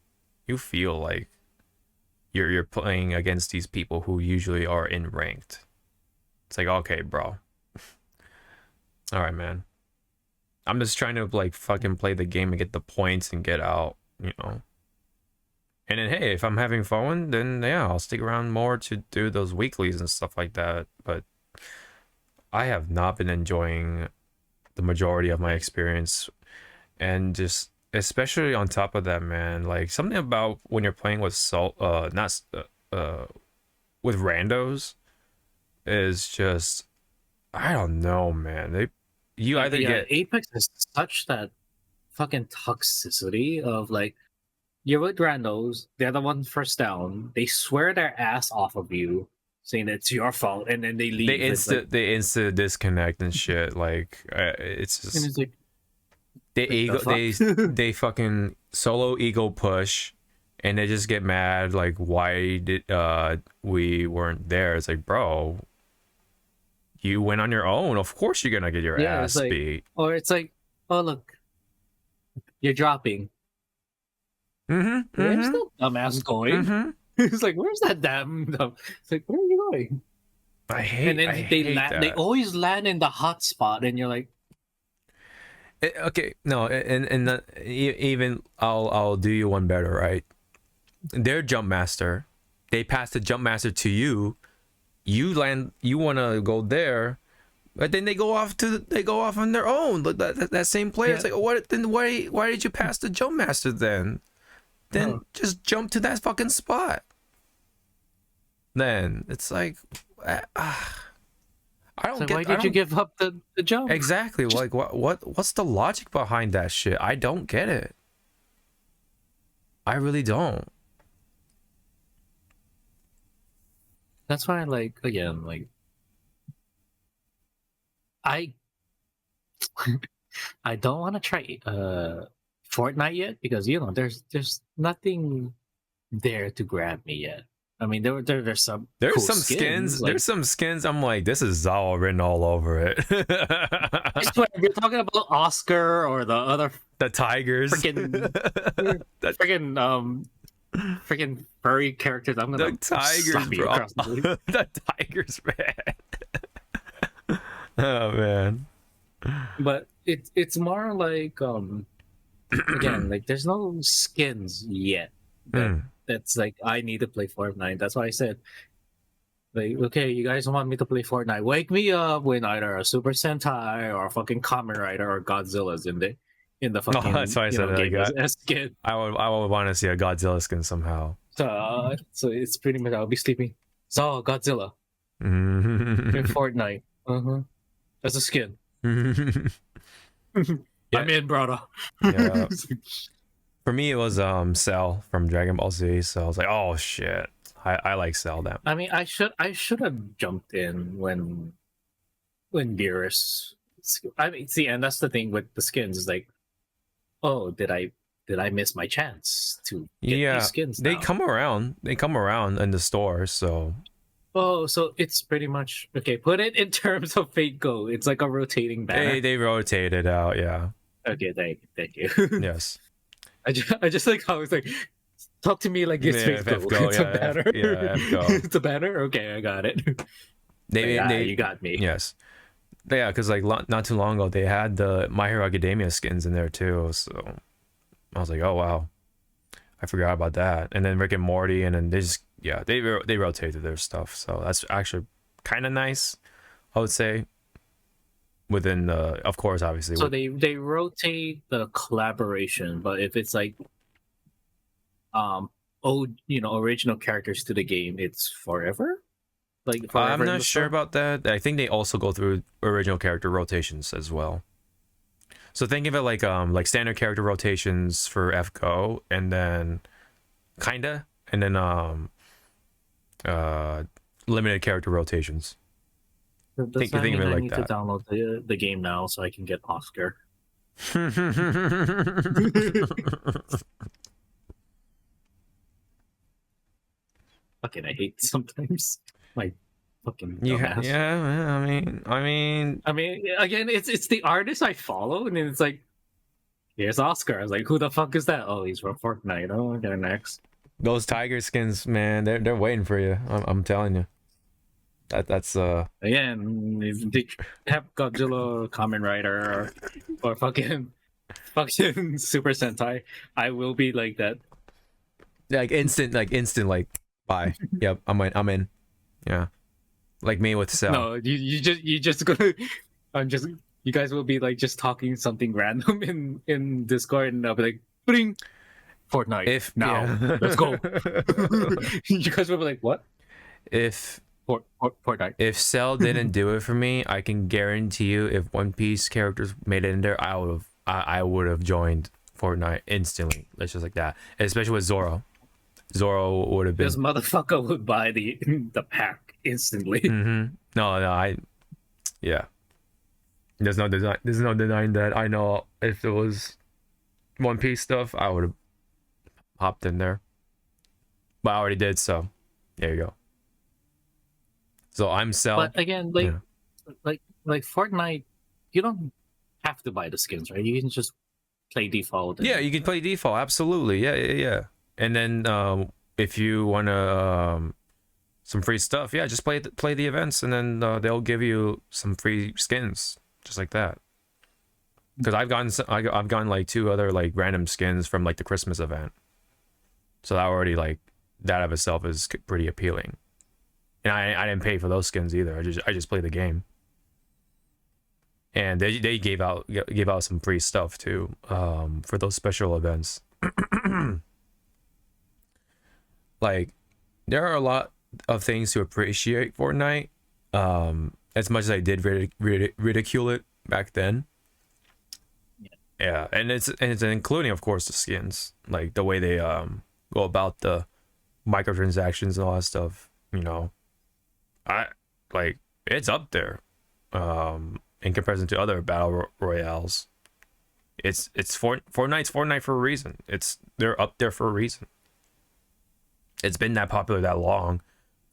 You feel like you're playing against these people who usually are in ranked. It's like, okay, bro. All right, man. I'm just trying to like fucking play the game and get the points and get out, you know. And then hey, if I'm having fun, then yeah, I'll stick around more to do those weeklies and stuff like that. But I have not been enjoying the majority of my experience, and just especially on top of that, man, like something about when you're playing with with randos is just, I don't know, man. You either get Apex is such that fucking toxicity of like you're with randos, they're the one first down, they swear their ass off of you, saying it's your fault, and then they leave. they insta disconnect and shit. Like it's And just it's like they fucking solo ego push, and they just get mad like, why did we weren't there? It's like, bro, you went on your own, of course you're gonna get your ass like, beat. or it's like, oh look, you're dropping. Where's the dumbass going? It's like, where's that damn dumb? It's like, where are you going? I hate. And then I hate that. they always land in the hot spot, and you're like, okay, no, and even I'll do you one better, right? They're jump master, they pass the jump master to you, you land, you want to go there, but then they go off on their own. That same player, it's like, what? Then why did you pass the jump master then? Then just jump to that fucking spot. Then it's like, I don't so get. why did you give up the jump? Exactly. Like what's the logic behind that shit? I don't get it. I really don't. That's why, like, again, like, I I don't want to try Fortnite yet, because there's nothing there to grab me yet. I mean, there's some There's cool some skins. like, There's some skins. I'm like, this is Zawa written all over it. I swear, if you're talking about Oscar or the other The tigers. freaking furry characters, I'm gonna The tigers, slap you bro. across the face. The tigers, man. Oh man. But it's more like again, like there's no skins yet that's like I need to play Fortnite. That's why I said, like, okay, you guys want me to play Fortnite, wake me up when either a Super Sentai or a fucking Kamen Rider or Godzilla's in the fucking that's why I said game that. as skin. I would want to see a Godzilla skin somehow. So it's pretty much I'll be sleeping. So Godzilla in Fortnite. As a skin. Yeah. I'm in, brother. Yeah. For me, it was Cell from Dragon Ball Z. So I was like, oh shit, I like Cell. That I mean, I should have jumped in when when Beerus. I mean, see, and that's the thing with the skins is like, oh, did I miss my chance to get Yeah, these skins they now? come around. They come around in the store, so Oh, so it's pretty much okay. Put it in terms of Fate Go. It's like a rotating banner. they rotate it out. Yeah. Okay, thank you. Yes. I just like how it's like, talk to me like it's Yeah, Fate Go. F-Go, It's yeah, a banner. yeah, F-Go. It's a banner. Okay, I got it. You got me. Yes. Yeah, because like not too long ago they had the My Hero Academia skins in there too, so I was like, oh wow, I forgot about that. And then Rick and Morty, and then they rotated their stuff, so that's actually kind of nice, I would say. Within the, of course, obviously. So they rotate the collaboration, but if it's like original characters to the game, it's forever. Like forever I'm in not the sure store? about that. I think they also go through original character rotations as well. So think of it like standard character rotations for FGO, and then kinda, and then limited character rotations. Does think that of mean it I like need that. to download the game now so I can get Oscar? Fucking, I hate sometimes. My fucking dumbass. Yeah. I mean, Again, it's the artist I follow, and it's like, here's Oscar. I was like, who the fuck is that? Oh, he's from Fortnite. Oh, okay, next. those tiger skins, man, they're waiting for you. I'm telling you. That's Again, if they have Godzilla, Kamen Rider, or fucking Super Sentai, I will be like that. like instant buy. Yep, I'm in. Yeah, like me with Cell. No, you just gonna. You guys will be like just talking something random in Discord, and I'll be like, "Bring Fortnite If now, yeah. let's go." You guys will be like, "What? If Fortnite?" If Cell didn't do it for me, I can guarantee you, if One Piece characters made it in there, I would have joined Fortnite instantly. Let's just like that. Especially with Zoro. Zoro would have been. This motherfucker would buy the pack instantly. No, yeah. There's no denying that. I know if it was One Piece stuff, I would have hopped in there. But I already did, so there you go. So I'm Cell. But again, like Fortnite, you don't have to buy the skins, right? You can just play default. Yeah, you can play default. Absolutely. Yeah. And then if you want to some free stuff, yeah, just play the events, and then they'll give you some free skins, just like that. Because I've gotten like 2 other like random skins from like the Christmas event, so that already like that of itself is pretty appealing. And I didn't pay for those skins either. I just played the game. And they gave out some free stuff too for those special events. Like, there are a lot of things to appreciate Fortnite. As much as I did ridicule it back then. Yeah, and it's including, of course, the skins, like the way they go about the microtransactions and all that stuff. You know, it's up there in comparison to other battle royales. It's Fortnite's Fortnite for a reason. They're up there for a reason. It's been that popular that long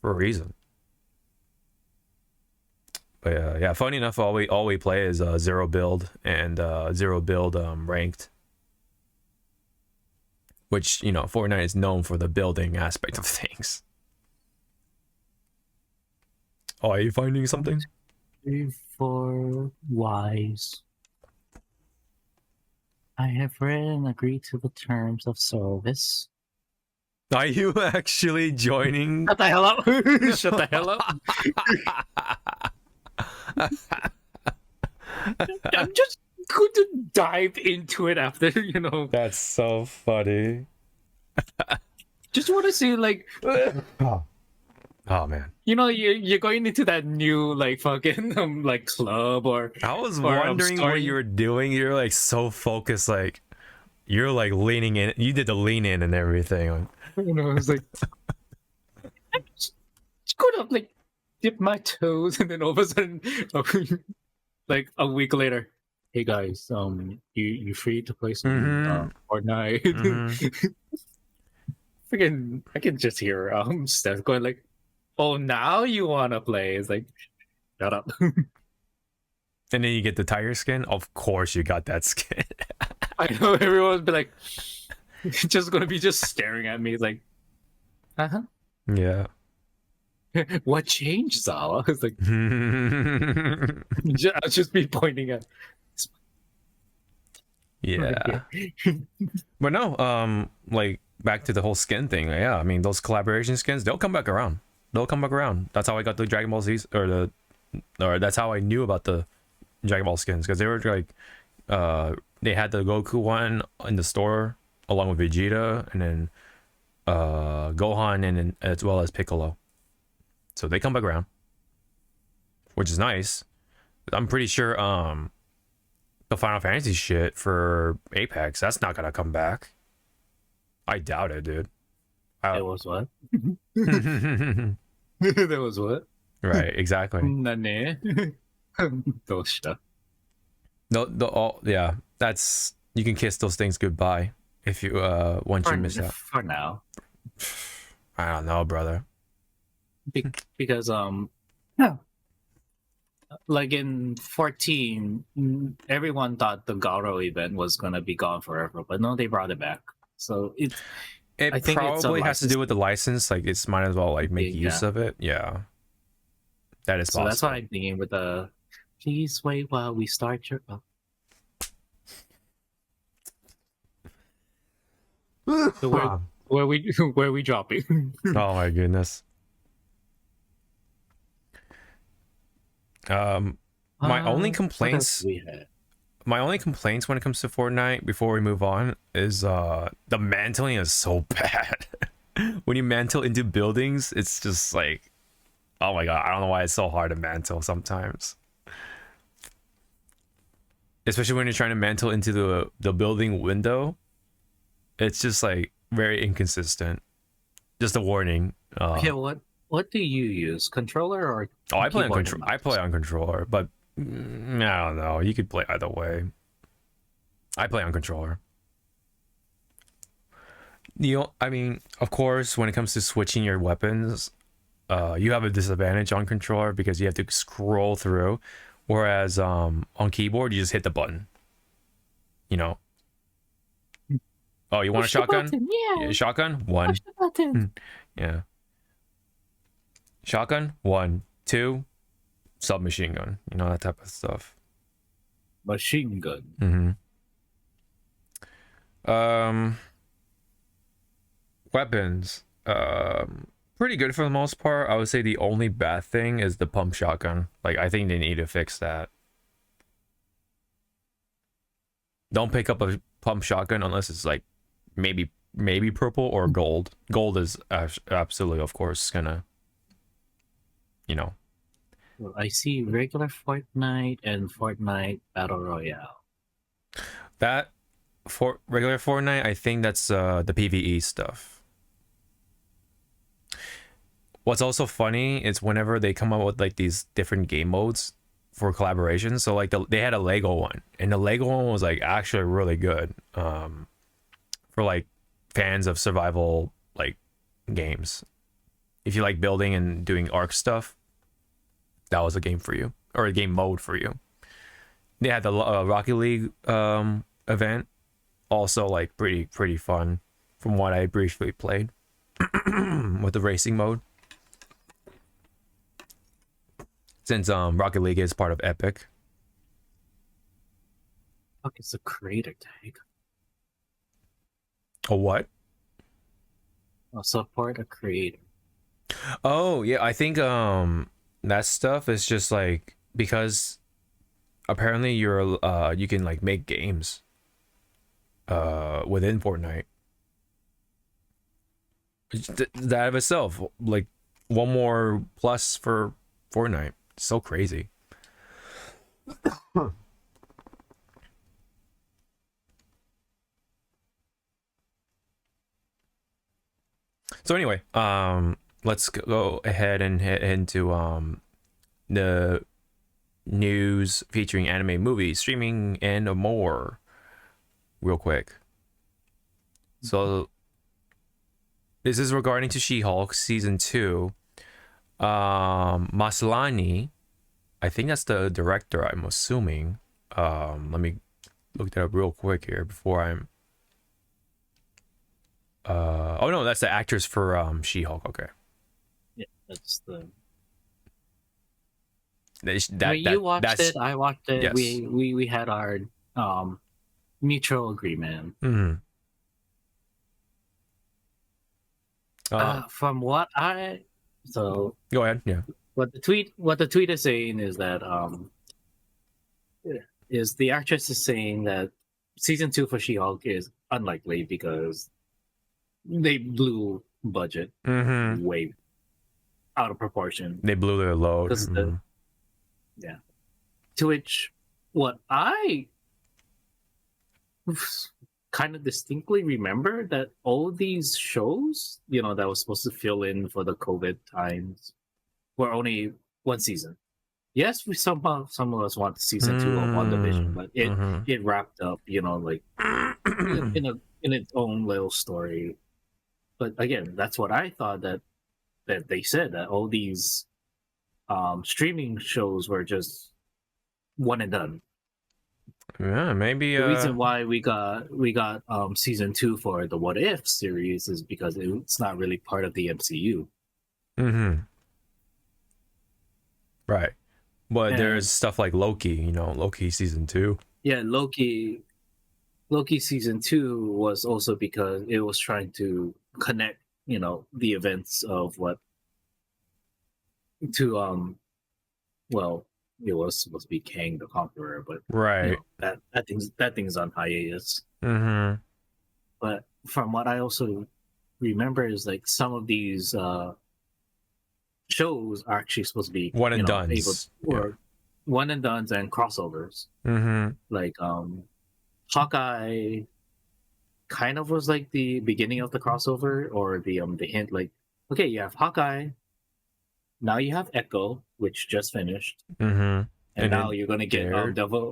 for a reason. But yeah, funny enough, all we play is zero build and zero build ranked, which, you know, Fortnite is known for the building aspect of things. Oh, are you finding something? 3, 4 wise. I have read and agreed to the terms of service. Are you actually joining? Shut the hell up! Shut the hell up! I'm just going to dive into it after, you know. That's so funny. Just want to see, like, Oh man, you know, you're going into that new like fucking like club or. I was Or, wondering what starting- you were doing. You're like so focused, like you're like leaning in. You did the lean in and everything. You know, I was like, I'm just going to like dip my toes, and then all of a sudden, like a week later, hey guys, you free to play some Fortnite? Freaking, I can just hear Steph going like, "Oh, now you wanna play?" It's like, shut up. And then you get the tiger skin. Of course, you got that skin. I know everyone's be like, just gonna be just staring at me like, uh-huh. Yeah. What changed, Zawa? It's like, I'll just be pointing at. Yeah. But no, like back to the whole skin thing. Yeah, I mean those collaboration skins, they'll come back around. They'll come back around. That's how I got the Dragon Ball Z's, or that's how I knew about the Dragon Ball skins, because they were like, they had the Goku one in the store along with Vegeta, and then Gohan, and then as well as Piccolo. So they come back around, which is nice. I'm pretty sure the Final Fantasy shit for Apex, that's not gonna come back. I doubt it, dude. It was what? There was what? Right, exactly. Nane. Those stuff. Yeah, that's, you can kiss those things goodbye if you once you miss out. For now. I don't know, brother. Because yeah. Like in 14, everyone thought the Garo event was gonna be gone forever, but no, they brought it back. So It I think it's probably a has to do with the license. Like, it's might as well like make use of it. Yeah, that is possible. So that's why I'm thinking with the, please wait while we start your. So where we dropping? Oh my goodness. My only complaints when it comes to Fortnite, before we move on, is the mantling is so bad. When you mantle into buildings, it's just like, oh my god, I don't know why it's so hard to mantle sometimes. Especially when you're trying to mantle into the building window. It's just like very inconsistent. Just a warning. Yeah, what do you use? Controller or I play on control. I play on controller, but I don't know. You could play either way. I play on controller. I mean, of course, when it comes to switching your weapons, you have a disadvantage on controller because you have to scroll through, whereas on keyboard you just hit the button. You know. Oh, you want a shotgun? Button, yeah. Shotgun? 1. Yeah. Shotgun? 1, 2. Submachine gun. You know, that type of stuff. Machine gun. Weapons. Pretty good for the most part. I would say the only bad thing is the pump shotgun. Like, I think they need to fix that. Don't pick up a pump shotgun unless it's like maybe purple or gold. Gold is absolutely, of course, gonna, you know. Well, I see regular Fortnite and Fortnite Battle Royale. That for regular Fortnite, I think that's the PvE stuff. What's also funny is whenever they come up with like these different game modes for collaboration. So like they had a Lego one, and the Lego one was like actually really good. For like fans of survival like games. If you like building and doing Ark stuff, that was a game for you, or a game mode for you. They had the Rocket League event, also like pretty fun from what I briefly played with the racing mode. Since Rocket League is part of Epic. Fuck is a creator tag? A what? Support a creator. Oh yeah, I think that stuff is just like, because apparently you're you can like make games within Fortnite. That of itself, like one more plus for Fortnite. So crazy. So anyway, let's go ahead and head into the news featuring anime, movies, streaming, and more real quick. So this is regarding to She-Hulk season 2. Maslany, I think that's the director, I'm assuming. Let me look that up real quick here before I'm oh no, that's the actress for She-Hulk. Okay. Yeah, that's the. You watched it. I watched it. Yes. We had our mutual agreement. From what I go ahead. Yeah. What the tweet is saying is that is the actress is saying that season 2 for She-Hulk is unlikely because they blew budget way out of proportion. They blew their load. Yeah. To which, what I kind of distinctly remember that all these shows, that was supposed to fill in for the COVID times, were only one season. Yes, some of us want season 2 of WandaVision, but it wrapped up, like in its own little story. But again, that's what I thought that they said, that all these streaming shows were just one and done. Yeah, maybe the reason why we got season 2 for the What If series is because it's not really part of the MCU. Right. But there's stuff like Loki, Loki season 2. Yeah, Loki season 2 was also because it was trying to connect, the events of what to well, it was supposed to be Kang the Conqueror, but right, that thing's on hiatus. But from what I also remember is like some of these shows are actually supposed to be one and dones, one and dones and crossovers. Like Hawkeye kind of was like the beginning of the crossover, or the hint, like, okay, you have Hawkeye, now you have Echo, which just finished, and now you're gonna get Daredevil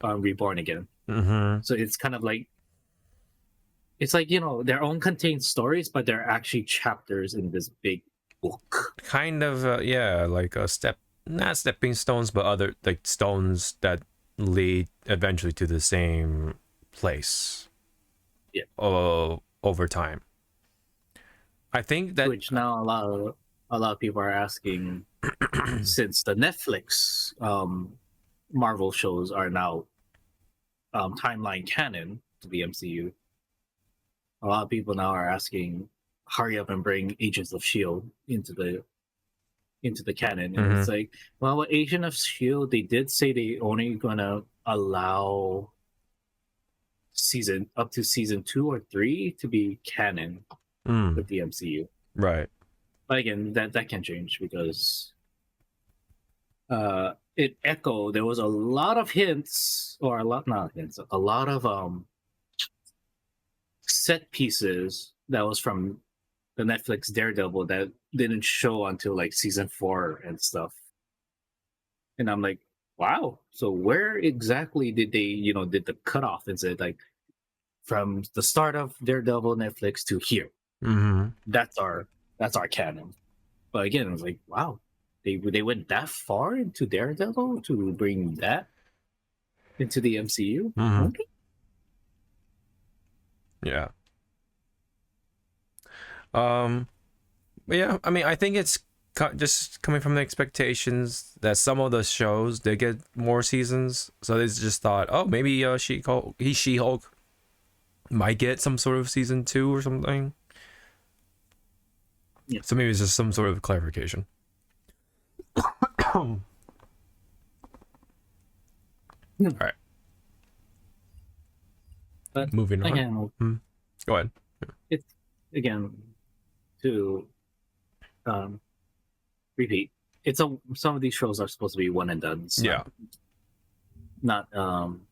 Reborn again. So it's kind of like, it's like, their own contained stories, but they're actually chapters in this big book. Kind of, like a not stepping stones, but other like stones that lead eventually to the same place. Yeah. Over time. I think that, which now a lot of people are asking, since the Netflix Marvel shows are now timeline canon to the MCU, a lot of people now are asking, hurry up and bring Agents of S.H.I.E.L.D. into the canon. And it's like, well, with Agent of S.H.I.E.L.D., they did say they only gonna allow up to season 2 or 3 to be canon with the MCU. Right. But again, that can change because it Echo, there was a lot of hints, or a lot of set pieces that was from the Netflix Daredevil that didn't show until like season 4 and stuff. And I'm like, wow, so where exactly did they, did the cutoff? Is it like from the start of Daredevil Netflix to here? That's our canon. But again, I was like, wow, they went that far into Daredevil to bring that into the MCU. Okay. Yeah. But yeah, I mean, I think it's just coming from the expectations that some of the shows they get more seasons, so they just thought, oh, maybe She-Hulk might get some sort of season 2 or something. Yeah. So maybe it's just some sort of clarification. All right. But moving on. Again, Go ahead. It's again to repeat. Some of these shows are supposed to be one and done. Not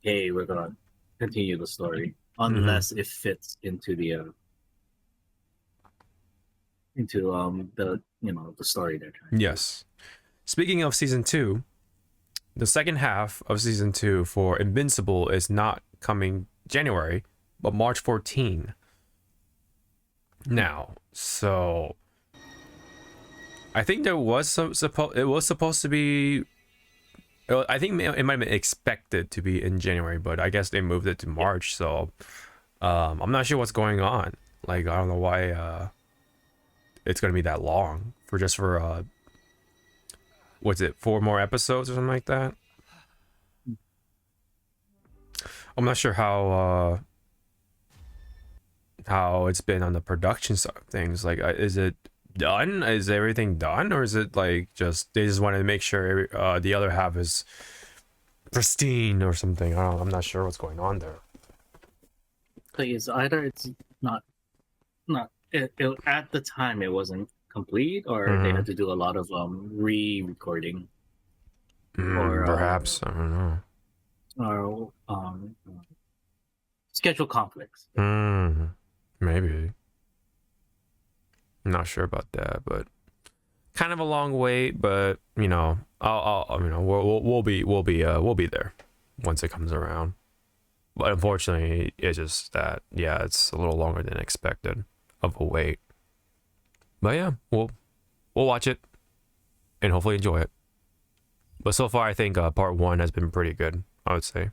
hey, we're gonna continue the story unless it fits into the into the the story they're trying to do. Yes. Speaking of season 2, the second half of season 2 for Invincible is not coming January, but March 14. Now, so I think there was it was supposed to be. I think it might have been expected to be in January, but I guess they moved it to March. So I'm not sure what's going on. Like, I don't know why it's gonna be that long for what's it, 4 more episodes or something like that. I'm not sure how it's been on the production side of things. Like, is it done? Is everything done, or is it like just they just wanted to make sure the other half is pristine or something? I don't know. I'm not sure what's going on there. Thing is, either it's not at the time it wasn't complete, or they had to do a lot of re-recording, or Perhaps, I don't know. or schedule conflicts. Maybe. I'm not sure about that, but kind of a long wait. But we'll be there once it comes around. But unfortunately, it's just that it's a little longer than expected of a wait. But yeah, we'll watch it and hopefully enjoy it. But so far, I think part 1 has been pretty good, I would say.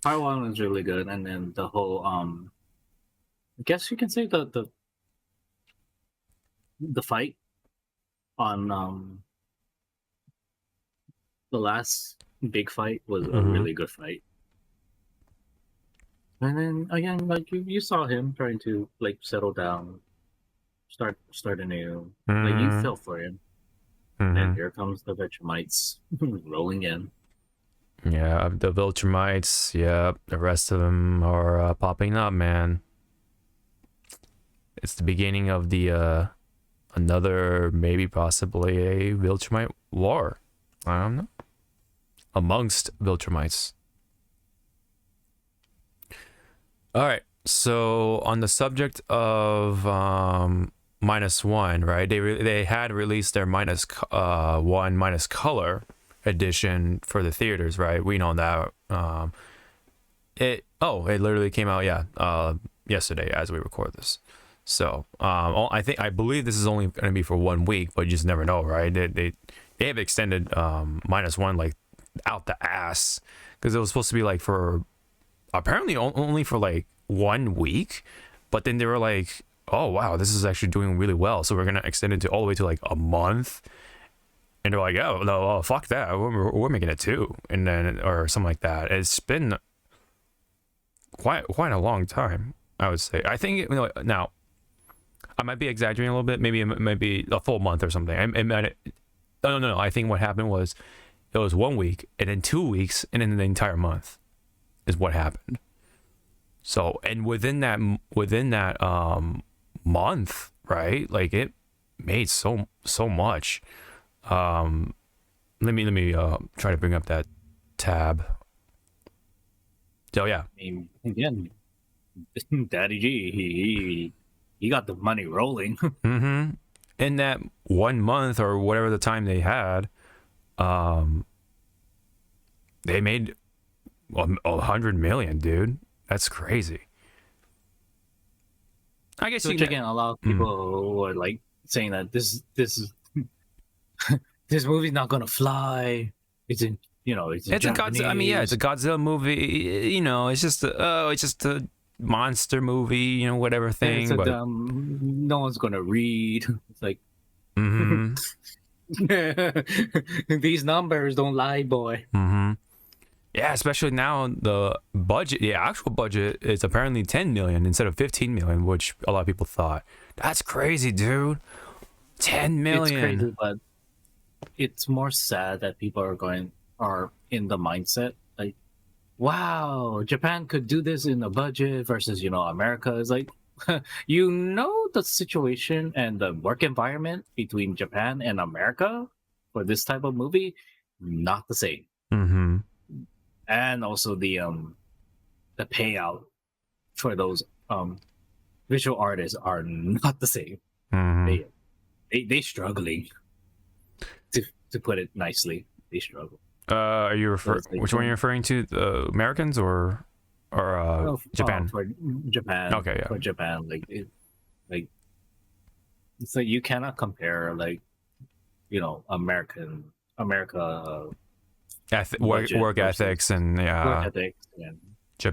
Part 1 was really good, and then the whole I guess you can say the fight on the last big fight was a really good fight. And then again, like you saw him trying to like settle down, start anew. Like you felt for him. And here comes the Vegetamites rolling in. Yeah, the Viltrumites. Yeah, the rest of them are popping up, man. It's the beginning of the another, maybe possibly a Viltrumite war. I don't know. Amongst Viltrumites. All right. So on the subject of -1, right? They had released their -1 minus color edition for the theaters, right? We know that. It literally came out yesterday as we record this. So I believe this is only going to be for 1 week, but you just never know, right? They have extended -1 like out the ass, because it was supposed to be like for apparently only for like 1 week, but then they were like, oh wow, this is actually doing really well, so we're gonna extend it to all the way to like a month. And they're like, oh no, fuck that, we're making it 2, and then or something like that. It's been quite a long time, I would say. I think now I might be exaggerating a little bit. Maybe it might be a full month or something. No. I think what happened was it was 1 week, and then 2 weeks, and then the entire month is what happened. So, and within that month, right? Like, it made so much. Let me try to bring up that tab. So yeah. I mean, again, Daddy G, he got the money rolling. In that 1 month or whatever the time they had, they made 100 million, dude. That's crazy. I guess Which again, a lot of people were like saying that this this movie's not gonna fly. It's in it's a Godzilla. I mean, yeah, it's a Godzilla movie. It's just a monster movie. Whatever thing. But no one's gonna read. It's like these numbers don't lie, boy. Yeah, especially now the budget, the actual budget is apparently 10 million instead of 15 million, which a lot of people thought. That's crazy, dude. 10 million. It's crazy, but it's more sad that people are in the mindset like, wow, Japan could do this in a budget versus, America is like, the situation and the work environment between Japan and America for this type of movie, not the same. And also the payout for those visual artists are not the same. Mhm. They struggling to put it nicely. They struggle. Are you So it's like, which one are you referring to? The Americans or Japan? For Japan. Okay, yeah. For Japan, like it's like you cannot compare like America budget Work versus ethics and work yeah, ethics, and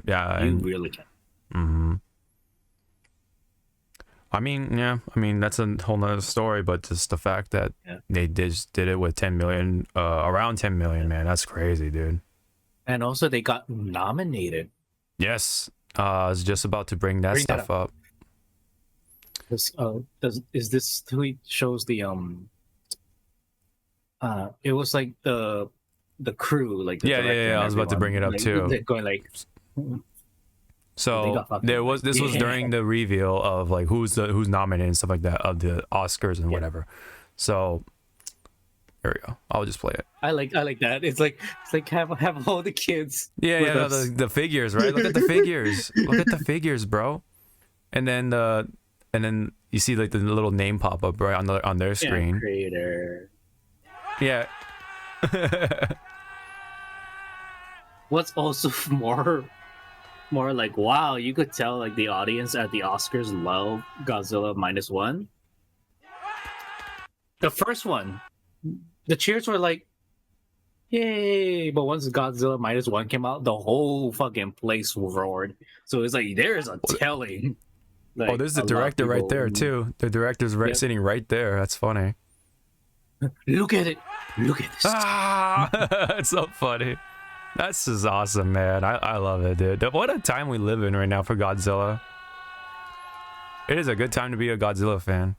yeah, you and really can. mhm. I mean that's a whole nother story, but just the fact that Yeah. they did it with 10 million, around 10 million, man, that's crazy, dude. And also they got nominated. Yes, I was just about to bring that Bring that stuff up. Is this tweet shows the it was like the crew, like the Yeah, director and I was about to bring it up like, too. they're going like So got fucking this was yeah. during the reveal of like who's nominated and stuff like that of the Oscars and whatever. So here we go. I'll just play it. I like that. It's like have all the kids. Yeah, with no, us. the figures, right? Look at the figures. Look at the figures, bro. And then you see like the little name pop up right on their screen. Creator. Yeah. What's also more like, wow, you could tell like the audience at the Oscars love Godzilla -1. The first one, the cheers were like, yay! But once Godzilla -1 came out, the whole fucking place roared. So it's like there is a telling. Like, Oh, there's the a lot of director right people- there too. The director's Yep. sitting right there. That's funny. Look at it. Look at this. Ah, it's so funny. That's just awesome, man. I love it, dude. What a time we live in right now for Godzilla. It is a good time to be a Godzilla fan.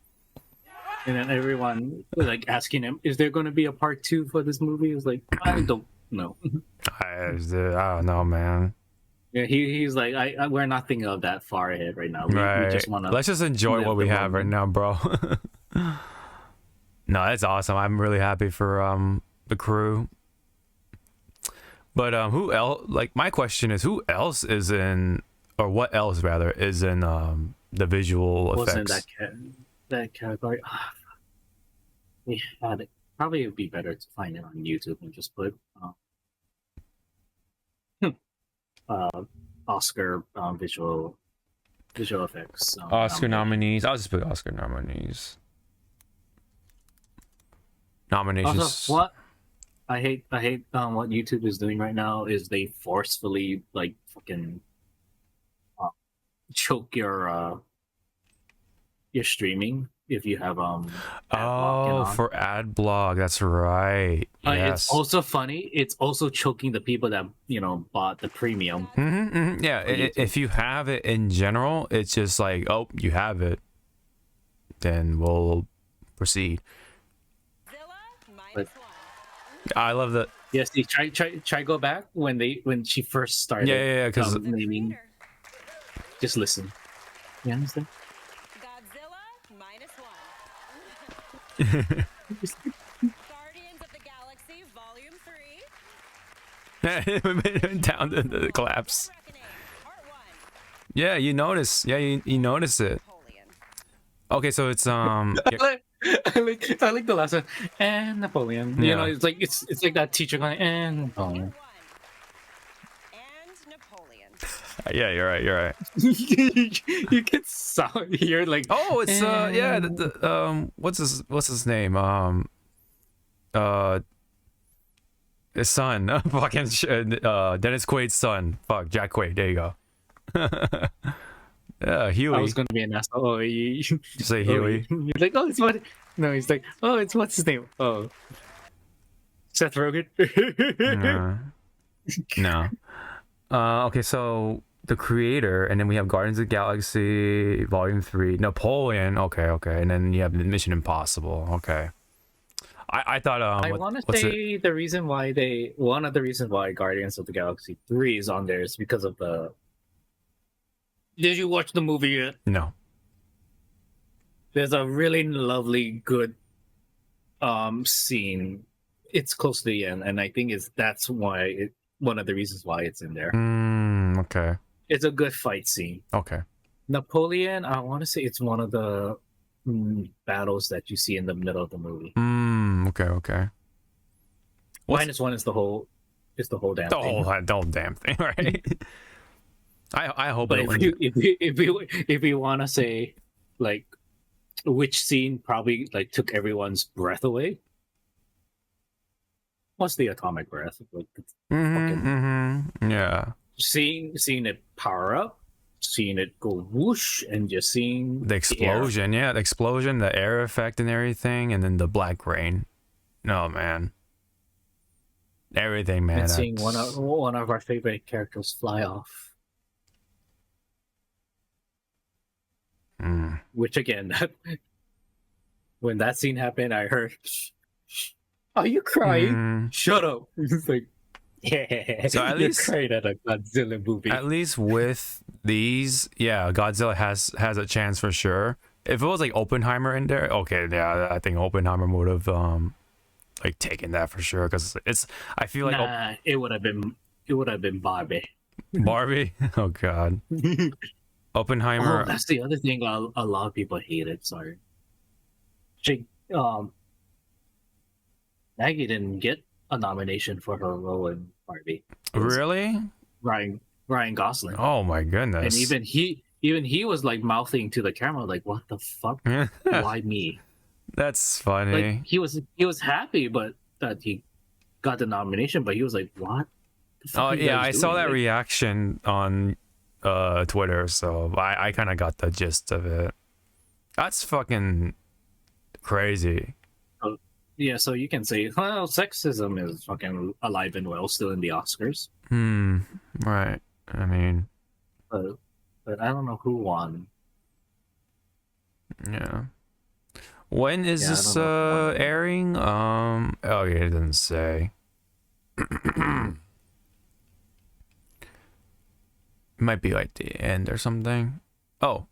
And then everyone was like asking him, "Is there going to be a part 2 for this movie?" He was like, "I don't know." I don't know, man. Yeah, he's like, we're not thinking of that far ahead right now. We Right. just want to. Let's just enjoy live what we the have right moment. now, bro. No, that's awesome. I'm really happy for the crew. But who else? Like, my question is, who else is in, or what else rather is in the visual Wasn't effects? that category? We had it. Probably it would be better to find it on YouTube and just put Oscar visual effects. Oscar nominated. nominees. I'll just put Oscar nominees. Nominations. Also, what I hate what YouTube is doing right now is they forcefully like fucking choke your streaming if you have ad blocking on. For ad blog. That's right. Yes. It's also funny. It's also choking the people that bought the premium. Yeah. If you have it in general, it's just like, oh, you have it, then we'll proceed. But- I love that. Yes, you try go back when she first started. Yeah. Because naming. Just listen. You understand? Godzilla -1. Guardians of the Galaxy Volume 3. down to the collapse. Reckoning, Part 1. Yeah, you notice. Yeah, you notice it. Napoleon. Okay, so it's I like the last one. And Napoleon. You Yeah. know, it's like that teacher going and Napoleon. Part 1. And Napoleon. Yeah, you're right. You can hear like Oh, it's yeah, what's his name? His son. Fucking Dennis Quaid's son. Fuck, Jack Quaid. There you go. Yeah, Huey. I was gonna be an asshole. Oh, you Say Huey. He's like, oh, it's what? No, he's like, oh, it's what's his name? Oh, Seth Rogen. No. Okay, so the creator, and then we have Guardians of the Galaxy Volume 3, Napoleon. Okay, and then you have Mission Impossible. Okay. I thought I want to say one of the reasons why Guardians of the Galaxy 3 is on there is because of the. Did you watch the movie yet? No. There's a really lovely, good scene. It's close to the end, and I think that's one of the reasons why it's in there. Okay. It's a good fight scene. Okay. Napoleon, I want to say it's one of the battles that you see in the middle of the movie. Okay. What's -1 is the whole damn the thing. whole damn thing, right? I hope But it if wins. you want to say like which scene probably like took everyone's breath away, what's the atomic breath? Like Yeah. seeing it power up, seeing it go whoosh, and just seeing The explosion, the explosion, the air effect and everything, and then the black rain. No, man. Everything, man. and seeing that's- one of our favorite characters fly off. Mm. Which again, when that scene happened, I heard, "Are you crying? Shut up!" It's like, yeah. So at you're least- crying at a Godzilla movie. At least with these, yeah, Godzilla has a chance for sure. If it was like Oppenheimer in there, okay, yeah, I think Oppenheimer would have like taken that for sure, because it's, I feel like Nah, it would have been Barbie. Barbie. Oh god, Oppenheimer. Oh, that's the other thing a lot of people hated. Sorry, she, Maggie didn't get a nomination for her role in Barbie. It was Really? Ryan Gosling. Oh my goodness. And even he was like mouthing to the camera like, "What the fuck? Why me?" That's funny. Like he was happy, but that he got the nomination, but he was like, "What?" the fuck Oh are you yeah, guys I saw doing?" that Like, reaction on Twitter, so I kind of got the gist of it. That's fucking crazy. yeah, so you can say, well, sexism is fucking alive and well still in the Oscars, Right. I mean, but I don't know who won. yeah. When is Yeah, I this don't know who won. airing? Oh yeah, it doesn't say. It might be like the end or something. Oh,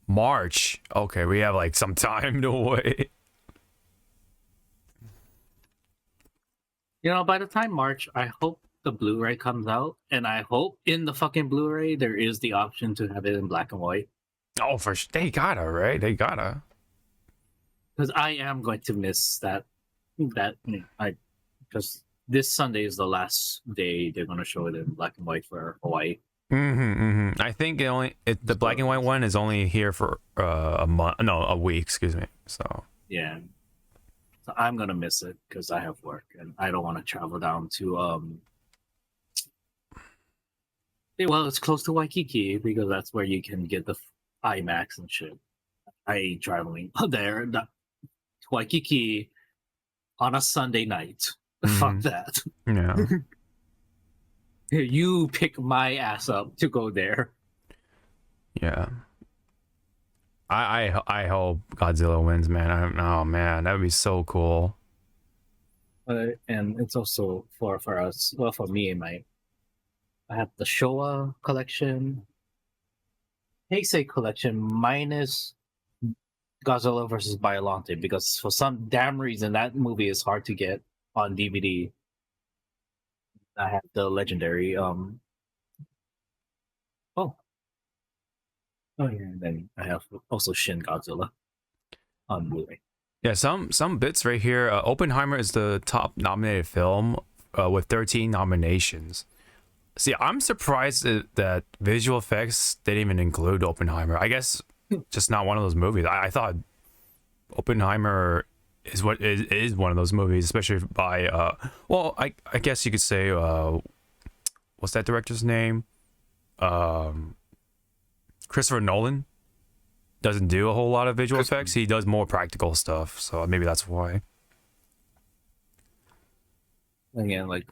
March. Okay, we have like some time to wait. You know, by the time March, I hope the Blu-ray comes out, and I hope in the fucking Blu-ray there is the option to have it in black and white, Oh, for sure. They gotta, right? They gotta. because I am going to miss that because this Sunday is the last day they're going to show it in black and white for Hawaii. I think the black and white one is only here for a month. No, a week. Excuse me. So Yeah, so I'm gonna miss it because I have work and I don't want to travel down to well, it's close to Waikiki because that's where you can get the IMAX and shit. I ain't traveling there to Waikiki on a Sunday night. Fuck that. yeah. You pick my ass up to go there. Yeah. I hope Godzilla wins, man. Oh man, that would be so cool. And it's also for us. Well, for me, I have the Showa collection, Heisei collection minus Godzilla versus Biollante, because for some damn reason that movie is hard to get on DVD. I have the legendary oh yeah, and then I have also Shin Godzilla on Blu-ray. Yeah, some bits right here. Oppenheimer is the top nominated film with 13 nominations. See, I'm surprised that visual effects didn't even include Oppenheimer. I guess just not one of those movies. I thought Oppenheimer is one of those movies, especially by well, I guess you could say what's that director's name? Christopher Nolan doesn't do a whole lot of visual effects. He does more practical stuff, so maybe that's why. Again, like,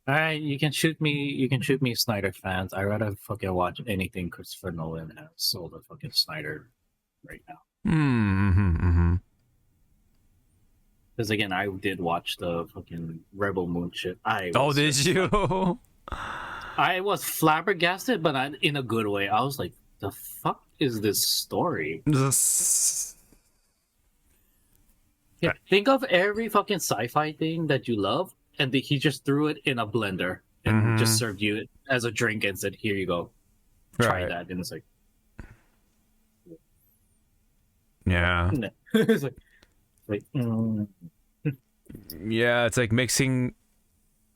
all right, you can shoot me, Snyder fans. I rather fucking watch anything Christopher Nolan has sold a fucking Snyder right now. Because again, I did watch the fucking Rebel Moon shit. Oh, did you? I was flabbergasted, but not in a good way. I was like, the fuck is this story? Yeah, think of every fucking sci-fi thing that you love, and he just threw it in a blender and just served you it as a drink and said, "Here you go." try Right. that, and it's like, Yeah. no. It's like Yeah, it's like mixing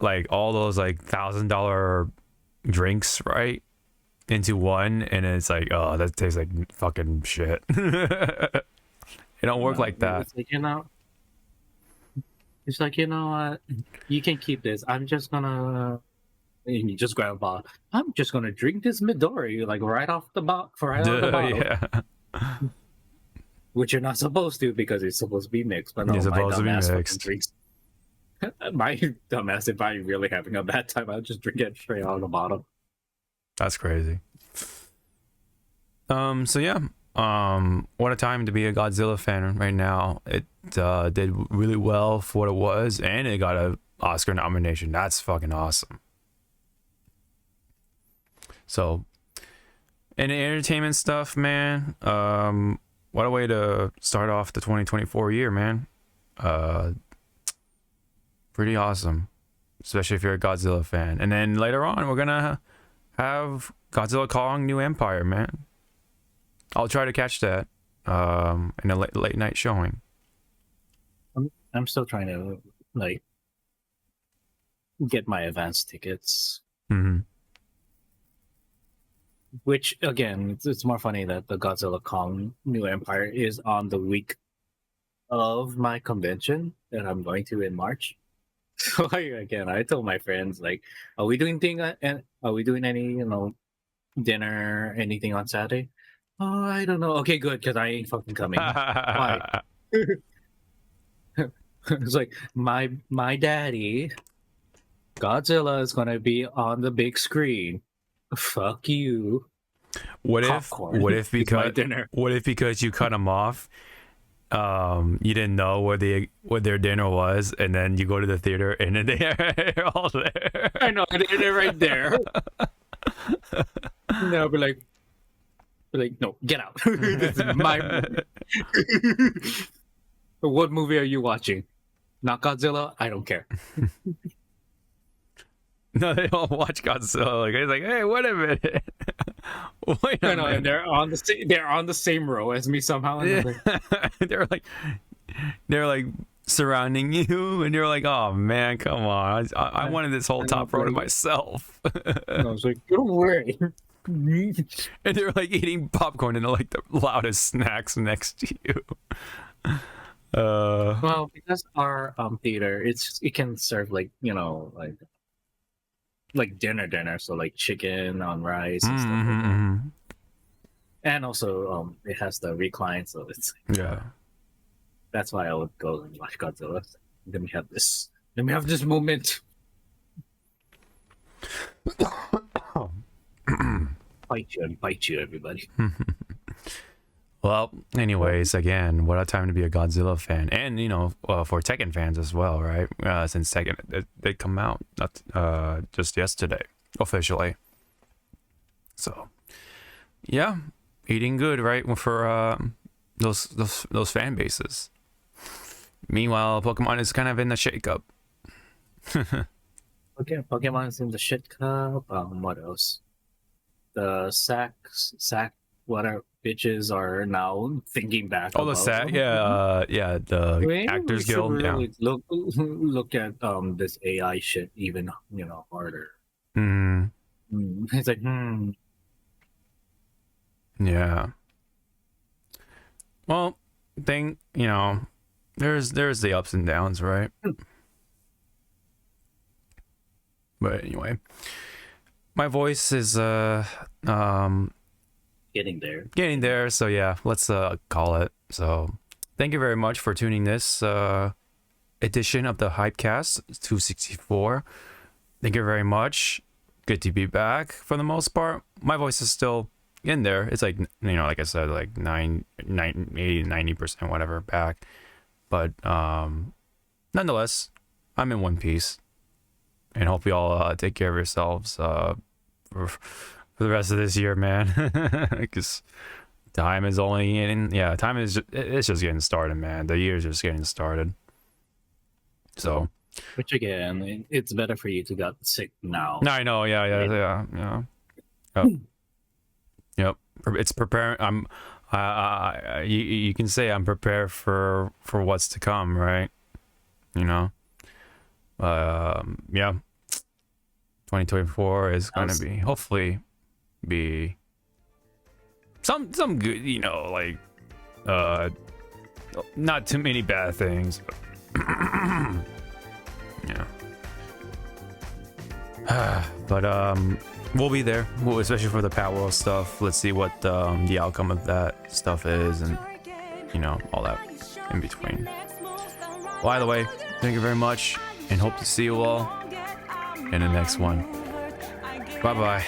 like all those like $1,000 drinks, right? Into one, and it's like, oh, that tastes like fucking shit. It don't work like that. It's like, it's like, you know what? You can keep this. I'm just gonna. And you just grab a bottle. I'm just gonna drink this Midori like right off the right out of the bottle, Yeah. which you're not supposed to because it's supposed to be mixed. But no, It's my supposed to be dumbass fucking mixed. drinks. My dumbass, if I'm really having a bad time, I'll just drink it straight out of the bottle. That's crazy. So yeah. What a time to be a Godzilla fan right now. It did really well for what it was, and it got a Oscar nomination. That's fucking awesome. So, and the entertainment stuff, man. What a way to start off the 2024 year, man. Pretty awesome, especially if you're a Godzilla fan. And then later on, we're gonna have Godzilla Kong New Empire, man. I'll try to catch that in a late night showing. I'm still trying to like get my advance tickets. Mm-hmm. Which again, it's more funny that the Godzilla Kong New Empire is on the week of my convention that I'm going to in March. So again, I told my friends like, "Are we doing any dinner, anything on Saturday?" Oh, I don't know. Okay, good, because I ain't fucking coming. Why? It's like my daddy, Godzilla is gonna be on the big screen. Fuck you. What Popcorn if is my because dinner. what if because you cut them off, you didn't know what their dinner was, and then you go to the theater and then they're all there. I know they're right there. And I'll be like, no, get out. This is my movie. What movie are you watching? Not Godzilla? I don't care. No, they don't watch Godzilla. Like it's like, hey, wait a minute. Wait a I know, and minute. they're on the same row as me somehow. And I'm like, they're like surrounding you, and you're like, oh man, come on. I wanted this whole I know, top row to bro. myself. I was like, don't worry. And they're like eating popcorn and they're like the loudest snacks next to you. Well, because our theater, it can serve like like dinner, so like chicken on rice and stuff like that. Mm-hmm. And also it has the recline, so it's Yeah. that's why I would go and watch Godzilla. Let me have this moment. Bite you, everybody. Well, anyways, again, what a time to be a Godzilla fan, and for Tekken fans as well, right? Since Tekken they come out not just yesterday officially. So, yeah, eating good, right? For those fan bases. Meanwhile, Pokemon is kind of in the shakeup. Okay, Pokemon's in the shit cup. What else? The sack whatever bitches are now thinking back. Oh, the about SAG, them. the Maybe Actors we should Guild, yeah. really look at this AI shit even harder. Mm, It's like yeah. Well, there's the ups and downs, right? But anyway, my voice is getting there. getting there, so yeah, let's call it. So thank you very much for tuning this edition of the Hypecast 264. Thank you very much. Good to be back for the most part. My voice is still in there. It's like like I said, like 80, 90% whatever back. But nonetheless, I'm in one piece. And hope you all take care of yourselves for the rest of this year, man. Because time is only it's just getting started, man. The year's just getting started. So, Which again, it's better for you to get sick now. no, I know, yeah. Oh. Yep, it's preparing. You can say I'm prepared for what's to come, right? You know, yeah. 2024 is gonna be hopefully be some good, you know, like not too many bad things. But yeah. But we'll be there, especially for the Palworld stuff. Let's see what the outcome of that stuff is, and you know, all that in between. Well, either way, thank you very much, and hope to see you all in the next one. Bye bye.